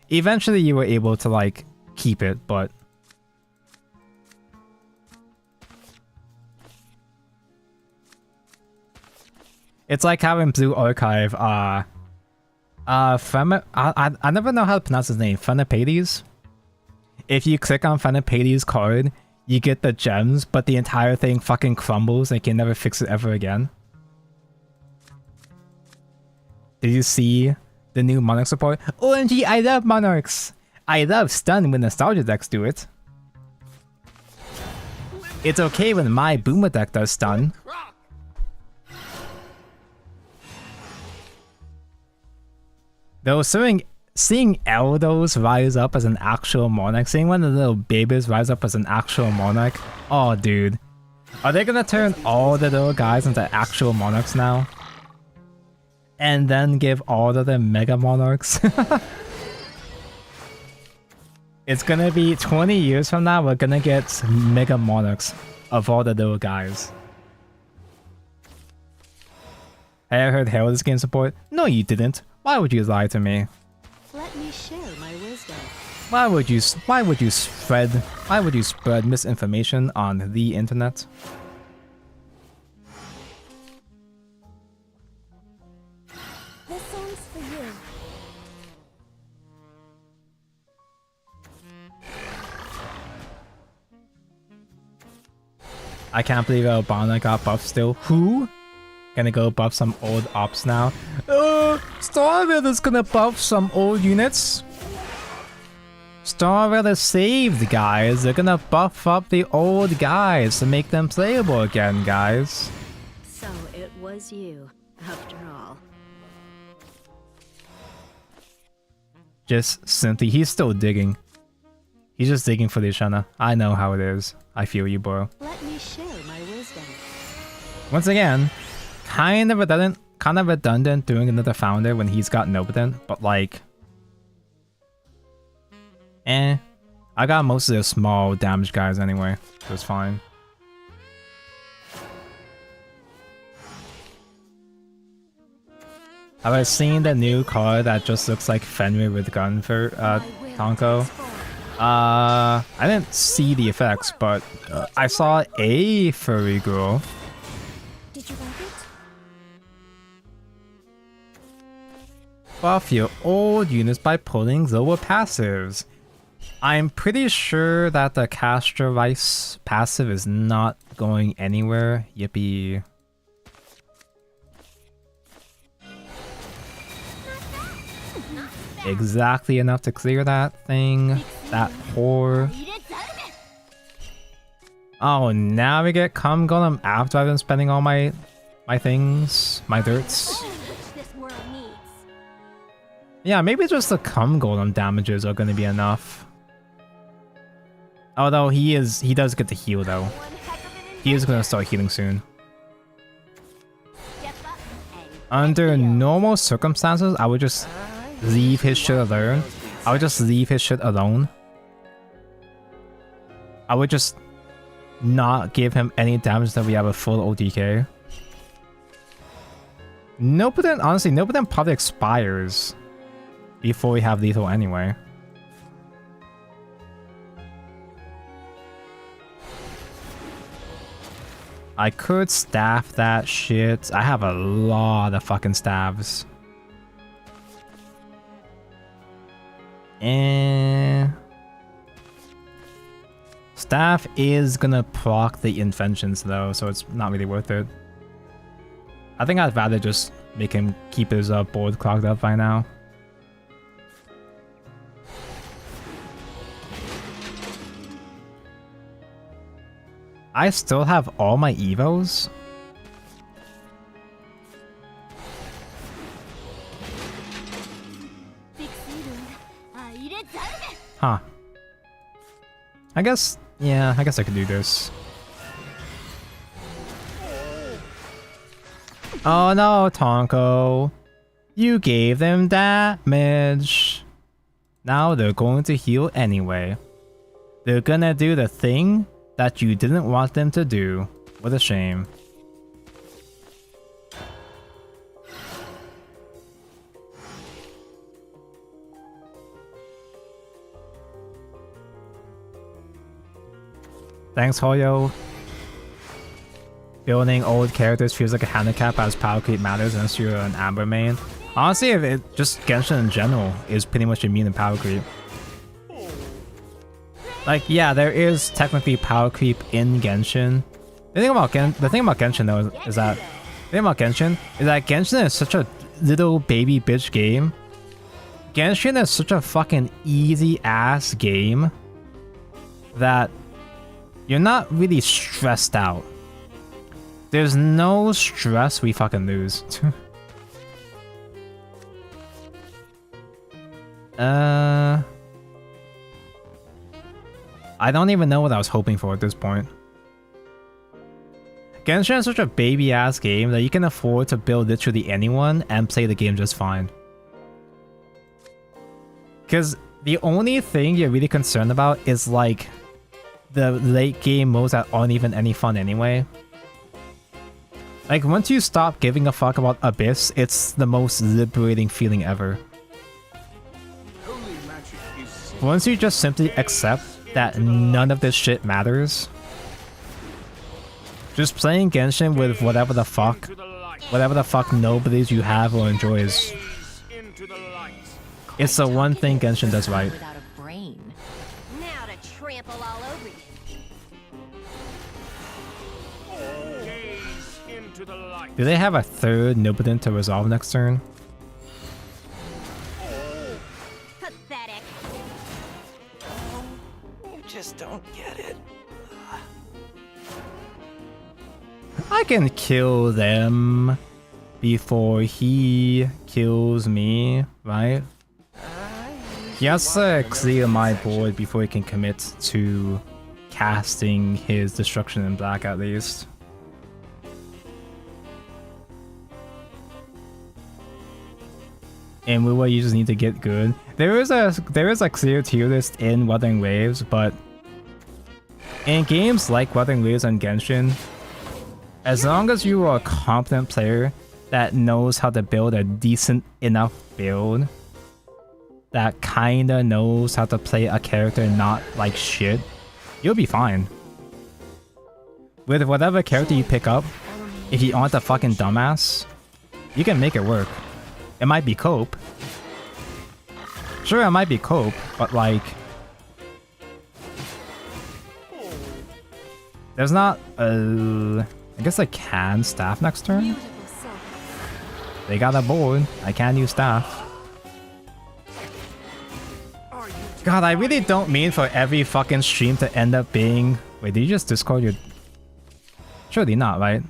Eventually you were able to like keep it, but it's like having Blue Archive. I never know how to pronounce his name. Fenipades. If you click on Fenipades' card, you get the gems, but the entire thing fucking crumbles and you can never fix it ever again. Did you see the new Monarch support? OMG, I love Monarchs! I love stun when nostalgia decks do it. It's okay when my Boomer deck does stun. Though seeing Eldos rise up as an actual Monarch, seeing one of the little babies rise up as an actual Monarch, oh dude. Are they gonna turn all the little guys into actual Monarchs now? And then give all of them Mega Monarchs? It's gonna be 20 years from now, we're gonna get Mega Monarchs of all the little guys. Hey, I heard Hail this game support. No, you didn't. Why would you lie to me? Let me share my wisdom. Why would you spread misinformation on the internet? This song's for you. I can't believe Albana got buffed still. Who? Gonna go buff some old ops now. Starville is gonna buff some old units. Starville is saved, guys. They're gonna buff up the old guys to make them playable again, guys. So it was you, after all. Just simply, he's still digging. He's just digging for the Shana. I know how it is. I feel you, bro. Let me share my wisdom. Once again, kind of redundant doing another founder when he's got Nobitin, but like, I got most of the small damage guys anyway, so it's fine. Have I seen the new card that just looks like Fenrir with gun for Tonko? I didn't see the effects, but I saw a furry girl. Did you want it? Buff your old units by pulling lower passives. I'm pretty sure that the Castor Rice passive is not going anywhere. Yippee. Exactly enough to clear that thing. That whore. Oh, now we get Cum Golem after I've been spending all my things, my dirts. This world needs. Yeah, maybe just the Cum Golem damages are gonna be enough. Although he does get to heal though. He is gonna start healing soon. Under normal circumstances, I would just leave his shit alone. I would just leave his shit alone. I would just not give him any damage that we have a full ODK. Nobitin, honestly, Nobitin probably expires before we have lethal anyway. I could staff that shit. I have a lot of fucking staves. Staff is gonna proc the inventions though, so it's not really worth it. I think I'd rather just make him keep his board clogged up by now. I still have all my evos? Huh. I guess, yeah, I guess I could do this. Oh no, Tonko. You gave them damage. Now they're going to heal anyway. They're gonna do the thing that you didn't want them to do. What a shame. Thanks, Hoyo. Building old characters feels like a handicap as power creep matters unless you're an Amber main. Honestly, if it just Genshin in general is pretty much immune to power creep. Like, yeah, there is technically power creep in Genshin. The thing about Genshin though is that Genshin is such a little baby bitch game. Genshin is such a fucking easy ass game that you're not really stressed out. There's no stress we fucking lose. I don't even know what I was hoping for at this point. Genshin is such a baby ass game that you can afford to build literally anyone and play the game just fine. Because the only thing you're really concerned about is like the late game modes that aren't even any fun anyway. Like once you stop giving a fuck about Abyss, it's the most liberating feeling ever. Once you just simply accept that none of this shit matters, just playing Genshin with whatever the fuck nobilities you have or enjoys. It's the one thing Genshin does right. Without a brain. Now to trample all over you. Do they have a third Nobitin to resolve next turn? Pathetic. You just don't get it. I can kill them before he kills me, right? He has to clear my board before he can commit to casting his Destruction in Black at least. And with what you just need to get good. There is a clear tier list in Wuthering Waves, but in games like Wuthering Waves and Genshin, as long as you are a competent player that knows how to build a decent enough build, that kinda knows how to play a character not like shit, you'll be fine. With whatever character you pick up, if you aren't a fucking dumbass, you can make it work. It might be cope. Sure, it might be cope, but like... There's not a... I guess I can staff next turn? They got a board. I can use staff. God, I really don't mean for every fucking stream to end up being... Wait, did you just discard your... Surely not, right?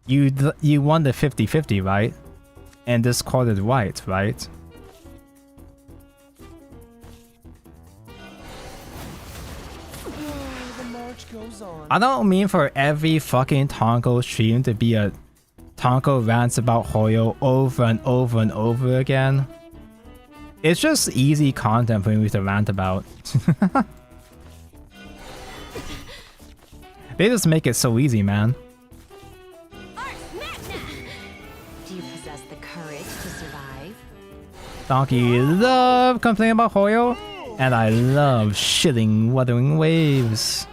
You won the 50-50, right? And discarded white, right? I don't mean for every fucking Tonko stream to be a Tonko rants about Hoyo over and over and over again. It's just easy content for me to rant about. They just make it so easy, man. Do you possess the courage to survive? Donkey love complaining about Hoyo, and I love shitting Wuthering Waves.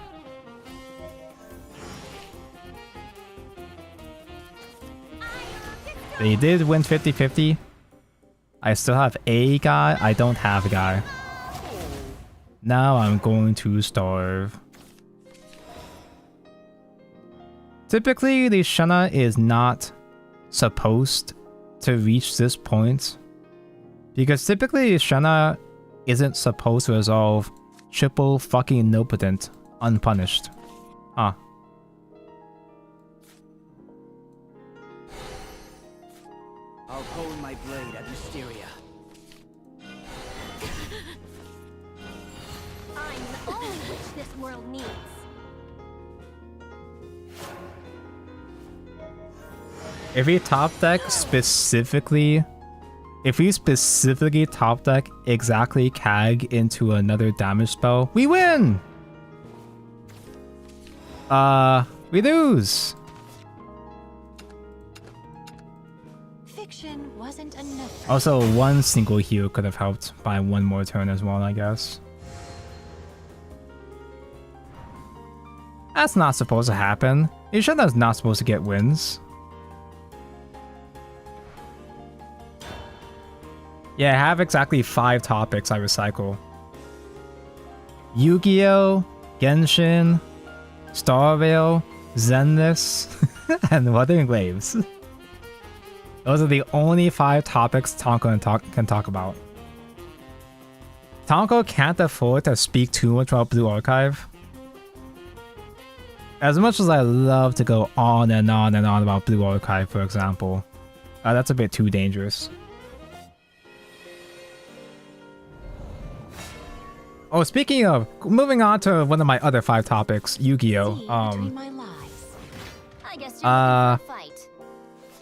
They did win 50-50. I still have a guy. I don't have a guy. Now I'm going to starve. Typically, the Shenna is not supposed to reach this point. Because typically, Shenna isn't supposed to resolve triple fucking Nobitin unpunished. Huh. I'll hold my blade at Mysteria. I'm the only witch this world needs. If we top deck specifically, if we specifically top deck exactly CAG into another damage spell, we win! We lose! Fiction wasn't enough. Also, one single heal could have helped by one more turn as well, I guess. That's not supposed to happen. Ishana's not supposed to get wins. Yeah, I have exactly 5 topics I recycle. Yu-Gi-Oh!, Genshin, Starvale, Zenless, and Wuthering Waves. Those are the only 5 topics Tonko can talk about. Tonko can't afford to speak too much about Blue Archive. As much as I love to go on and on and on about Blue Archive, for example, that's a bit too dangerous. Oh, speaking of, moving on to one of my other 5 topics, Yu-Gi-Oh! Between my lies. I guess you're looking for a fight.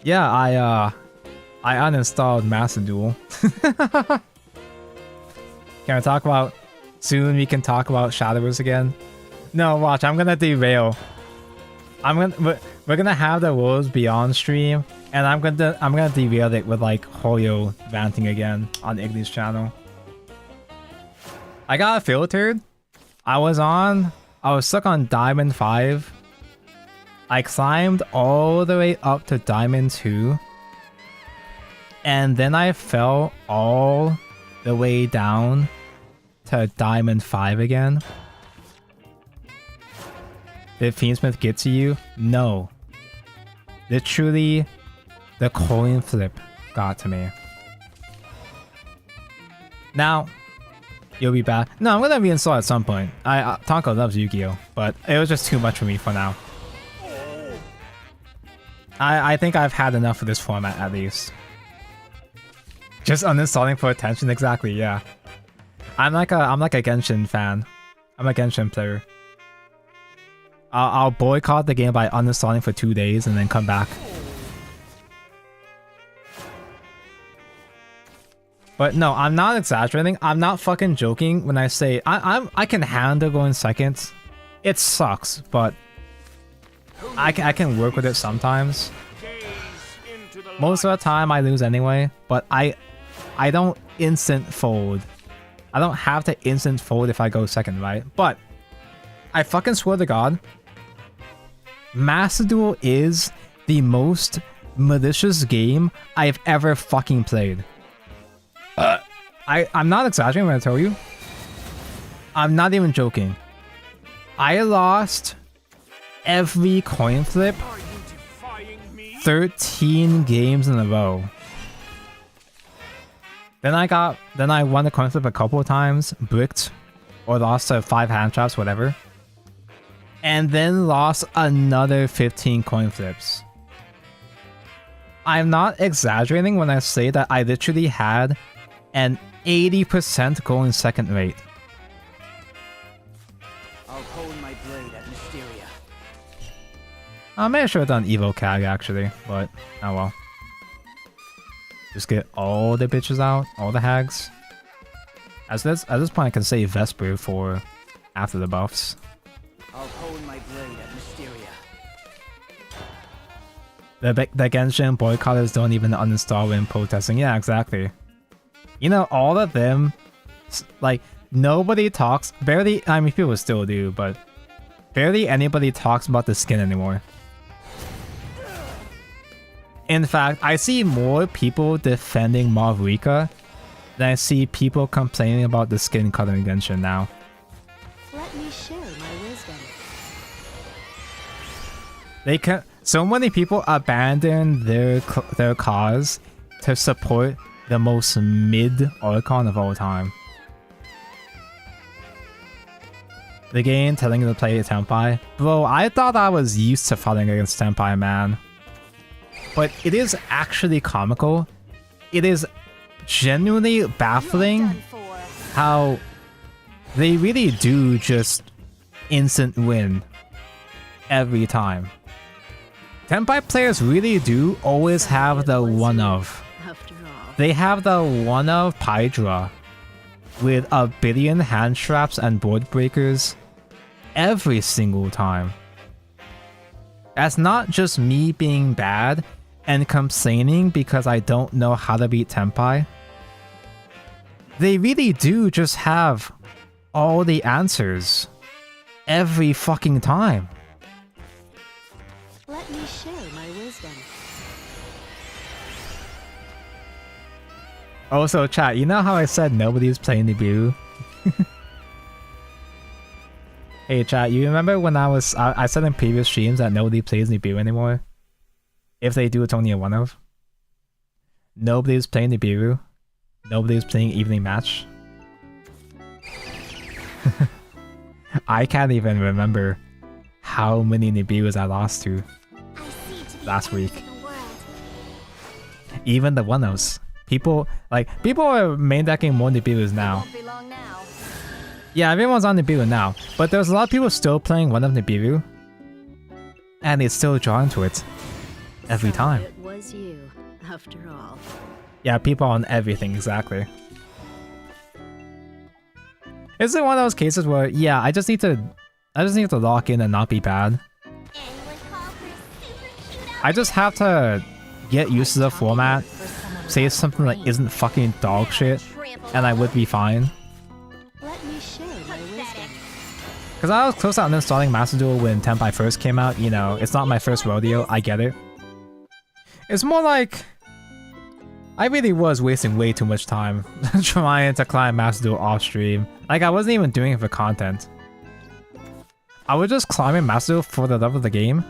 Yeah, I uninstalled Master Duel. Can I talk about, soon we can talk about Shadowverse again? No, watch, I'm gonna derail. We're gonna have the Worlds Beyond stream, and I'm gonna derail it with like Hoyo ranting again on Iggy's channel. I got filtered. I was stuck on Diamond 5. I climbed all the way up to Diamond 2. And then I fell all the way down to Diamond 5 again. Did Fiendsmith get to you? No. Literally, the coin flip got to me. Now, you'll be back. No, I'm gonna reinstall at some point. Tonko loves Yu-Gi-Oh! But it was just too much for me for now. I think I've had enough of this format at least. Just uninstalling for attention, exactly, yeah. I'm like a Genshin fan. I'm a Genshin player. I'll boycott the game by uninstalling for 2 days and then come back. But no, I'm not exaggerating. I'm not fucking joking when I say I can handle going second. It sucks, but I can work with it sometimes. Most of the time I lose anyway, but I don't instant fold. I don't have to instant fold if I go second, right? But I fucking swear to God, Master Duel is the most malicious game I've ever fucking played. I'm not exaggerating when I tell you. I'm not even joking. I lost every coin flip 13 games in a row. Then I won the coin flip a couple of times, bricked, or lost to 5 hand traps, whatever. And then lost another 15 coin flips. I'm not exaggerating when I say that I literally had an 80% going second rate. I'll hone my blade at Mysteria. I may have should have done Evo CAG actually, but oh well. Just get all the bitches out, all the hags. At this point I can save Vesper for after the buffs. I'll hone my blade at Mysteria. The Genshin boycotters don't even uninstall when protesting. Yeah, exactly. You know, all of them, like, nobody talks, barely, I mean, people still do, but barely anybody talks about the skin anymore. In fact, I see more people defending Mavrika than I see people complaining about the skin color in Genshin now. Let me share my wisdom. They can. So many people abandon their cause to support the most mid Archon of all time. The game telling you to play a Tenpai. Bro, I thought I was used to fighting against Tenpai, man. But it is actually comical. It is genuinely baffling how they really do just instant win every time. Tenpai players really do always have the one of. After all. They have the one of Pydra with a billion hand traps and board breakers every single time. That's not just me being bad and complaining because I don't know how to beat Tenpai. They really do just have all the answers every fucking time. Let me share my wisdom. Also, chat, you know how I said nobody's playing Nibiru? Hey chat, you remember when I said in previous streams that nobody plays Nibiru anymore? If they do, it's only a one of. Nobody's playing Nibiru. Nobody's playing evening match. I can't even remember how many Nibirus I lost to last week. Even the one-offs. People are main decking more Nibirus now. Won't be long now. Yeah, everyone's on Nibiru now, but there's a lot of people still playing one of Nibiru, and it's still drawn to it every So time. It was you, after all. Yeah, people on everything, exactly. Is it one of those cases where, yeah, I just need to lock in and not be bad. I just have to get used to the format, say something that isn't fucking dog shit, and I would be fine. Let me share my wisdom. Because I was close to uninstalling Master Duel when Tenpai first came out, you know, it's not my first rodeo, I get it. It's more like, I really was wasting way too much time trying to climb Master Duel off stream. Like, I wasn't even doing it for content. I was just climbing Master Duel for the love of the game,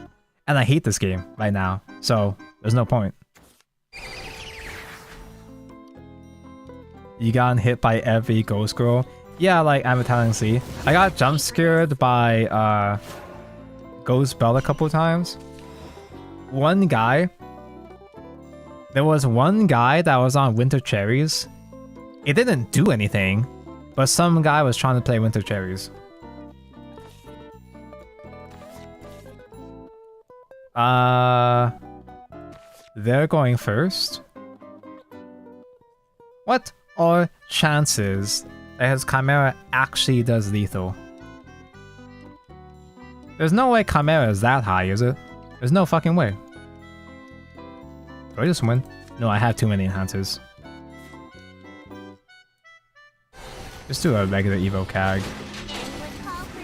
and I hate this game right now, so there's no point. You gotten hit by every ghost girl? Yeah, like I'm Italian C. I got jump scared by Ghost Bell a couple times. There was one guy that was on Winter Cherries. It didn't do anything, but some guy was trying to play Winter Cherries. They're going first? What are chances that his Chimera actually does lethal? There's no way Chimera is that high, is it? There's no fucking way. Do I just win? No, I have too many enhancers. Just do a regular Evo CAG.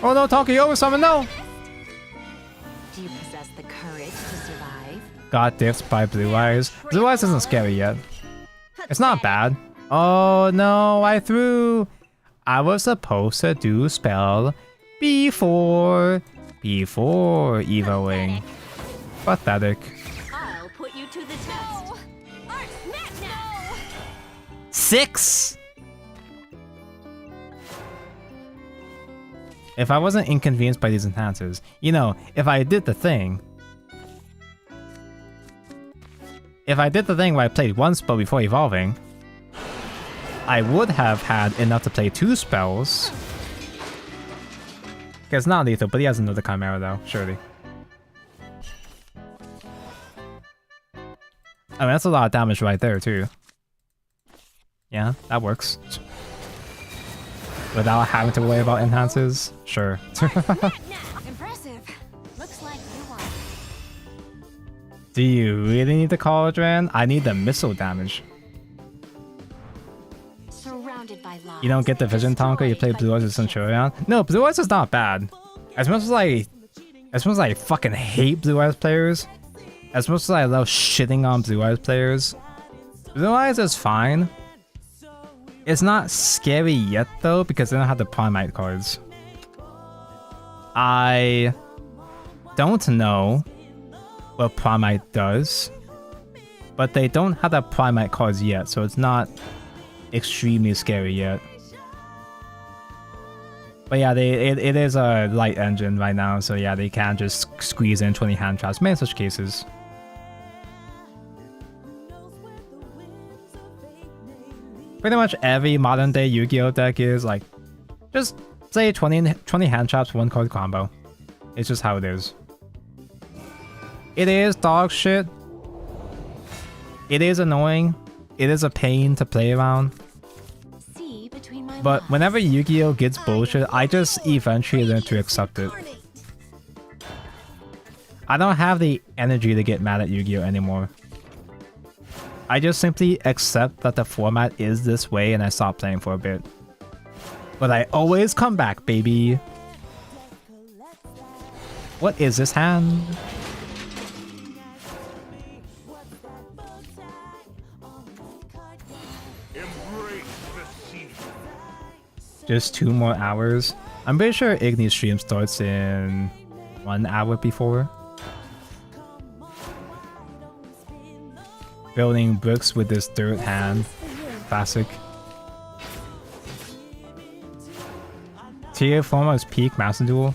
Oh no, Talkie over summon, no! Do you possess the courage to survive? Got diffed by Blue Eyes. Blue Eyes isn't scary yet. It's not bad. Oh no, I was supposed to do spell before Evoing. Pathetic. I'll put you to the test. No! 6? If I wasn't inconvenienced by these enhancers, you know, if I did the thing where I played one spell before evolving, I would have had enough to play 2 spells. It's not lethal, but he has another Chimera though, surely. I mean, that's a lot of damage right there too. Yeah, that works. Without having to worry about enhances? Sure. Impressive. Looks like you won. Do you really need the Cauldron? I need the missile damage. Surrounded by lies. You don't get the Vision Tonka, you play Blue Eyes with Centurion? No, Blue Eyes is not bad. As much as I fucking hate Blue Eyes players, as much as I love shitting on Blue Eyes players, Blue Eyes is fine. It's not scary yet though, because they don't have the Primite cards. I don't know what Primite does, but they don't have the Primite cards yet, so it's not extremely scary yet. But yeah, it is a light engine right now, so yeah, they can just squeeze in 20 hand traps, maybe in such cases. Pretty much every modern day Yu-Gi-Oh deck is like, just say 20 hand traps, 1 card combo. It's just how it is. It is dog shit. It is annoying. It is a pain to play around. See between my But lines. whenever Yu-Gi-Oh gets bullshit, I just eventually learn to accept it. I don't have the energy to get mad at Yu-Gi-Oh anymore. I just simply accept that the format is this way and I stop playing for a bit. But I always come back, baby. What is this hand? Just 2 more hours. I'm pretty sure Igni's stream starts in 1 hour before. Building bricks with this dirt hand. Classic. Tier format is peak Master Duel.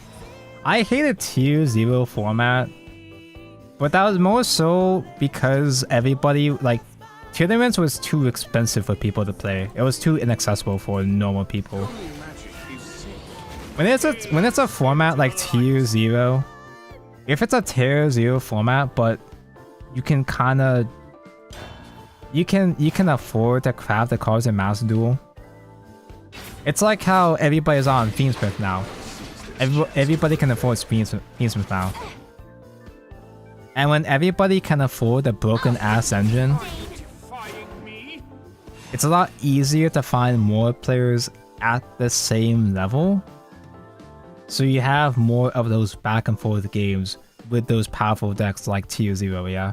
I hated Tier 0 format. But that was more so because everybody, like, tournaments was too expensive for people to play. It was too inaccessible for normal people. When it's a format like Tier 0, if it's a Tier 0 format, but you can kinda you can afford to craft the cards in Master Duel. It's like how everybody's on Fiendsmith now. Everybody can afford Fiendsmith now. And when everybody can afford a broken ass engine, it's a lot easier to find more players at the same level. So you have more of those back and forth games with those powerful decks like Tier 0, yeah.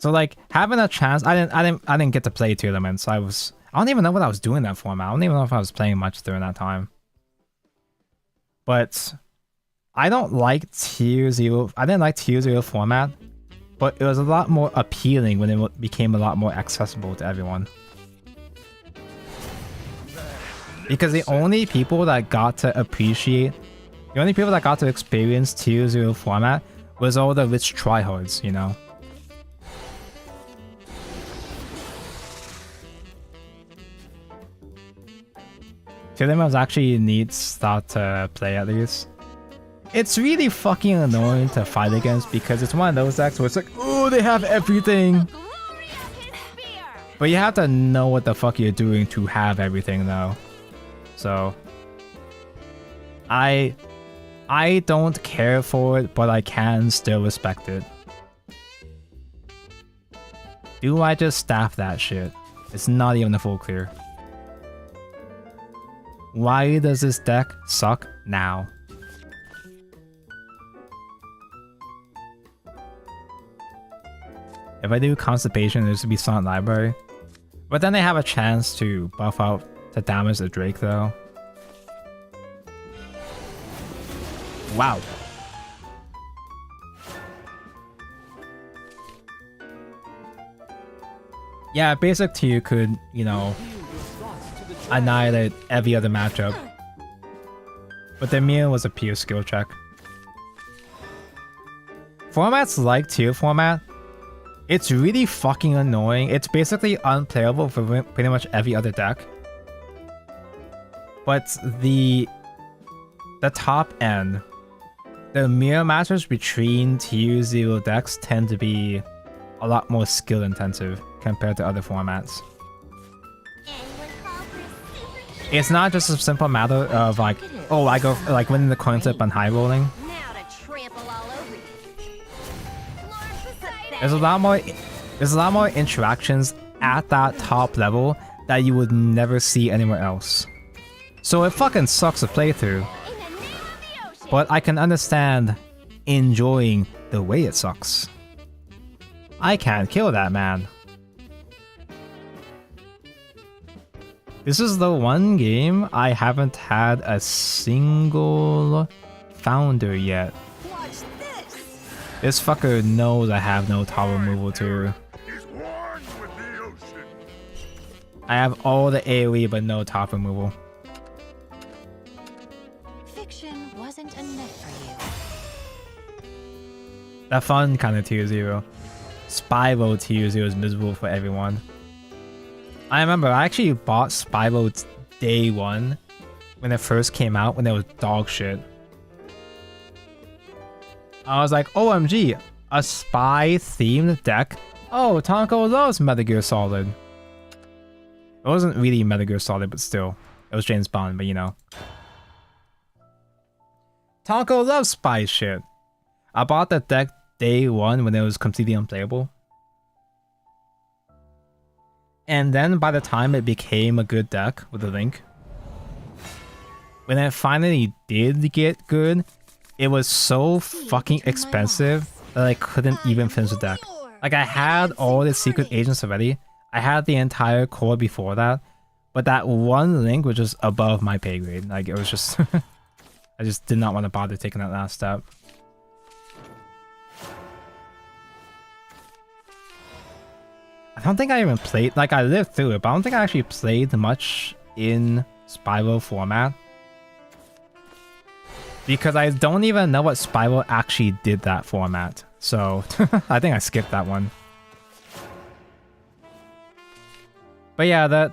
So like having a chance, I didn't get to play tournaments. I don't even know what I was doing that format. I don't even know if I was playing much during that time. But I don't like Tier 0. I didn't like Tier 0 format, but it was a lot more appealing when it became a lot more accessible to everyone. Because the only people that got to appreciate, the only people that got to experience Tier 0 format was all the rich tryhards, you know? Tournaments actually neat stuff to play at least. It's really fucking annoying to fight against because it's one of those decks where it's like, oh, they have everything. But you have to know what the fuck you're doing to have everything though. So I don't care for it, but I can still respect it. Do I just staff that shit? It's not even a full clear. Why does this deck suck now? If I do Constipation, there's to be Silent Library. But then they have a chance to buff out to damage the Drake though. Wow. Yeah, basic 2 could, you know, annihilate every other matchup. But the meal was a pure skill check. Formats like tier format, it's really fucking annoying. It's basically unplayable for pretty much every other deck. But the top end, the mirror matches between tier 0 decks tend to be a lot more skill intensive compared to other formats. It's not just a simple matter of like, oh, I go like winning the coin flip and high rolling. Now to trample all over you. There's a lot more interactions at that top level that you would never see anywhere else. So it fucking sucks to play through. But I can understand enjoying the way it sucks. I can't kill that man. This is the one game I haven't had a single founder yet. This fucker knows I have no tower removal too. I have all the AoE but no top removal. Fiction wasn't enough for you. That fun kind of tier 0. Spyro tier 0 is miserable for everyone. I remember I actually bought Spyro day 1 when it first came out, when it was dog shit. I was like, OMG, a spy-themed deck? Oh, Tonko loves Metal Gear Solid. It wasn't really Metal Gear Solid, but still. It was James Bond, but you know. Tonko loves spy shit. I bought that deck day one when it was completely unplayable. And then by the time it became a good deck with the Link, when it finally did get good, it was so fucking expensive that I couldn't even finish the deck. Like, I had all the secret agents already. I had the entire core before that. But that one Link was just above my pay grade. Like, it was just... I just did not want to bother taking that last step. I don't think I even played... Like, I lived through it, but I don't think I actually played much in Spyro format. Because I don't even know what Spyro actually did that format. So, I think I skipped that one. But yeah, the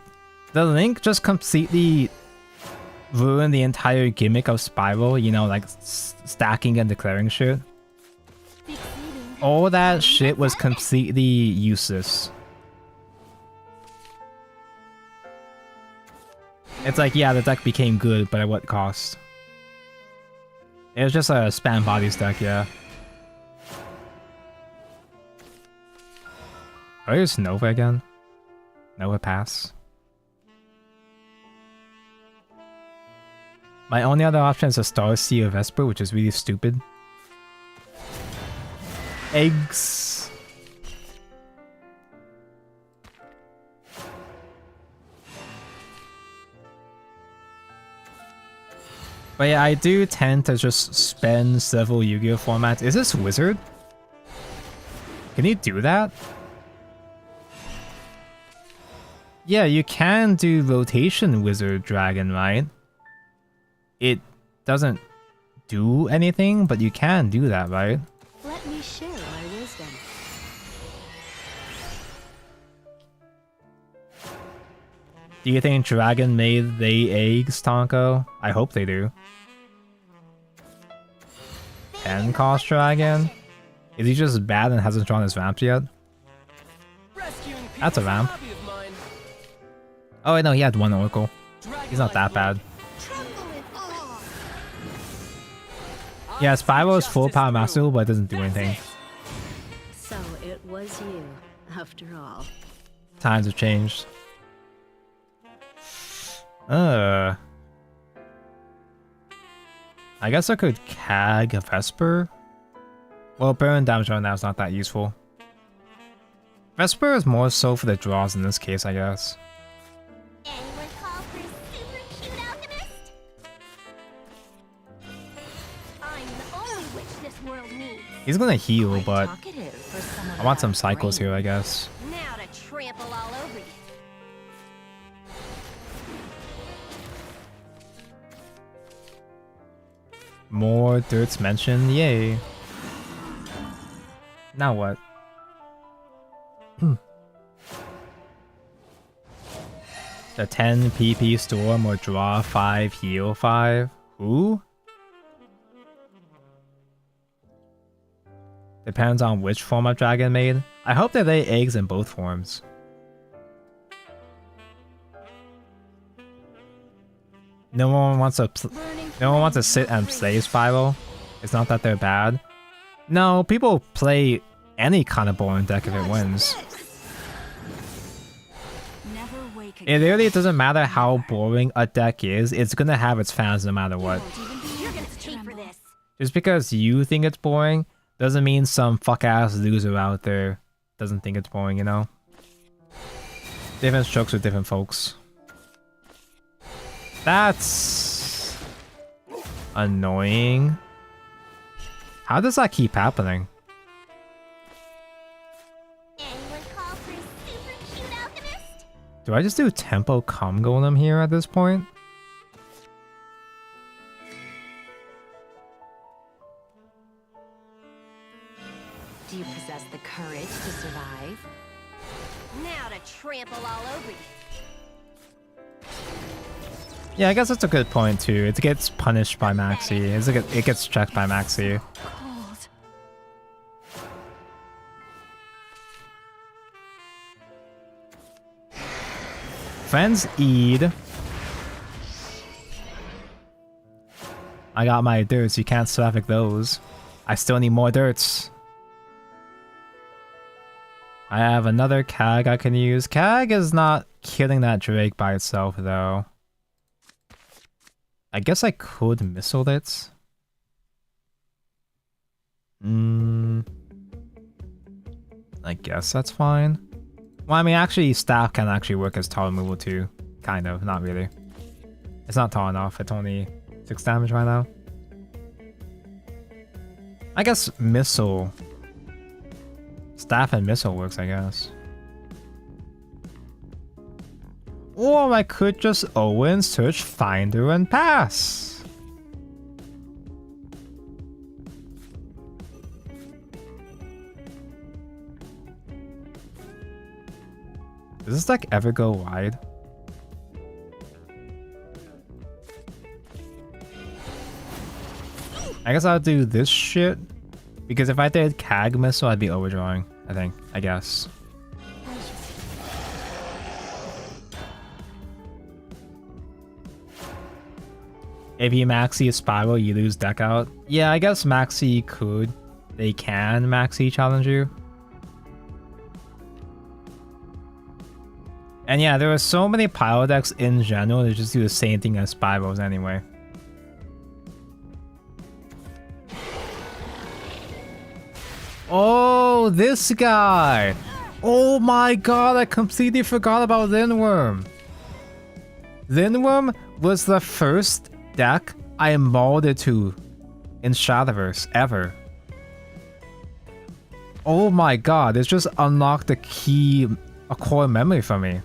Link just completely ruined the entire gimmick of Spyro, you know, like stacking and declaring shit. All that shit was completely useless. It's like, yeah, the deck became good, but at what cost? It was just a spam bodies deck, yeah. Are I use Nova again? Nova pass. My only other option is a Star Seer Vesper, which is really stupid. Eggs. But yeah, I do tend to just spend several Yu-Gi-Oh formats. Is this Wizard? Can you do that? Yeah, you can do rotation Wizard Dragon, right? It doesn't do anything, but you can do that, right? Let me share my wisdom. Do you think Dragon made lay eggs, Tonko? I hope they do. 10 cost Dragon? Is he just bad and hasn't drawn his ramp yet? That's a ramp. Oh wait, no, he had one Oracle. He's not that bad. Yeah, Spyro is full power master, but it doesn't do anything. So it was you, after all. Times have changed. I guess I could CAG a Vesper. Well, burn damage right now is not that useful. Vesper is more so for the draws in this case, I guess. Anyone call for super cute alchemist? I'm the only witch this world needs. He's gonna heal, but Talkative for someone I want some without a cycles brain. here, I guess. Now to trample all over you. More dirts mentioned, yay. Now what? The 10 PP Storm or draw 5, heal 5? Who? Depends on which form of dragon made. I hope they lay eggs in both forms. No one wants to sit and play Spyro. It's not that they're bad. No, people play any kind of boring deck if it wins. Never wake It really doesn't matter how boring a deck is, it's gonna have its fans no matter what. You're gonna pay for this. Just because you think it's boring doesn't mean some fuck-ass loser out there doesn't think it's boring, you know? Different strokes with different folks. That's annoying. How does that keep happening? Anyone call for super cute alchemist? Do I just do tempo cum golem here at this point? Do you possess the courage to survive? Now to trample all over you. Yeah, I guess that's a good point too. It gets punished by Maxi. It gets checked by Maxi. Cold. friends Eid. I got my dirts, you can't traffic those. I still need more dirts. I have another CAG I can use. CAG is not killing that Drake by itself though. I guess I could missile it. I guess that's fine. Well, I mean, actually, staff can actually work as tall removal too. Kind of, not really. It's not tall enough. It's only 6 damage right now. I guess missile. Staff and missile works, I guess. Or I could just Owen, search, finder, and pass. Does this deck ever go wide? I guess I'll do this shit. Because if I did CAG missile, I'd be overdrawing, I think. I guess. If you maxi a spiral, you lose deck out. Yeah, I guess maxi could. They can maxi challenge you. And yeah, there are so many pile decks in general that just do the same thing as spirals anyway. Oh, this guy! Oh my god, I completely forgot about Lindworm. Lindworm was the first deck I molded to in Shadowverse ever. Oh my god, it's just unlocked a core memory for me.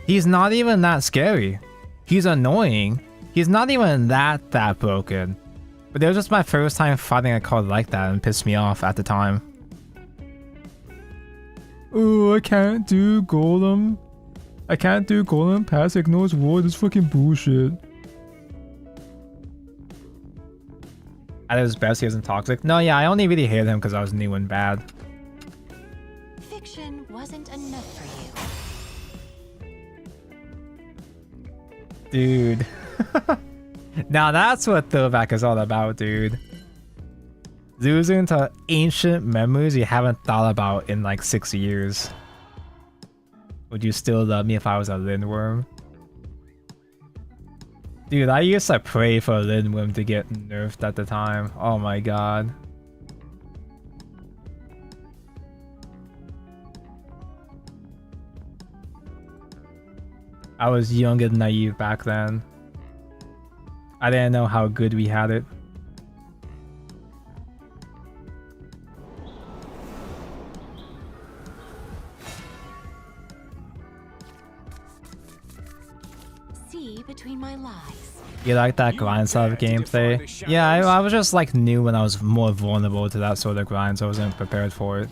He's not even that scary. He's annoying. He's not even that broken. But it was just my first time fighting a card like that and pissed me off at the time. Oh, I can't do Golem. I can't do Golem pass ignores ward. It's fucking bullshit. At his best, he isn't toxic. No, yeah, I only really hated him because I was new and bad. Fiction wasn't enough for you. Dude. Now that's what throwback is all about, dude. Losing to ancient memories you haven't thought about in like 6 years. Would you still love me if I was a Lindworm? Dude, I used to pray for a Lindworm to get nerfed at the time. Oh my god. I was young and naive back then. I didn't know how good we had it. See between my lies. You like that grind style of gameplay? Yeah, I was just like new when I was more vulnerable to that sort of grind, so I wasn't prepared for it.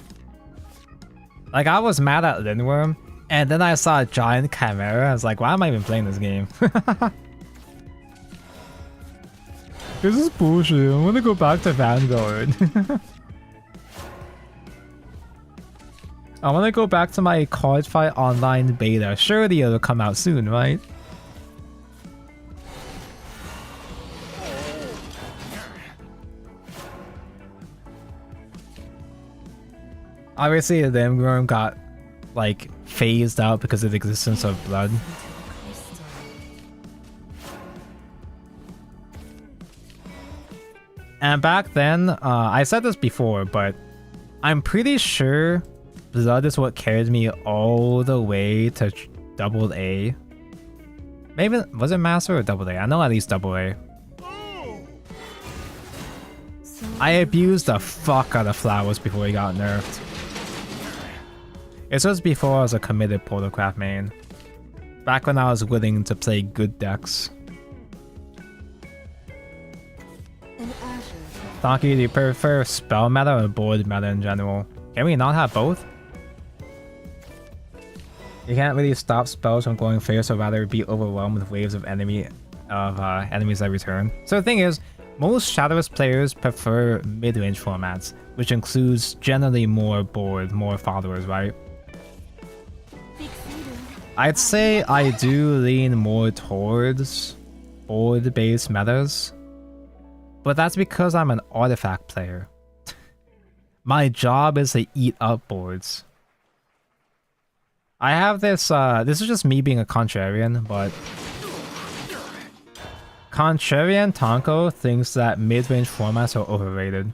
Like, I was mad at Lindworm, and then I saw a giant chimera. I was like, why am I even playing this game? This is bullshit. I'm gonna go back to Vanguard. I wanna go back to my Card Fight Online beta. Surely it'll come out soon, right? Obviously, the Lindworm got like phased out because of the existence of blood. And back then, I said this before, but I'm pretty sure blood is what carried me all the way to double A. Maybe, was it master or double A? I know at least double A. I abused the fuck out of flowers before he got nerfed. It was before I was a committed Protocraft main. Back when I was willing to play good decks. Donkey, do you prefer spell meta or board meta in general? Can we not have both? You can't really stop spells from going first, or rather be overwhelmed with waves of enemies that return. So the thing is, most Shadowverse players prefer mid-range formats, which includes generally more board, more followers, right? I'd say I do lean more towards board-based metas, but that's because I'm an artifact player. My job is to eat up boards. I have this, this is just me being a contrarian, but contrarian Tonko thinks that mid-range formats are overrated.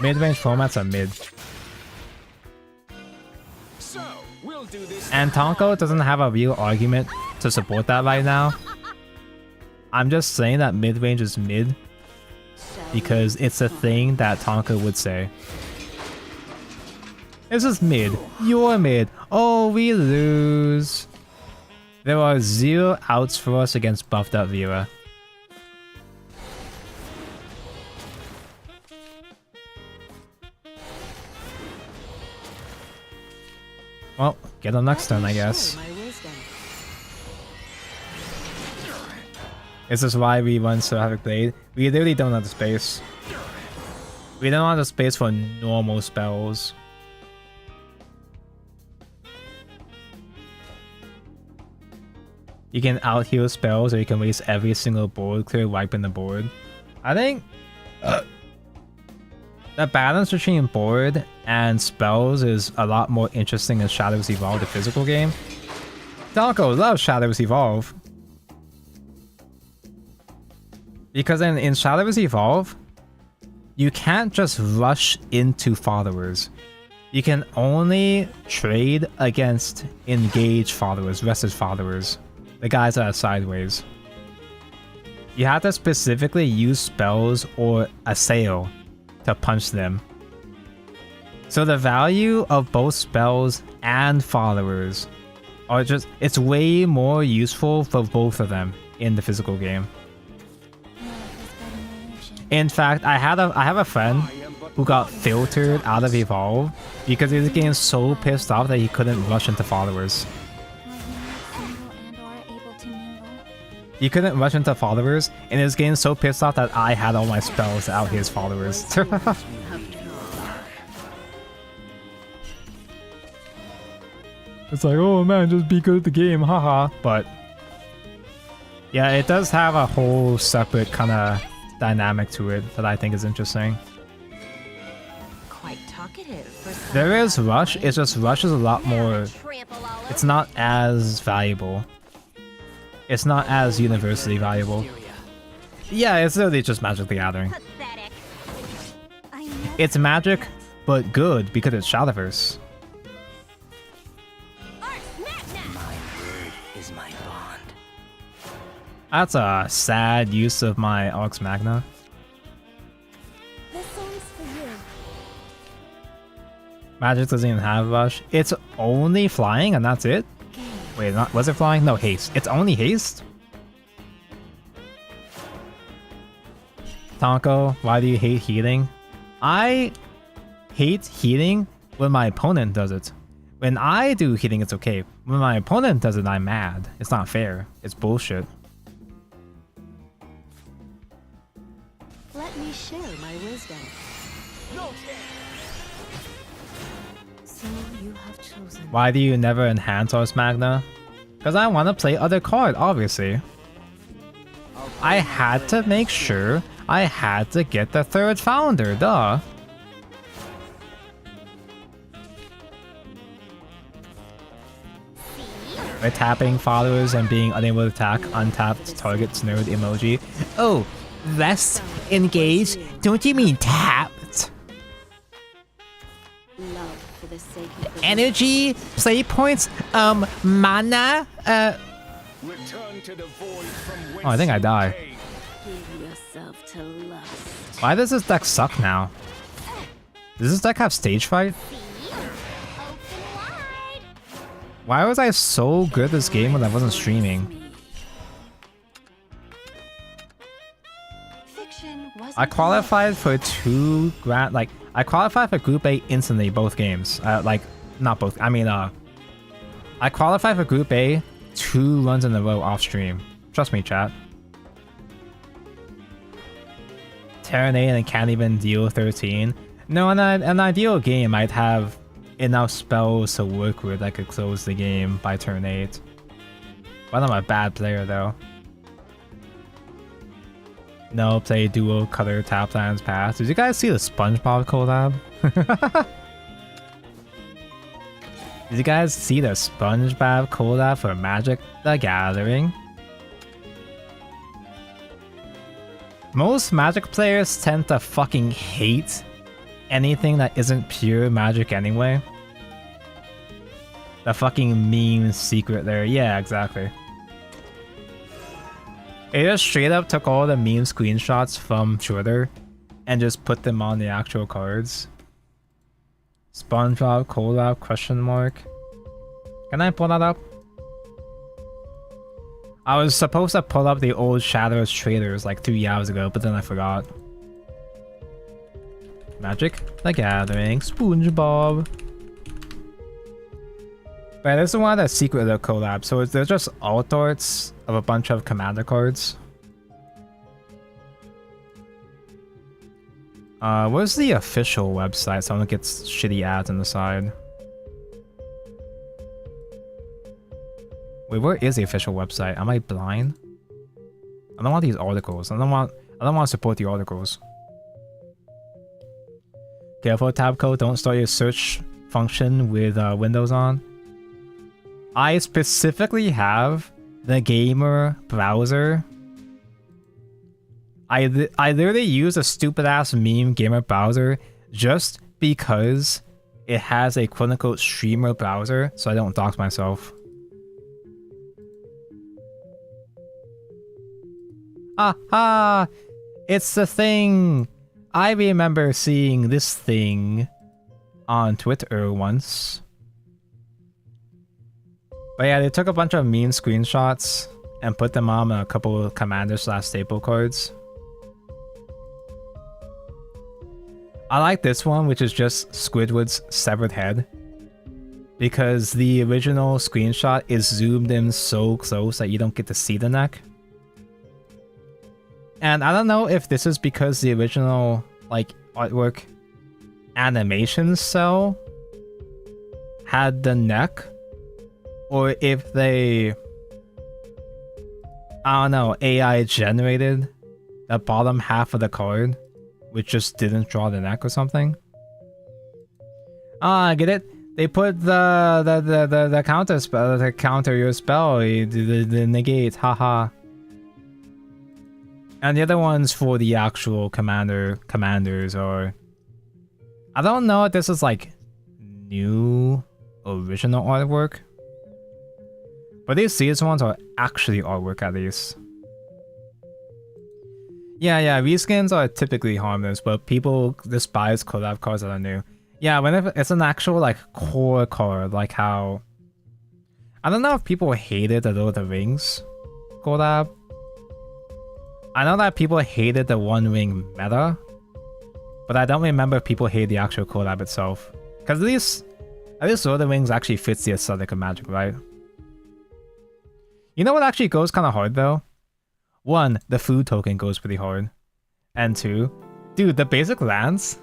Mid-range formats are mid. So, we'll do this. And Tonko doesn't have a real argument to support that right now. I'm just saying that mid-range is mid because it's a thing that Tonko would say. This is mid. You're mid. Oh, we lose. There are 0 outs for us against buffed up Vera. Well, get them next turn, I guess. This is why we run Seraphic Blade. We literally don't have the space. We don't have the space for normal spells. You can out-heal spells, or you can waste every single board clear, wiping the board. I think the balance between board and spells is a lot more interesting in Shadows Evolve, the physical game. Tonko loves Shadows Evolve. Because in Shadowverse Evolve, you can't just rush into followers. You can only trade against engaged followers, rested followers. The guys that are sideways. You have to specifically use spells or assail to punch them. So the value of both spells and followers are just, it's way more useful for both of them in the physical game. In fact, I have a friend who got filtered out of Evolve because he was getting so pissed off that he couldn't rush into followers. He couldn't rush into followers, and he was getting so pissed off that I had all my spells out his followers. It's like, oh man, just be good at the game, haha. But yeah, it does have a whole separate kind of dynamic to it that I think is interesting. Quite talkative for someone. There is rush, it's just rush is a lot more, it's not as valuable. It's not as universally valuable. Yeah, it's literally just Magic the Gathering. Pathetic. It's magic, but good because it's Shadowverse. My word is my bond. That's a sad use of my Arx Magna. This song's for you. Magic doesn't even have rush. It's only flying and that's it? Wait, not, was it flying? No, haste. It's only haste? Tonko, why do you hate healing? I hate healing when my opponent does it. When I do healing, it's okay. When my opponent does it, I'm mad. It's not fair. It's bullshit. Let me share my wisdom. No chance. So you have chosen. Why do you never enhance Ars Magna? Because I want to play other card, obviously. I had to make sure I had to get the third founder, duh. By tapping followers and being unable to attack untapped targets node emoji. Oh, rest, engage, don't you mean tapped? Love for the sake of the Energy, play points, mana, Return to the void from whence Oh, I think I you die. came. give yourself to lust. Why does this deck suck now? Does this deck have stage fright? Open wide. Why was I so good at this game when I wasn't streaming? Fiction wasn't I qualified for I qualified for Group A instantly both games. Not both, I qualified for Group A 2 runs in a row off stream. Trust me, chat. Terranate and can't even deal 13. No, in an ideal game, I'd have enough spells to work with, I could close the game by turn 8. But I'm a bad player though. No, play duo, color, tap lands, pass. Did you guys see the SpongeBob collab? Did you guys see the SpongeBob collab for Magic the Gathering? Most Magic players tend to fucking hate anything that isn't pure Magic anyway. The fucking meme secret there. Yeah, exactly. It just straight up took all the meme screenshots from Twitter and just put them on the actual cards. SpongeBob collab question mark. Can I pull that up? I was supposed to pull up the old Shadowverse traders like 3 hours ago, but then I forgot. Magic the Gathering, SpongeBob. But this is one of the secret of the collab, so they're just alt arts of a bunch of commander cards. Where's the official website? Someone gets shitty ads on the side. Wait, where is the official website? Am I blind? I don't want these articles. I don't want to support the articles. Careful, tab code. Don't start your search function with Windows on. I specifically have the gamer browser. I literally use a stupid ass meme gamer browser just because it has a quote unquote streamer browser, so I don't dox myself. Aha! It's the thing! I remember seeing this thing on Twitter once. But yeah, they took a bunch of meme screenshots and put them on a couple of commander/staple cards. I like this one, which is just Squidward's severed head. Because the original screenshot is zoomed in so close that you don't get to see the neck. And I don't know if this is because the original, like, artwork animation cell had the neck, or if they, I don't know, AI generated the bottom half of the card, which just didn't draw the neck or something. Ah, get it? They put the counter spell to counter your spell, the negate, haha. And the other ones for the actual commanders are, I don't know if this is like new original artwork, but these series ones are actually artwork at least. Yeah, reskins are typically harmless, but people despise collab cards that are new. Yeah, whenever it's an actual like core card, like how, I don't know if people hated the Lord of the Rings collab. I know that people hated the One Ring meta, but I don't remember if people hate the actual collab itself. Because at least Lord of the Rings actually fits the aesthetic of Magic, right? You know what actually goes kind of hard though? 1, the food token goes pretty hard. And 2, dude, the basic lands?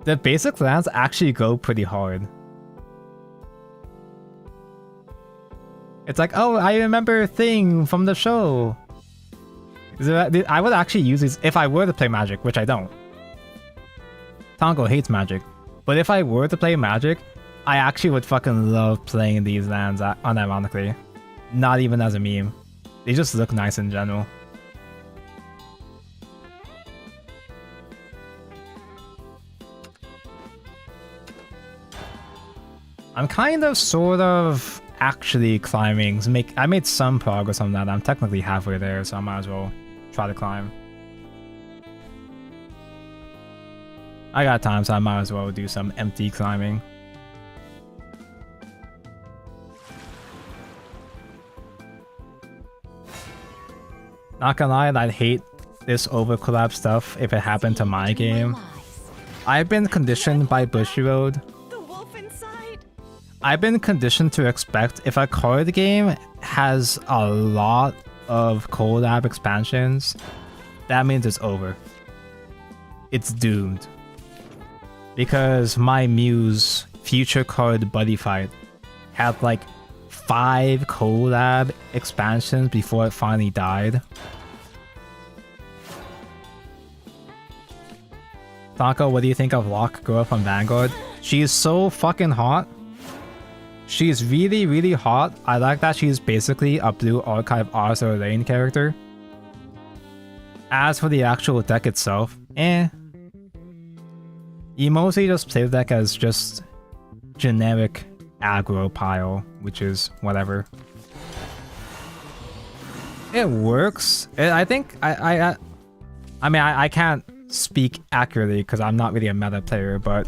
The basic lands actually go pretty hard. It's like, oh, I remember Thing from the show. I would actually use these if I were to play Magic, which I don't. Tongo hates Magic. But if I were to play Magic, I actually would fucking love playing these lands unironically. Not even as a meme. They just look nice in general. I'm kind of, sort of, actually climbing. I made some progress on that. I'm technically halfway there, so I might as well try to climb. I got time, so I might as well do some empty climbing. Not gonna lie, I'd hate this over collab stuff if it happened to my game. I've been conditioned by Bushiroad. The wolf inside. I've been conditioned to expect if a card game has a lot of collab expansions, that means it's over. It's doomed. because my muse Future Card Buddy Fight had like 5 collab expansions before it finally died. Taco, what do you think of Locke girl from Vanguard? She is so fucking hot. She's really, really hot. I like that she's basically a Blue Archive Arthur Lane character. As for the actual deck itself, you mostly just play the deck as just generic aggro pile, which is whatever. It works. I think I mean I can't speak accurately because I'm not really a meta player, but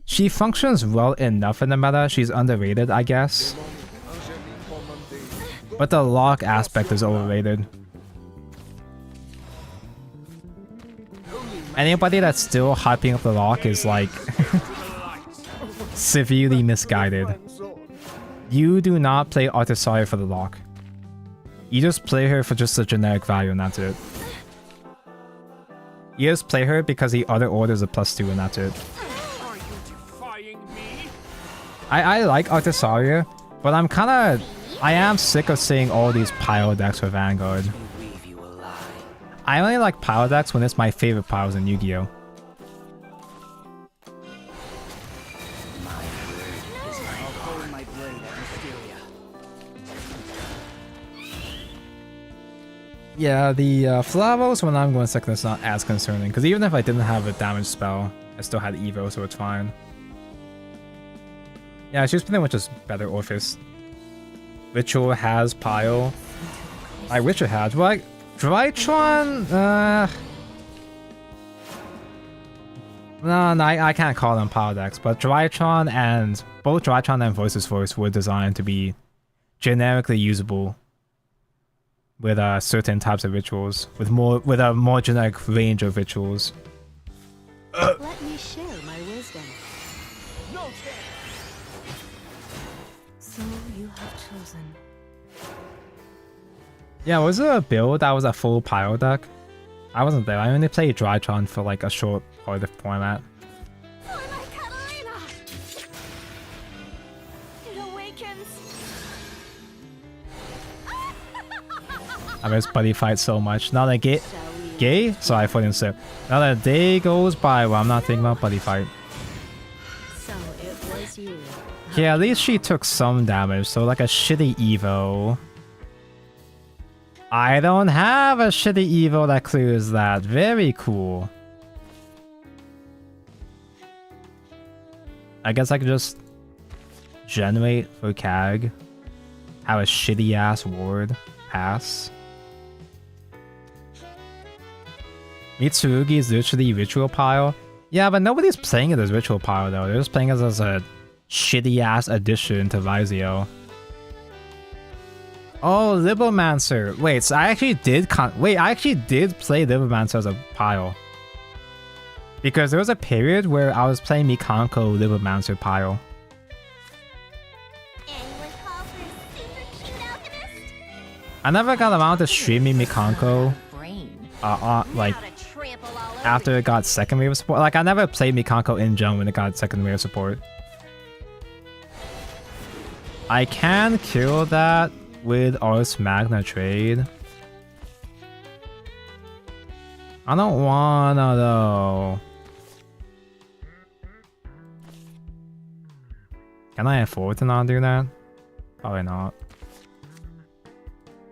she functions well enough in the meta. She's underrated, I guess. But the Locke aspect is overrated. Anybody that's still hyping up the Locke is like severely misguided. You do not play Artisaria for the Locke. You just play her for just a generic value and that's it. You just play her because the other order is a +2 and that's it. Are you defying me? I like Artisaria, but I am sick of seeing all these pile decks for Vanguard. Leave you alive. I only like pile decks when it's my favorite piles in Yu-Gi-Oh! I'll hold my blade at Mysteria. Yeah, the Flavos when I'm going second is not as concerning, because even if I didn't have a damage spell, I still had Evo, so it's fine. Yeah, she's pretty much just better Orphis. Ritual has pile. I wish it had. Like, Drytron? No, I can't call them pile decks, but Drytron and both Drytron and Voices Voice were designed to be generically usable with certain types of rituals, with a more generic range of rituals. Let me share my wisdom. No chance. So you have chosen. Yeah, was there a build that was a full pile deck? I wasn't there. I only played Drytron for like a short part of the format. For my Catalina! It awakens. I miss Buddy Fight so much. Now that gay? Sorry, I fucking sip. Now that a day goes by where I'm not thinking about Buddy Fight. So it was you. Yeah, at least she took some damage, so like a shitty Evo. I don't have a shitty Evo that clears that. Very cool. I guess I could just generate for CAG. Have a shitty ass ward pass. Mitsurugi is literally ritual pile. Yeah, but nobody's playing it as ritual pile though. They're just playing it as a shitty ass addition to Vizio. Oh, Libomancer. Wait, so I actually did play Libomancer as a pile. Because there was a period where I was playing Mikanko Libomancer pile. Anyone call for a super cute alchemist? I never got around to streaming Mikanko Brain. like Gotta trample all over after it got second wave of support. Like I never played Mikanko in Jump when it got second wave of support. I can kill that with Ars Magna trade. I don't wanna though. Can I afford to not do that? Probably not.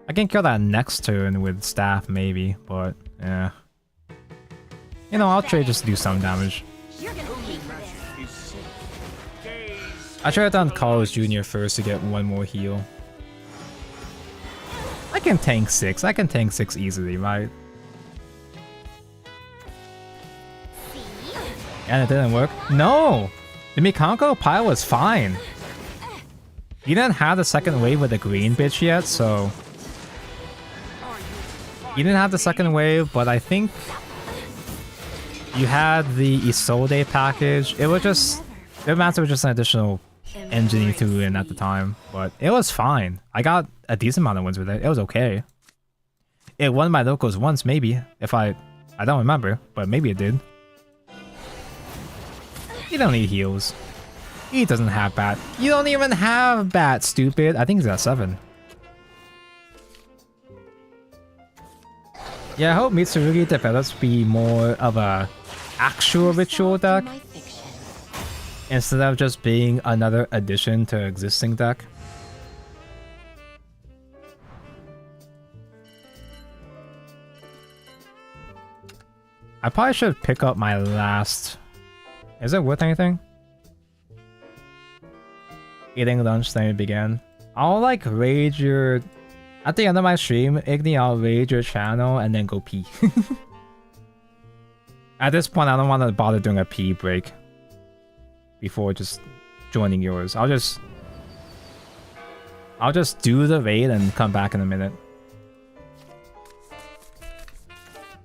I can kill that next turn with staff maybe, but yeah. You know, I'll trade just to do some damage. You're gonna hate this. Is sick. Gaze. I should have done Carlos Jr. first to get one more heal. I can tank 6. I can tank 6 easily, right? See? And it didn't work. No! The Mikanko pile was fine. You didn't have the second wave with the green bitch yet, so... You didn't have the second wave, but I think... You had the Isolde package. It was just... The master was just an additional engine you threw in at the time, but it was fine. I got a decent amount of wins with it. It was okay. It won my locals once, maybe. If I don't remember, but maybe it did. He don't need heals. He doesn't have bat. You don't even have bat, stupid. I think he's at 7. Yeah, I hope Mitsurugi develops to be more of a actual ritual deck My fiction. instead of just being another addition to existing deck. I probably should pick up my last... Is it worth anything? Eating lunch, then it began. I'll like raid your... At the end of my stream, Igni, I'll raid your channel and then go pee. At this point, I don't want to bother doing a pee break before just joining yours. I'll just do the raid and come back in a minute.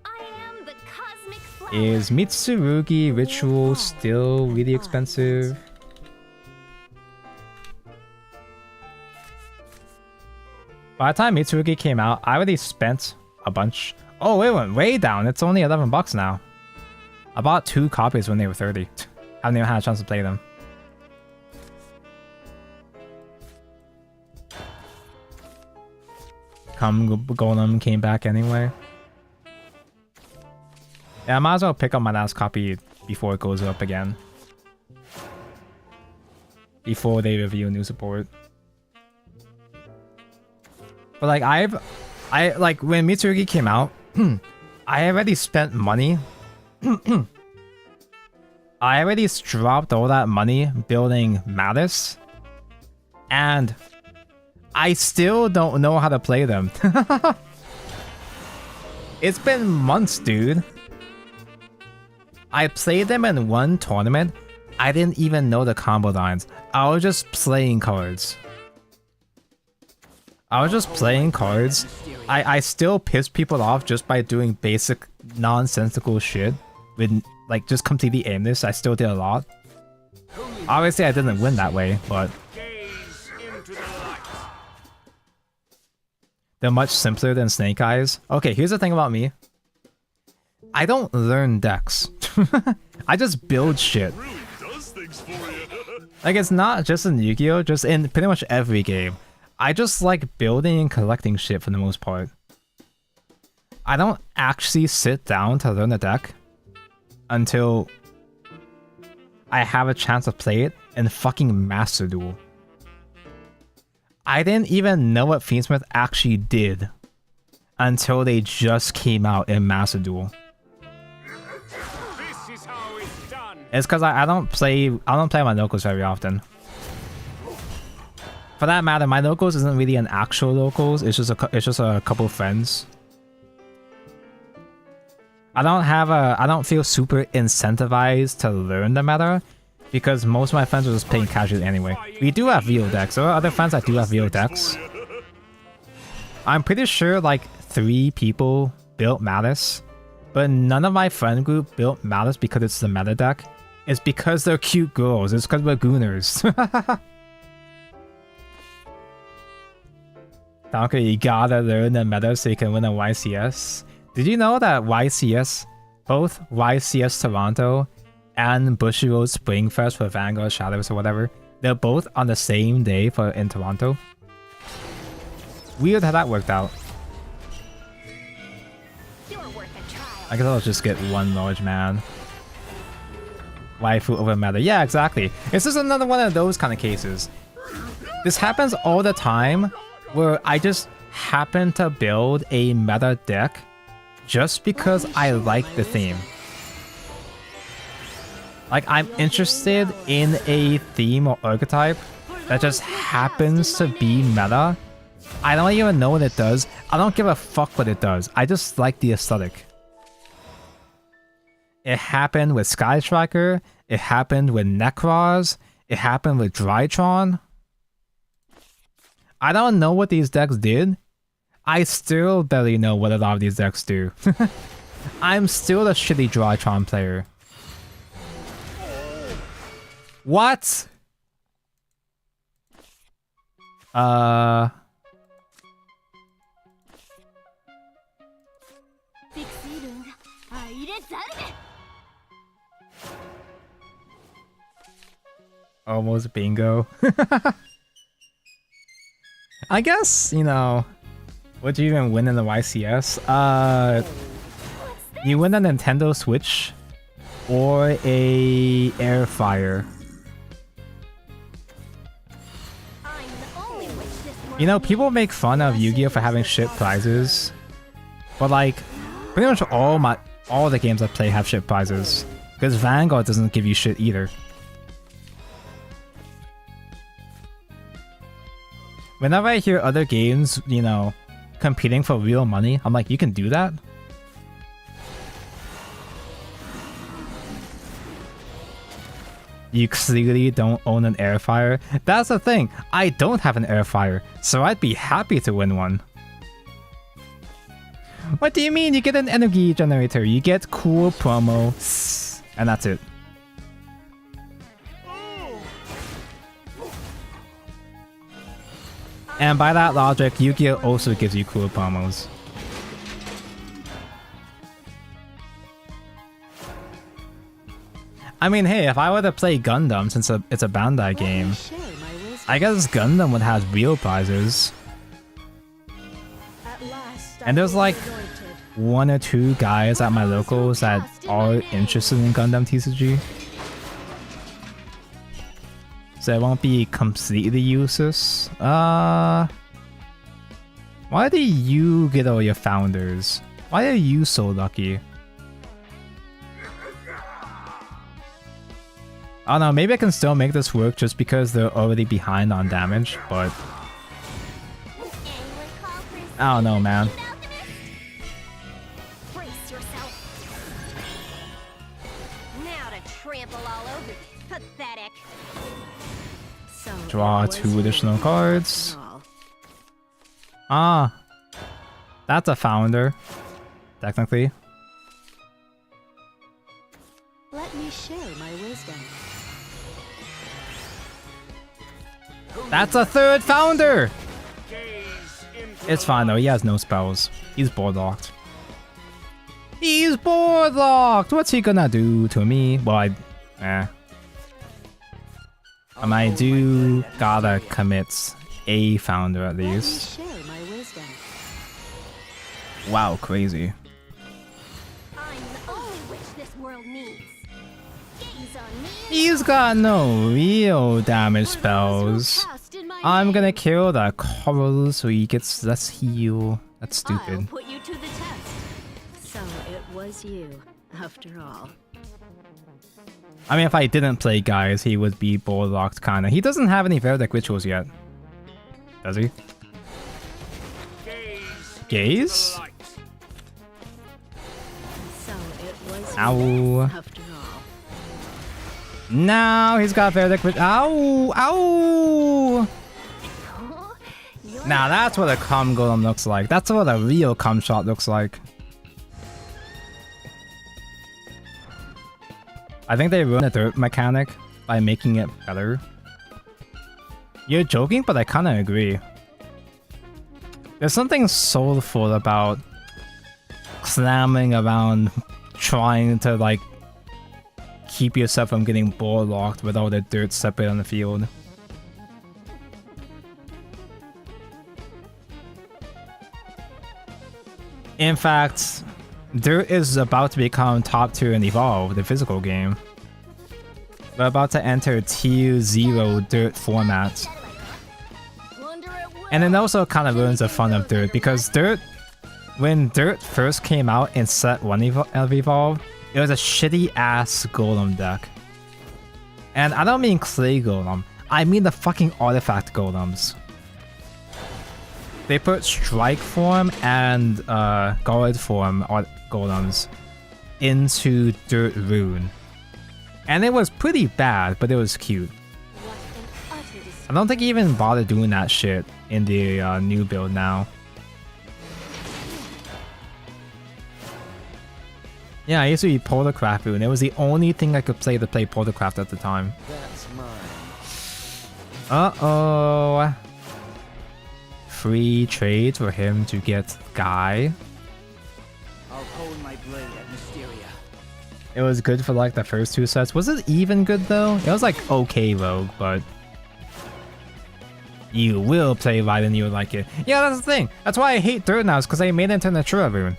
I am the cosmic flower. Is Mitsurugi Ritual still really expensive? By the time Mitsurugi came out, I already spent a bunch. Oh, it went way down. It's only $11 now. I bought 2 copies when they were 30. Haven't even had a chance to play them. Golem came back anyway. Yeah, I might as well pick up my last copy before it goes up again. Before they reveal new support. But like I like when Mitsurugi came out, I already spent money. I already dropped all that money building Mattis, and I still don't know how to play them. It's been months, dude. I played them in one tournament. I didn't even know the combo lines. I was just playing cards. I still piss people off just by doing basic nonsensical shit with like just completely aimless. I still did a lot. Obviously I didn't win that way, but Gaze into the light. they're much simpler than Snake Eyes. Okay, here's the thing about me. I don't learn decks. I just build shit. Really does things for you. Like, it's not just in Yu-Gi-Oh!, just in pretty much every game. I just like building and collecting shit for the most part. I don't actually sit down to learn a deck until I have a chance to play it in fucking Master Duel. I didn't even know what Fiendsmith actually did until they just came out in Master Duel. This is how it's done. It's because I don't play my locals very often. For that matter, my locals isn't really an actual locals. It's just a couple friends. I don't feel super incentivized to learn the meta because most of my friends are just playing casually anyway. We do have VO decks. There are other friends that do have VO decks. I'm pretty sure like 3 people built Malice, but none of my friend group built Malice because it's the meta deck. It's because they're cute girls. It's because we're gooners. Donker, you gotta learn the meta so you can win a YCS. Did you know that YCS, both YCS Toronto and Bushiroad Springfest for Vanguard Shadowverse or whatever, they're both on the same day in Toronto? Weird how that worked out. You're worth a try. I guess I'll just get one large man. Waifu over meta. Yeah, exactly. It's just another one of those kind of cases. This happens all the time where I just happen to build a meta deck just because I like the theme. Like, I'm interested in a theme or archetype that just happens to be meta. I don't even know what it does. I don't give a fuck what it does. I just like the aesthetic. It happened with Sky Striker. It happened with Necros. It happened with Drytron. I don't know what these decks did. I still barely know what a lot of these decks do. I'm still a shitty Drytron player. What? Almost bingo. I guess, you know, would you even win in the YCS? You win a Nintendo Switch or a air fryer. I'm the only witch this world You know, people make fun of Yu-Gi-Oh for having shit prizes, but like, pretty much all the games I play have shit prizes, because Vanguard doesn't give you shit either. Whenever I hear other games, you know, competing for real money, I'm like, you can do that? You clearly don't own an air fryer. That's the thing, I don't have an air fryer, so I'd be happy to win one. What do you mean? You get an energy generator, you get cool promo, and that's it. And by that logic, Yu-Gi-Oh! Also gives you cool promos. I mean, hey, if I were to play Gundam, since it's a Bandai game, I guess Gundam would have real prizes. And there's like 1 or 2 guys at my locals that are interested in Gundam TCG. So it won't be completely useless. Why do you get all your founders? Why are you so lucky? I don't know, maybe I can still make this work just because they're already behind on damage, but I don't know, man. Brace yourself. Now to trample all over you. Pathetic. So Draw it was 2 you additional after cards. all. Ah, that's a founder, technically. Let me share my wisdom. That's a 3rd founder! Gaze into It's fine though, he has no spells. He's board locked. He's board locked! What's he gonna do to me? Well, I do gotta commit a founder at Let me least. share my wisdom. Wow, crazy. I'm the only witch this world needs. Gaze on me. He's got no real damage spells. I'm gonna kill the coral so he gets less heal. That's I'll stupid. put you to the test. So it was you after all. I mean, if I didn't play guys, he would be board locked kinda. He doesn't have any Verdict rituals yet. Does he? Gaze? So it was Ow. you after all. Now he's got Verdict rituals. Ow! Ow! Now that's what a cum golem looks like. That's what a real cum shot looks like. I think they ruined the dirt mechanic by making it better. You're joking, but I kinda agree. There's something soulful about clamming around trying to like keep yourself from getting ball locked with all the dirt separate on the field. In fact, Dirt is about to become top tier in Evolve, the physical game. We're about to enter tier 0 Dirt format. And it also kind of ruins the fun of Dirt, because when Dirt first came out in set 1 of Evolve, it was a shitty ass golem deck. And I don't mean clay golem, I mean the fucking artifact golems. They put strike form and guard form golems into Dirt Rune. And it was pretty bad, but it was cute. I don't think he even bothered doing that shit in the new build now. Yeah, I used to be Polarcraft Rune. It was the only thing I could play to play Polarcraft at the time. That's mine. Uh-oh. Free trade for him to get Guy. I'll hold my blade at Mysteria. It was good for like the first 2 sets. Was it even good though? It was like okay Rogue, but you will play right and you would like it. Yeah, that's the thing. That's why I hate Dirt now, is because they made it into Natura Rune.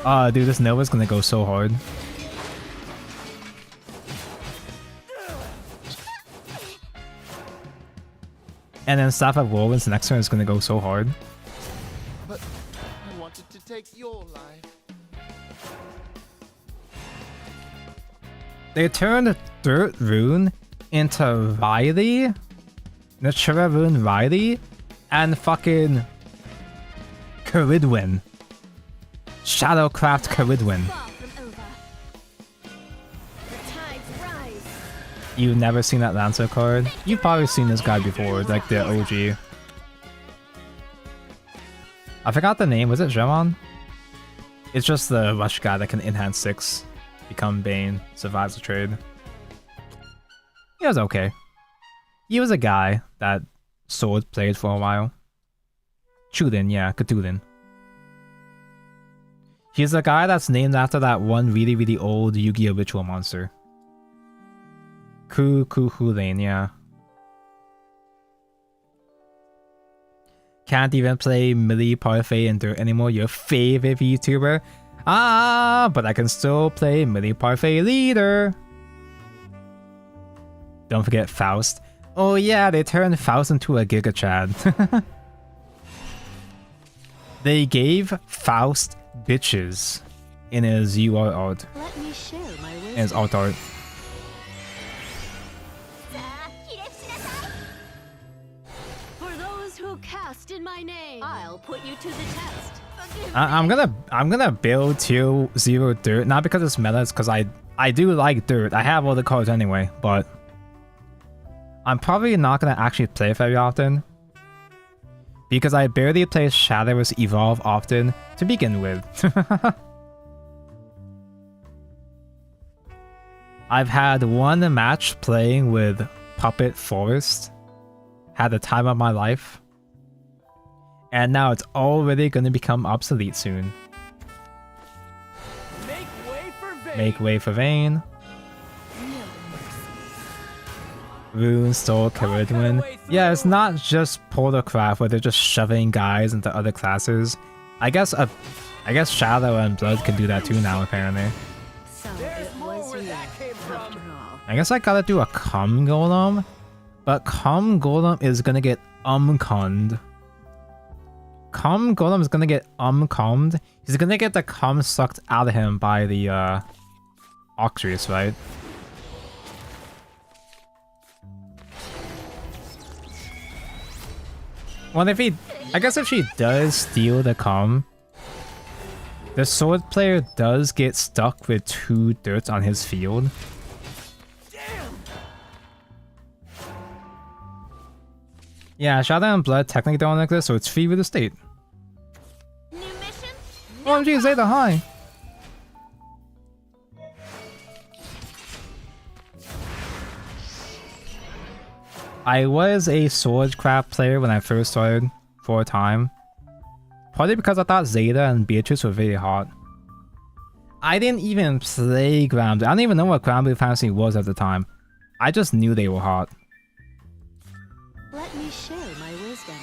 Dude, this Nova's gonna go so hard. And then Staff of Whirlwind's next turn is gonna go so hard. But I wanted to take your life. They turned Dirt Rune into Riley, Natura Rune Riley, and fucking Caridwen. Shadowcraft Caridwen. Far from over. The tides rise. You've never seen that Lancer card? You've probably seen this guy before, like the OG. I forgot the name, was it Jemon? It's just the rush guy that can enhance 6, become Bane, survives the trade. He was okay. He was a guy that Sword played for a while. Chuden, yeah, Cthulhu. He's the guy that's named after that one really, really old Yu-Gi-Oh! Ritual monster. Ku-Ku-Hu-Lane, yeah. Can't even play Millie Parfait and Dirt anymore, your favorite VTuber. Ah, but I can still play Millie Parfait Leader. Don't forget Faust. Oh yeah, they turned Faust into a Giga Chad. They gave Faust bitches in his UR art. Let me share my wisdom. In his alt art. For those who cast in my name, I'll put you to the test. I'm gonna build 2-0 Dirt, not because it's meta, it's because I do like Dirt. I have all the cards anyway, but I'm probably not gonna actually play it very often. Because I barely play Shadowverse Evolve often to begin with. I've had one match playing with Puppet Forest. Had the time of my life. And now it's already going to become obsolete soon. Make way for Vayne. Make way for Vayne. Rune, Stole, Caridwen. Yeah, it's not just Portalcraft where they're just shoving guys into other classes. I guess Shadow and Blood can do that too now, apparently. So There's it more was where you, that came from. after all. I guess I gotta do a Cum Golem, but Cum Golem is gonna get umcummed. Cum Golem is gonna get umcummed. He's gonna get the cum sucked out of him by the Octrius, right? Well, I guess if she does steal the cum, the sword player does get stuck with 2 dirts on his field. Yeah, Shadow and Blood technically don't exist, so it's free with the state. New mission? OMG, Zeta, hi! I was a Swordcraft player when I first started for a time. Probably because I thought Zeta and Beatrice were very hot. I didn't even play Granblue. I don't even know what Granblue Fantasy was at the time. I just knew they were hot. Let me share my wisdom.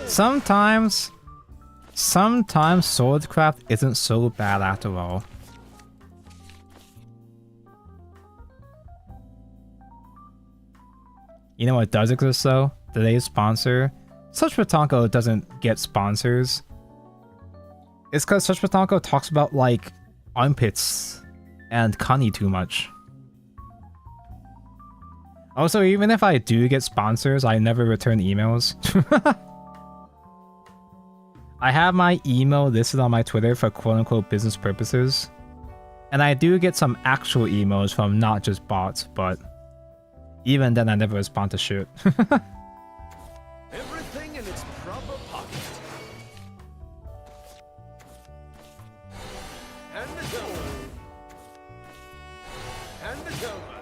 Sometimes Swordcraft isn't so bad after all. You know what does exist though? Today's sponsor. Such Batonko doesn't get sponsors. It's because Such Batonko talks about like armpits and Connie too much. Also, even if I do get sponsors, I never return emails. I have my email listed on my Twitter for quote-unquote business purposes. And I do get some actual emails from not just bots, but even then I never respond to shit. Everything in its proper pocket. Hand it over. Hand it over.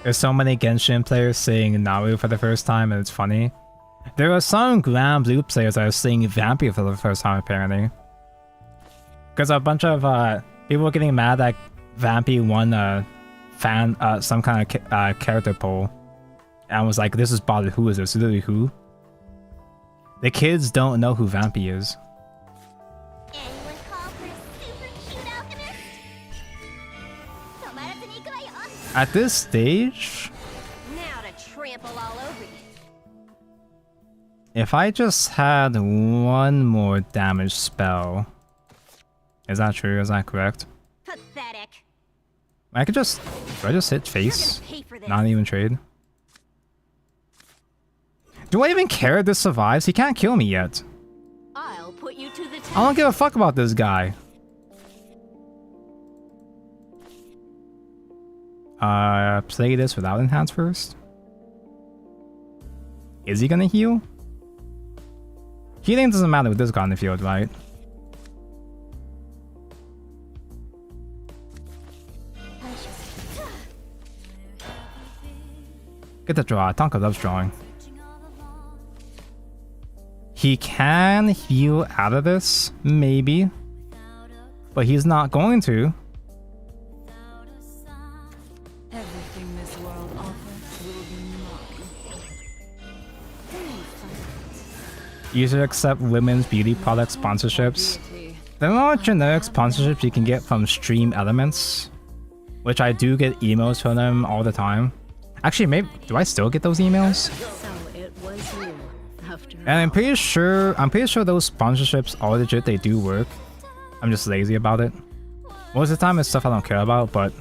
There's so many Genshin players saying Naru for the first time and it's funny. There are some Grand Blue players that are seeing Vampy for the first time apparently. Because a bunch of people were getting mad that Vampy won a some kind of character poll. And was like, this is bothered. Who is this? Literally who? The kids don't know who Vampy is. Anyone call for a super cute alchemist? At this stage, Now to trample all over you. if I just had one more damage spell. Is that true? Is that correct? Pathetic. I could just... Do I just hit face? Pay for this. Not even trade? Do I even care if this survives? He can't kill me yet. I'll put you to the test. I don't give a fuck about this guy. Play this without enhance first? Is he gonna heal? Healing doesn't matter with this guy on the field, right? Get the draw. Tonka loves drawing. He can heal out of this, maybe. But he's not going to. Everything this world offers will be mine. You should accept women's beauty product sponsorships. There are generic sponsorships you can get from Stream Elements, which I do get emails from them all the time. Actually, maybe do I still get those emails? So it was you, after And I'm pretty sure those sponsorships are legit. They do work. I'm just lazy about it. Most of the time, it's stuff I don't care about, but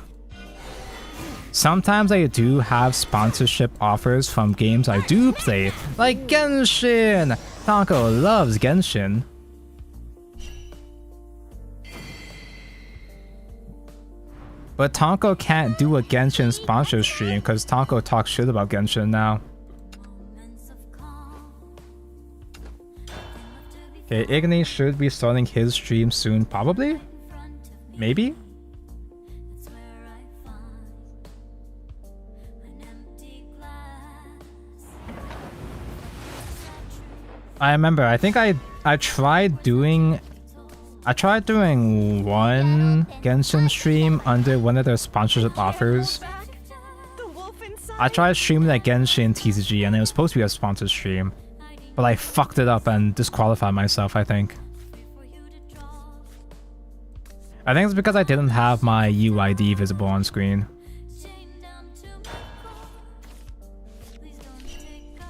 sometimes I do have sponsorship offers from games I do play, like Genshin. Taco loves Genshin. But Tonko can't do a Genshin sponsor stream because Tonko talks shit about Genshin now. Okay, Igni should be starting his stream soon, probably? Maybe? I remember, I think I tried doing one Genshin stream under one of their sponsorship offers. I tried streaming that Genshin TCG and it was supposed to be a sponsored stream. But I fucked it up and disqualified myself, I think. I think it's because I didn't have my UID visible on screen.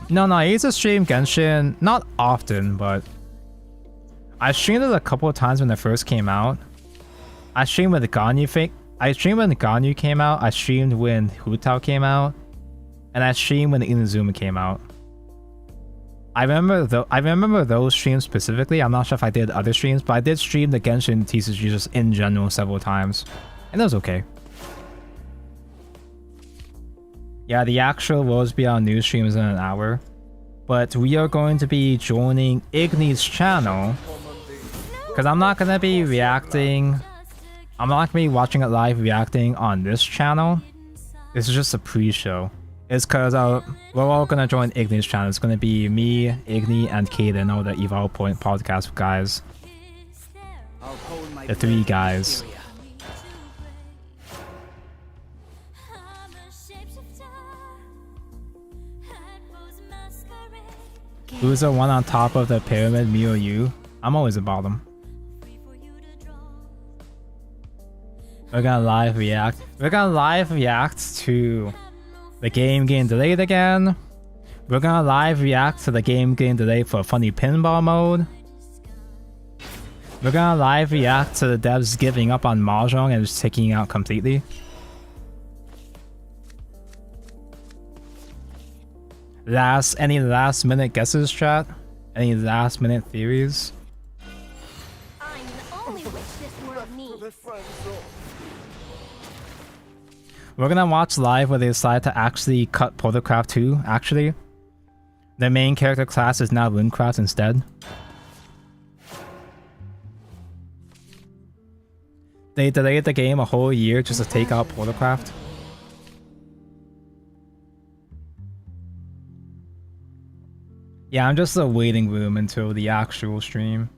No, I used to stream Genshin, not often, but I streamed it a couple of times when it first came out. I streamed when the Ganyu came out, I streamed when Hu-Tao came out, and I streamed when the Inazuma came out. I remember those streams specifically. I'm not sure if I did other streams, but I did stream the Genshin TCG just in general several times, and it was okay. Yeah, the actual Worlds Beyond news stream is in an hour, but we are going to be joining Igni's channel because I'm not gonna be reacting. I'm not gonna be watching it live reacting on this channel. This is just a pre-show. It's because we're all gonna join Igni's channel. It's gonna be me, Igni, and Kaden, all the Eval Point podcast guys. The three guys. Who's the one on top of the pyramid, me or you? I'm always the bottom. We're gonna live react. We're gonna live react to the game getting delayed again. We're gonna live react to the game getting delayed for funny pinball mode. We're gonna live react to the devs giving up on Mahjong and just taking it out completely. Any last minute guesses, chat? Any last minute theories? I'm the only witch this world needs. We're gonna watch live where they decide to actually cut Protocraft 2, actually. The main character class is now Runecraft instead. They delayed the game a whole year just to take out Protocraft. Yeah, I'm just a waiting room until the actual stream.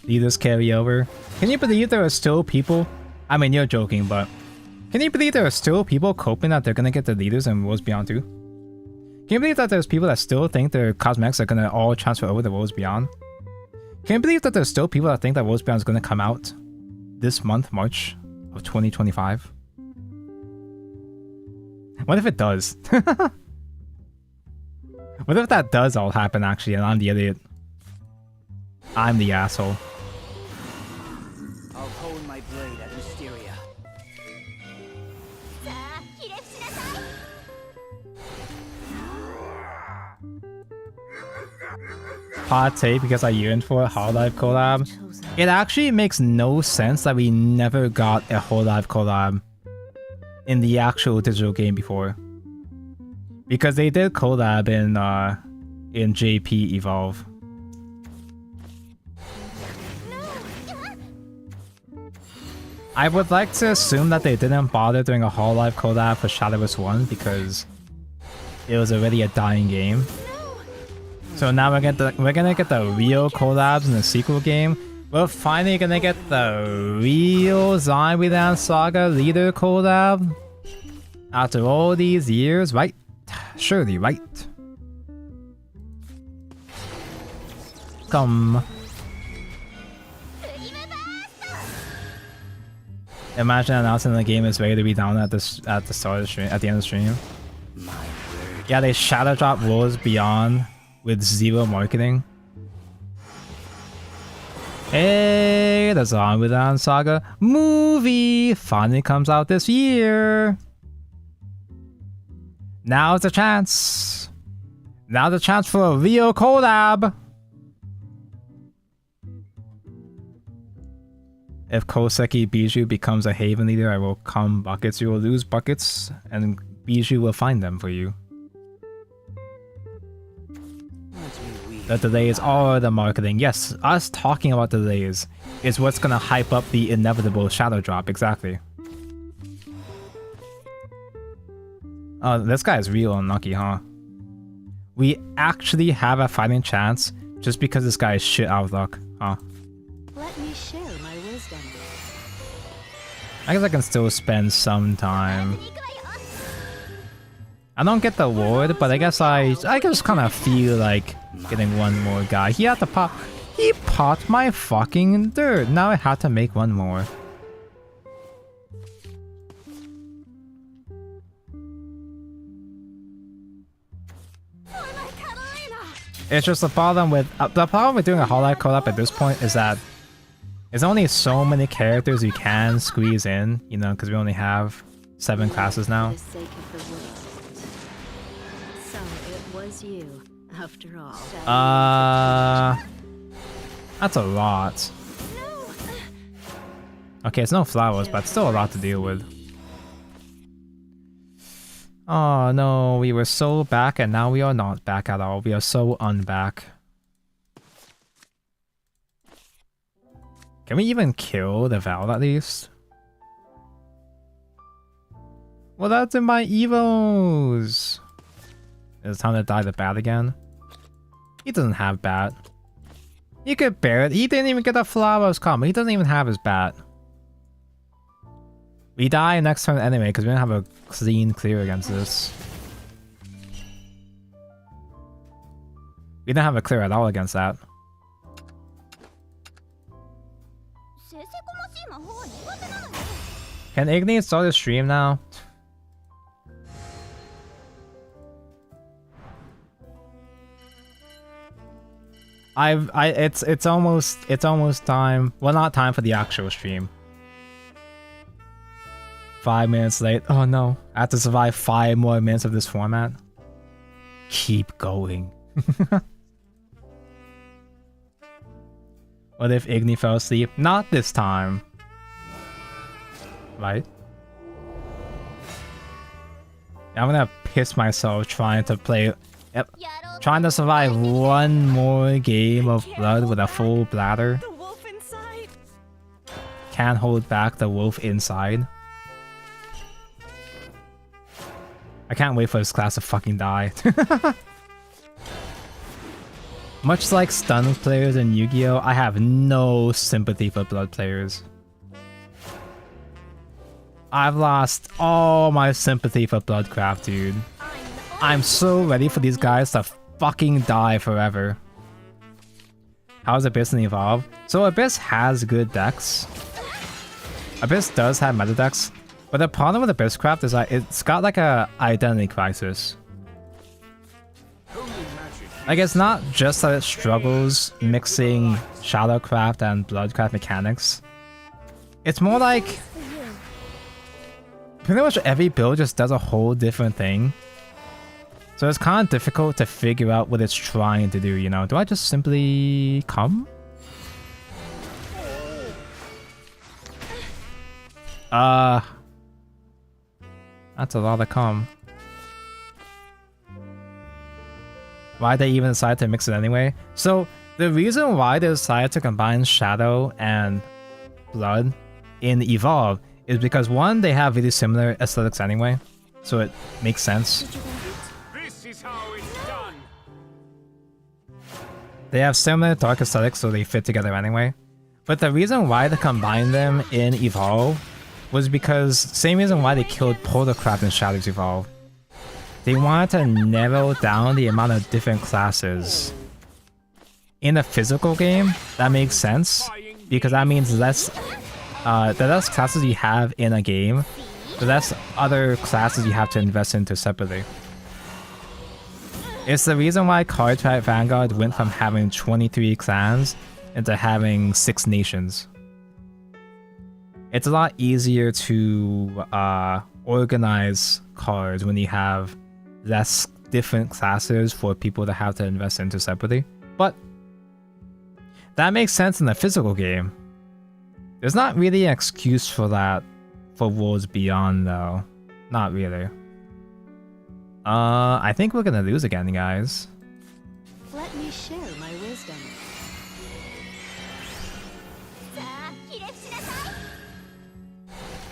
Leaders carry over. Can you believe there are still people? I mean, you're joking, but can you believe there are still people coping that they're gonna get the leaders in Worlds Beyond 2? Can you believe that there's people that still think their cosmetics are gonna all transfer over to Worlds Beyond? Can you believe that there's still people that think that Worlds Beyond is gonna come out this month, March of 2025? What if it does? What if that does all happen actually and I'm the idiot? I'm the asshole. I'll hone my blade at Mysteria. Hot take because I yearned for a Hololive collab. It actually makes no sense that we never got a Hololive collab in the actual digital game before. Because they did collab in JP Evolve. I would like to assume that they didn't bother doing a Hololive collab for Shadowverse 1 because it was already a dying game. So now we're gonna get the real collabs in the sequel game. We're finally gonna get the real Zombieland Saga leader collab after all these years, right? Surely, right? Come. Imagine announcing the game is ready to be down at the start of the stream, at the end of the stream. Yeah, they shadow drop Worlds Beyond with zero marketing. Hey, the Zombieland Saga movie finally comes out this year. Now's the chance. Now's the chance for a real collab. If Koseki Bijou becomes a Haven leader, I will come buckets. You will lose buckets, and Bijou will find them for you. The delays are the marketing. Yes, us talking about delays is what's gonna hype up the inevitable shadow drop. Exactly. Oh, this guy is real unlucky, huh? We actually have a fighting chance just because this guy is shit out of luck, huh? Let me share my wisdom. I guess I can still spend some time. I don't get the award, but I guess I just kind of feel like getting one more guy. He had to pop. He popped my fucking dirt. Now I had to make one more. It's just the problem with doing a Hololive collab at this point is that there's only so many characters you can squeeze in, you know, because we only have 7 classes now. For the sake of the world. So it was you, after all. That's a lot. Okay, it's no flowers, but still a lot to deal with. Oh no, we were so back and now we are not back at all. We are so unback. Can we even kill the Val at least? Well, that's in my evos. It's time to die the bat again. He doesn't have bat. He could bear it. He didn't even get the flowers combo. He doesn't even have his bat. We die next turn anyway because we don't have a clean clear against this. We don't have a clear at all against that. Can Igni start the stream now? It's almost time. Well, not time for the actual stream. 5 minutes late. Oh no, I have to survive 5 more minutes of this format. Keep going. What if Igni fell asleep? Not this time. Right? I'm gonna piss myself trying to play. Yep. Trying to survive one more game of blood with a full bladder. The wolf inside. Can't hold back the wolf inside. I can't wait for this class to fucking die. Much like stun players in Yu-Gi-Oh, I have no sympathy for blood players. I've lost all my sympathy for Bloodcraft, dude. I'm so ready for these guys to fucking die forever. How's Abyss and Evolve? So Abyss has good decks. Abyss does have meta decks, but the problem with Abysscraft is that it's got like a identity crisis. Like, it's not just that it struggles mixing Shadowcraft and Bloodcraft mechanics. It's more like pretty much every build just does a whole different thing. So it's kind of difficult to figure out what it's trying to do, you know? Do I just simply come? That's a lot of come. Why'd they even decide to mix it anyway? So the reason why they decided to combine Shadow and Blood in Evolve is because one, they have really similar aesthetics anyway, so it makes sense. This is how it's done. They have similar dark aesthetics, so they fit together anyway. But the reason why they combined them in Evolve was because same reason why they killed Polarcraft in Shadows Evolve. They wanted to narrow down the amount of different classes. In a physical game, that makes sense, because that means the less classes you have in a game, the less other classes you have to invest into separately. It's the reason why Cardfight Vanguard went from having 23 clans into having 6 nations. It's a lot easier to organize cards when you have less different classes for people to have to invest into separately. But that makes sense in a physical game. There's not really an excuse for that for Worlds Beyond though. Not really. I think we're gonna lose again, guys. Let me share my wisdom.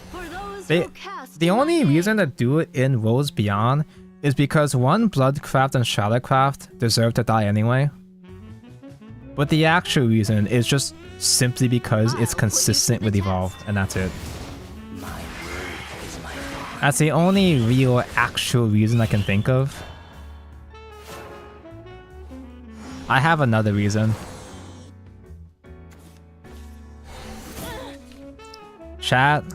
For those who cast The my only name, reason to do it in Worlds Beyond is because one, Bloodcraft and Shadowcraft deserve to die anyway. But the actual reason is just simply because it's consistent with Evolve, and that's it. That's the only real actual reason I can think of. I have another reason. Chat,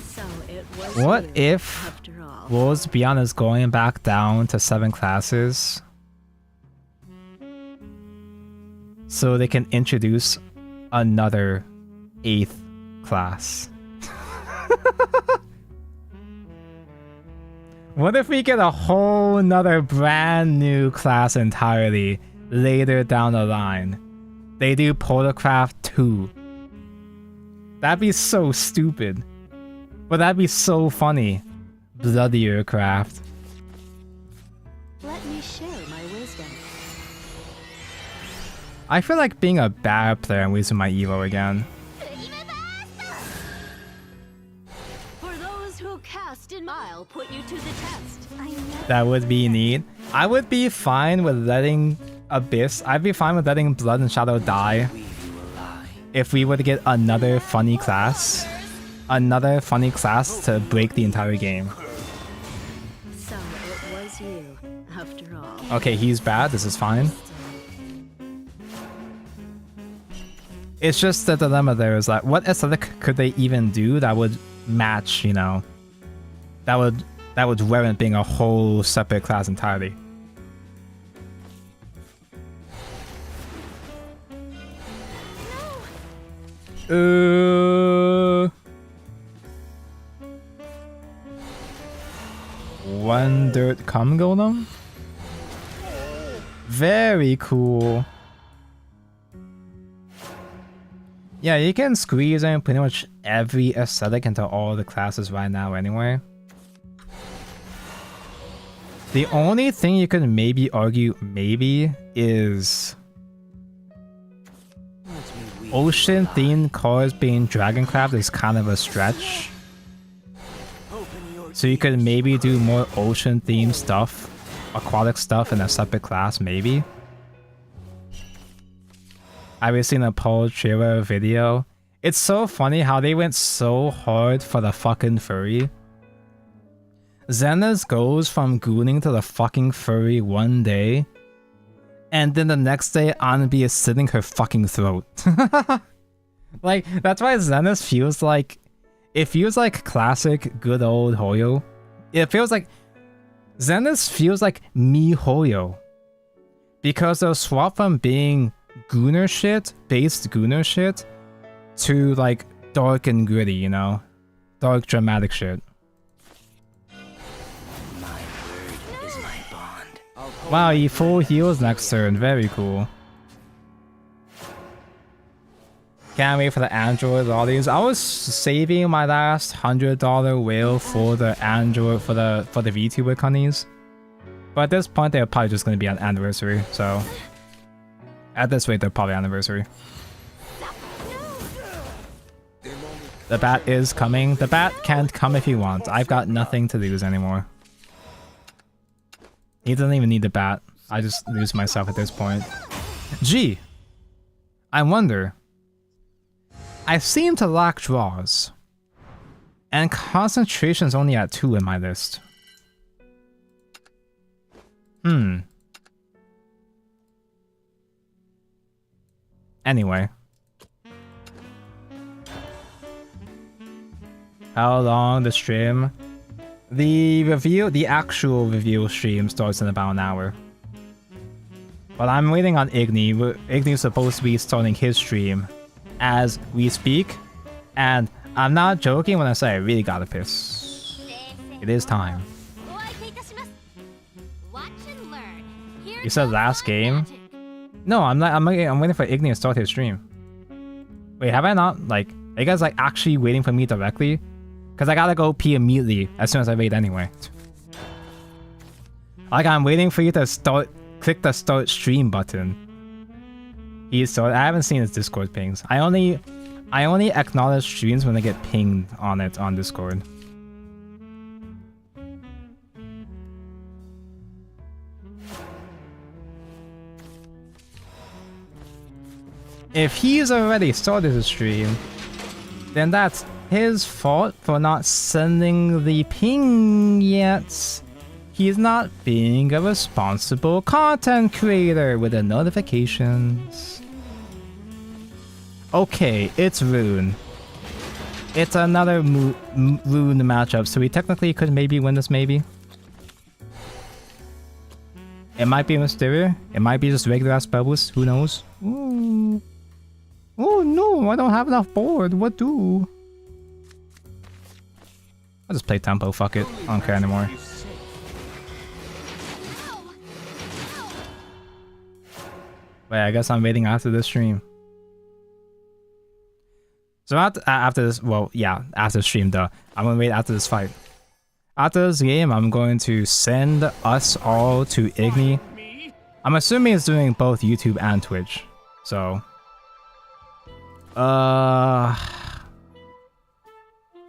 so it was what you, if after all. Worlds Beyond is going back down to 7 classes so they can introduce another 8th class? What if we get a whole nother brand new class entirely later down the line? They do Polarcraft 2. That'd be so stupid. But that'd be so funny. Bloodier Craft. Let me share my wisdom. I feel like being a bad player and losing my Evo again. For those who cast in I'll put you to the test. That would be neat. I would be fine with letting Abyss, I'd be fine with letting Blood and Shadow die if we were to get another funny class. Another funny class to break the entire game. So it was you, after all. Okay, he's bad, this is fine. It's just the dilemma there is like, what aesthetic could they even do that would match, you know, that would warrant being a whole separate class entirely. One dirt cum golem? Very cool. Yeah, you can squeeze in pretty much every aesthetic into all the classes right now anyway. The only thing you could maybe argue is ocean themed cards being Dragoncraft is kind of a stretch. Open your So you could maybe do more ocean themed stuff, aquatic stuff in a separate class, maybe. I've seen a Paul Trailer video. It's so funny how they went so hard for the fucking furry. Xenas goes from gooning to the fucking furry one day, and then the next day Anabi is sitting her fucking throat. Like, that's why Xenas feels like... It feels like classic good old Hoyo. It feels like... Xenas feels like me Hoyo. Because they'll swap from being gooner shit, based gooner shit, to like dark and gritty, you know? Dark dramatic shit. My word is my bond. Wow, he full heals next turn. Very cool. Can't wait for the Android lollies. I was saving my last $100 whale for the Android for the VTuber cunnies. But at this point they're probably just gonna be an anniversary, so at this rate they're probably anniversary. The bat is coming. The bat can't come if he wants. I've got nothing to lose anymore. He doesn't even need the bat. I just lose myself at this point. Gee, I wonder. I seem to lack draws. And concentration's only at 2 in my list. Anyway. How long the stream? The actual review stream starts in about an hour. But I'm waiting on Igni. Igni's supposed to be starting his stream as we speak. And I'm not joking when I say I really gotta piss. It is time. You said last game? No, I'm not. I'm waiting for Igni to start his stream. Wait, have I not? Like, are you guys like actually waiting for me directly? Because I gotta go pee immediately as soon as I wait anyway. Like, I'm waiting for you to start. Click the start stream button. He started. I haven't seen his Discord pings. I only acknowledge streams when I get pinged on it on Discord. If he's already started his stream, then that's his fault for not sending the ping yet. He's not being a responsible content creator with the notifications. Okay, it's Rune. It's another Rune matchup, so we technically could maybe win this, maybe. It might be Mysterio. It might be just regular ass Bubbles. Who knows? Ooh. Oh no, I don't have enough board. What do? I'll just play tempo. Fuck it. I don't care anymore. Wait, I guess I'm waiting after this stream. So after this, well, yeah, after the stream, duh. I'm gonna wait after this fight. After this game, I'm going to send us all to Igni. I'm assuming it's doing both YouTube and Twitch. So...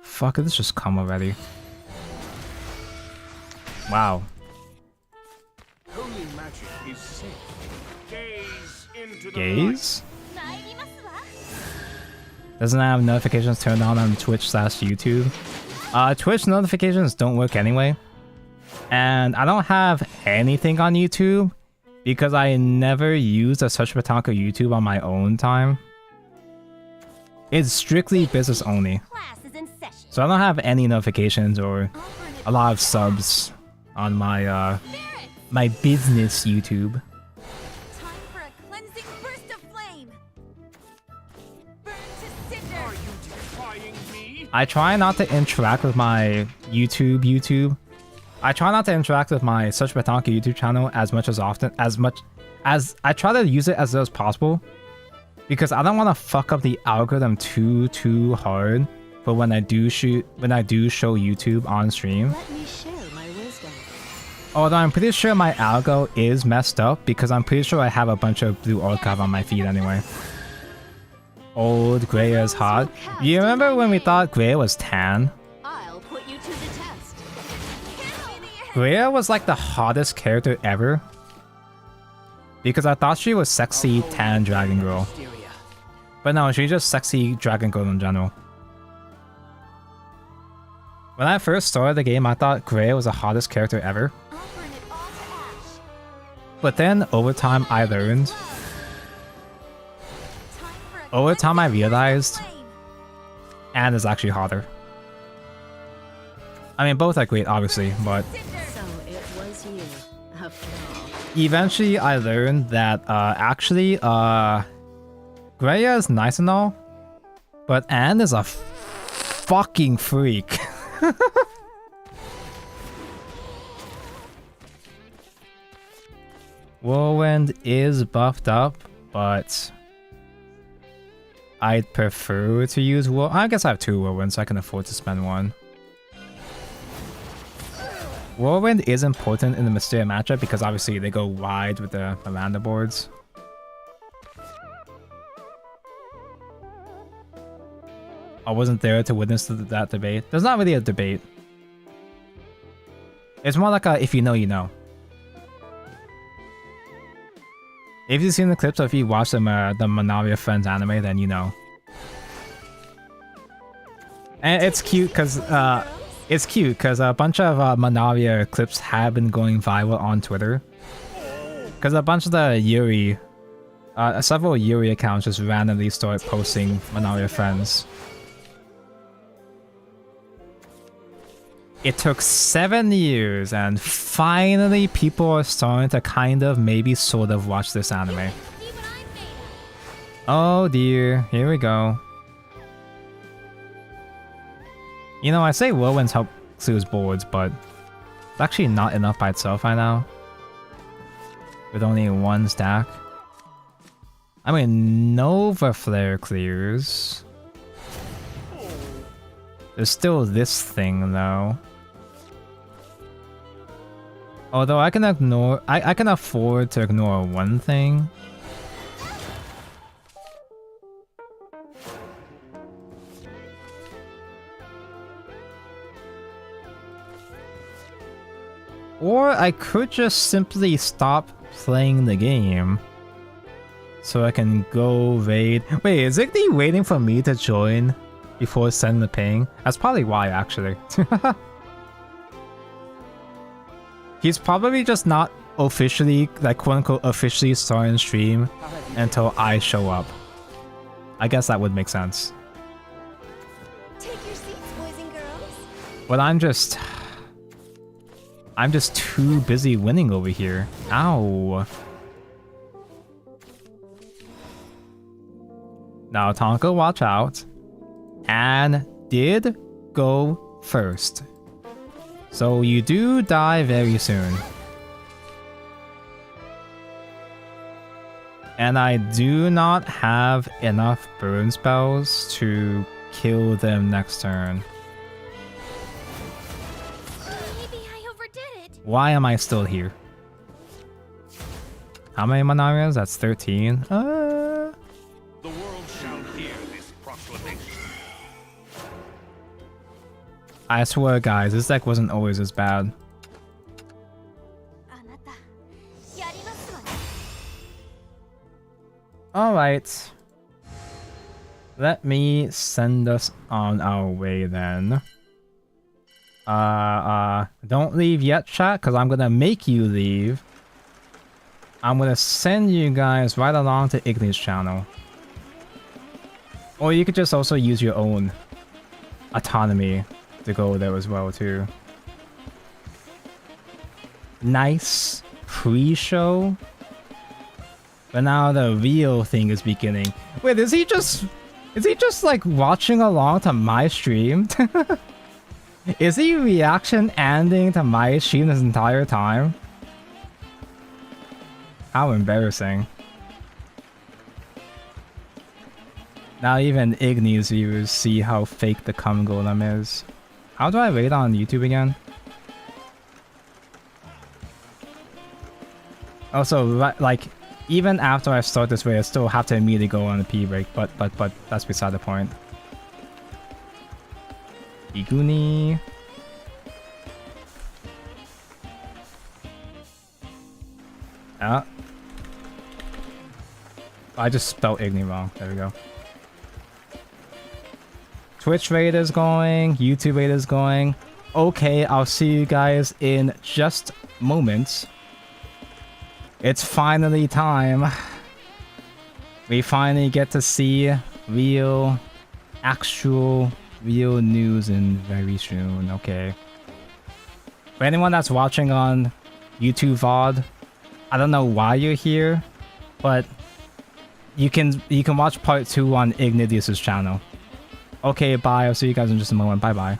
Fuck it, let's just come already. Wow. Holy magic is safe. Gaze into the Gaze? Doesn't have notifications turned on Twitch/YouTube. Twitch notifications don't work anyway. And I don't have anything on YouTube because I never used a Search Batanka YouTube on my own time. It's strictly business only. So I don't have any notifications or a lot of subs on my my business YouTube. Time for a cleansing burst of flame. Burn to cinder. Are you defying me? I try not to interact with my YouTube. I try not to interact with my Search Batanka YouTube channel as much as I try to use it as little as possible. Because I don't want to fuck up the algorithm too hard for when I do show YouTube on stream. Let me share my wisdom. Although I'm pretty sure my algo is messed up because I'm pretty sure I have a bunch of blue archive on my feed anyway. Old gray is hot. You remember when we thought gray was tan? I'll put you to the test. Rhea was like the hottest character ever. Because I thought she was sexy tan dragon girl. Hysteria. But no, she's just sexy dragon girl in general. When I first started the game, I thought Rhea was the hottest character ever. I'll burn it all to ash. But then over time I learned. Time for a Over time I cleansing realized flame. Anne is actually hotter. I mean, both are great, obviously, but So it was you, after all. eventually I learned that actually Rhea is nice and all, but Anne is a fucking freak. Whirlwind is buffed up, but I'd prefer to use I guess I have 2 Whirlwinds, so I can afford to spend 1. Whirlwind is important in the Mysteria matchup because obviously they go wide with the Miranda boards. I wasn't there to witness that debate. There's not really a debate. It's more like a if you know, you know. If you've seen the clips or if you watch the Manaria Friends anime, then you know. And it's cute because a bunch of Manaria clips have been going viral on Twitter. Because a bunch of the Yuri, several Yuri accounts just randomly start posting Manaria Friends. It took 7 years and finally people are starting to kind of maybe sort of watch this anime. See what I'm made of. Oh dear, here we go. You know, I say Whirlwinds help Clue's boards, but it's actually not enough by itself right now. With only 1 stack. I mean, Nova Flare clears. There's still this thing though. Although I can ignore, I can afford to ignore 1 thing. Or I could just simply stop playing the game. So I can go raid. Wait, is Igni waiting for me to join before sending the ping? That's probably why, actually. He's probably just not officially, like quote-unquote, officially starting stream until I show up. I guess that would make sense. Take your seats, boys and girls. But I'm just too busy winning over here. Ow. Now, Tonka, watch out. Anne did go first. So you do die very soon. And I do not have enough burn spells to kill them next turn. Maybe I overdid it. Why am I still here? How many Manarias? That's 13. The world shall hear this proclamation. I swear, guys, this deck wasn't always as bad. あなた、やりますわね。 Alright. Let me send us on our way then. Don't leave yet, chat, because I'm gonna make you leave. I'm gonna send you guys right along to Igni's channel. Or you could just also use your own autonomy to go there as well, too. Nice pre-show. But now the real thing is beginning. Wait, is he just like watching along to my stream? Is he reaction ending to my stream this entire time? How embarrassing. Now even Igni's viewers see how fake the cum golem is. How do I rate on YouTube again? Also, like, even after I start this way, I still have to immediately go on a pee break, but that's beside the point. Iguni. I just spelled Igni wrong. There we go. Twitch rate is going. YouTube rate is going. Okay, I'll see you guys in just moments. It's finally time. We finally get to see real, actual, real news in very soon. Okay. For anyone that's watching on YouTube VOD, I don't know why you're here, but you can watch part 2 on Ignidius's channel. Okay, bye. I'll see you guys in just a moment. Bye bye.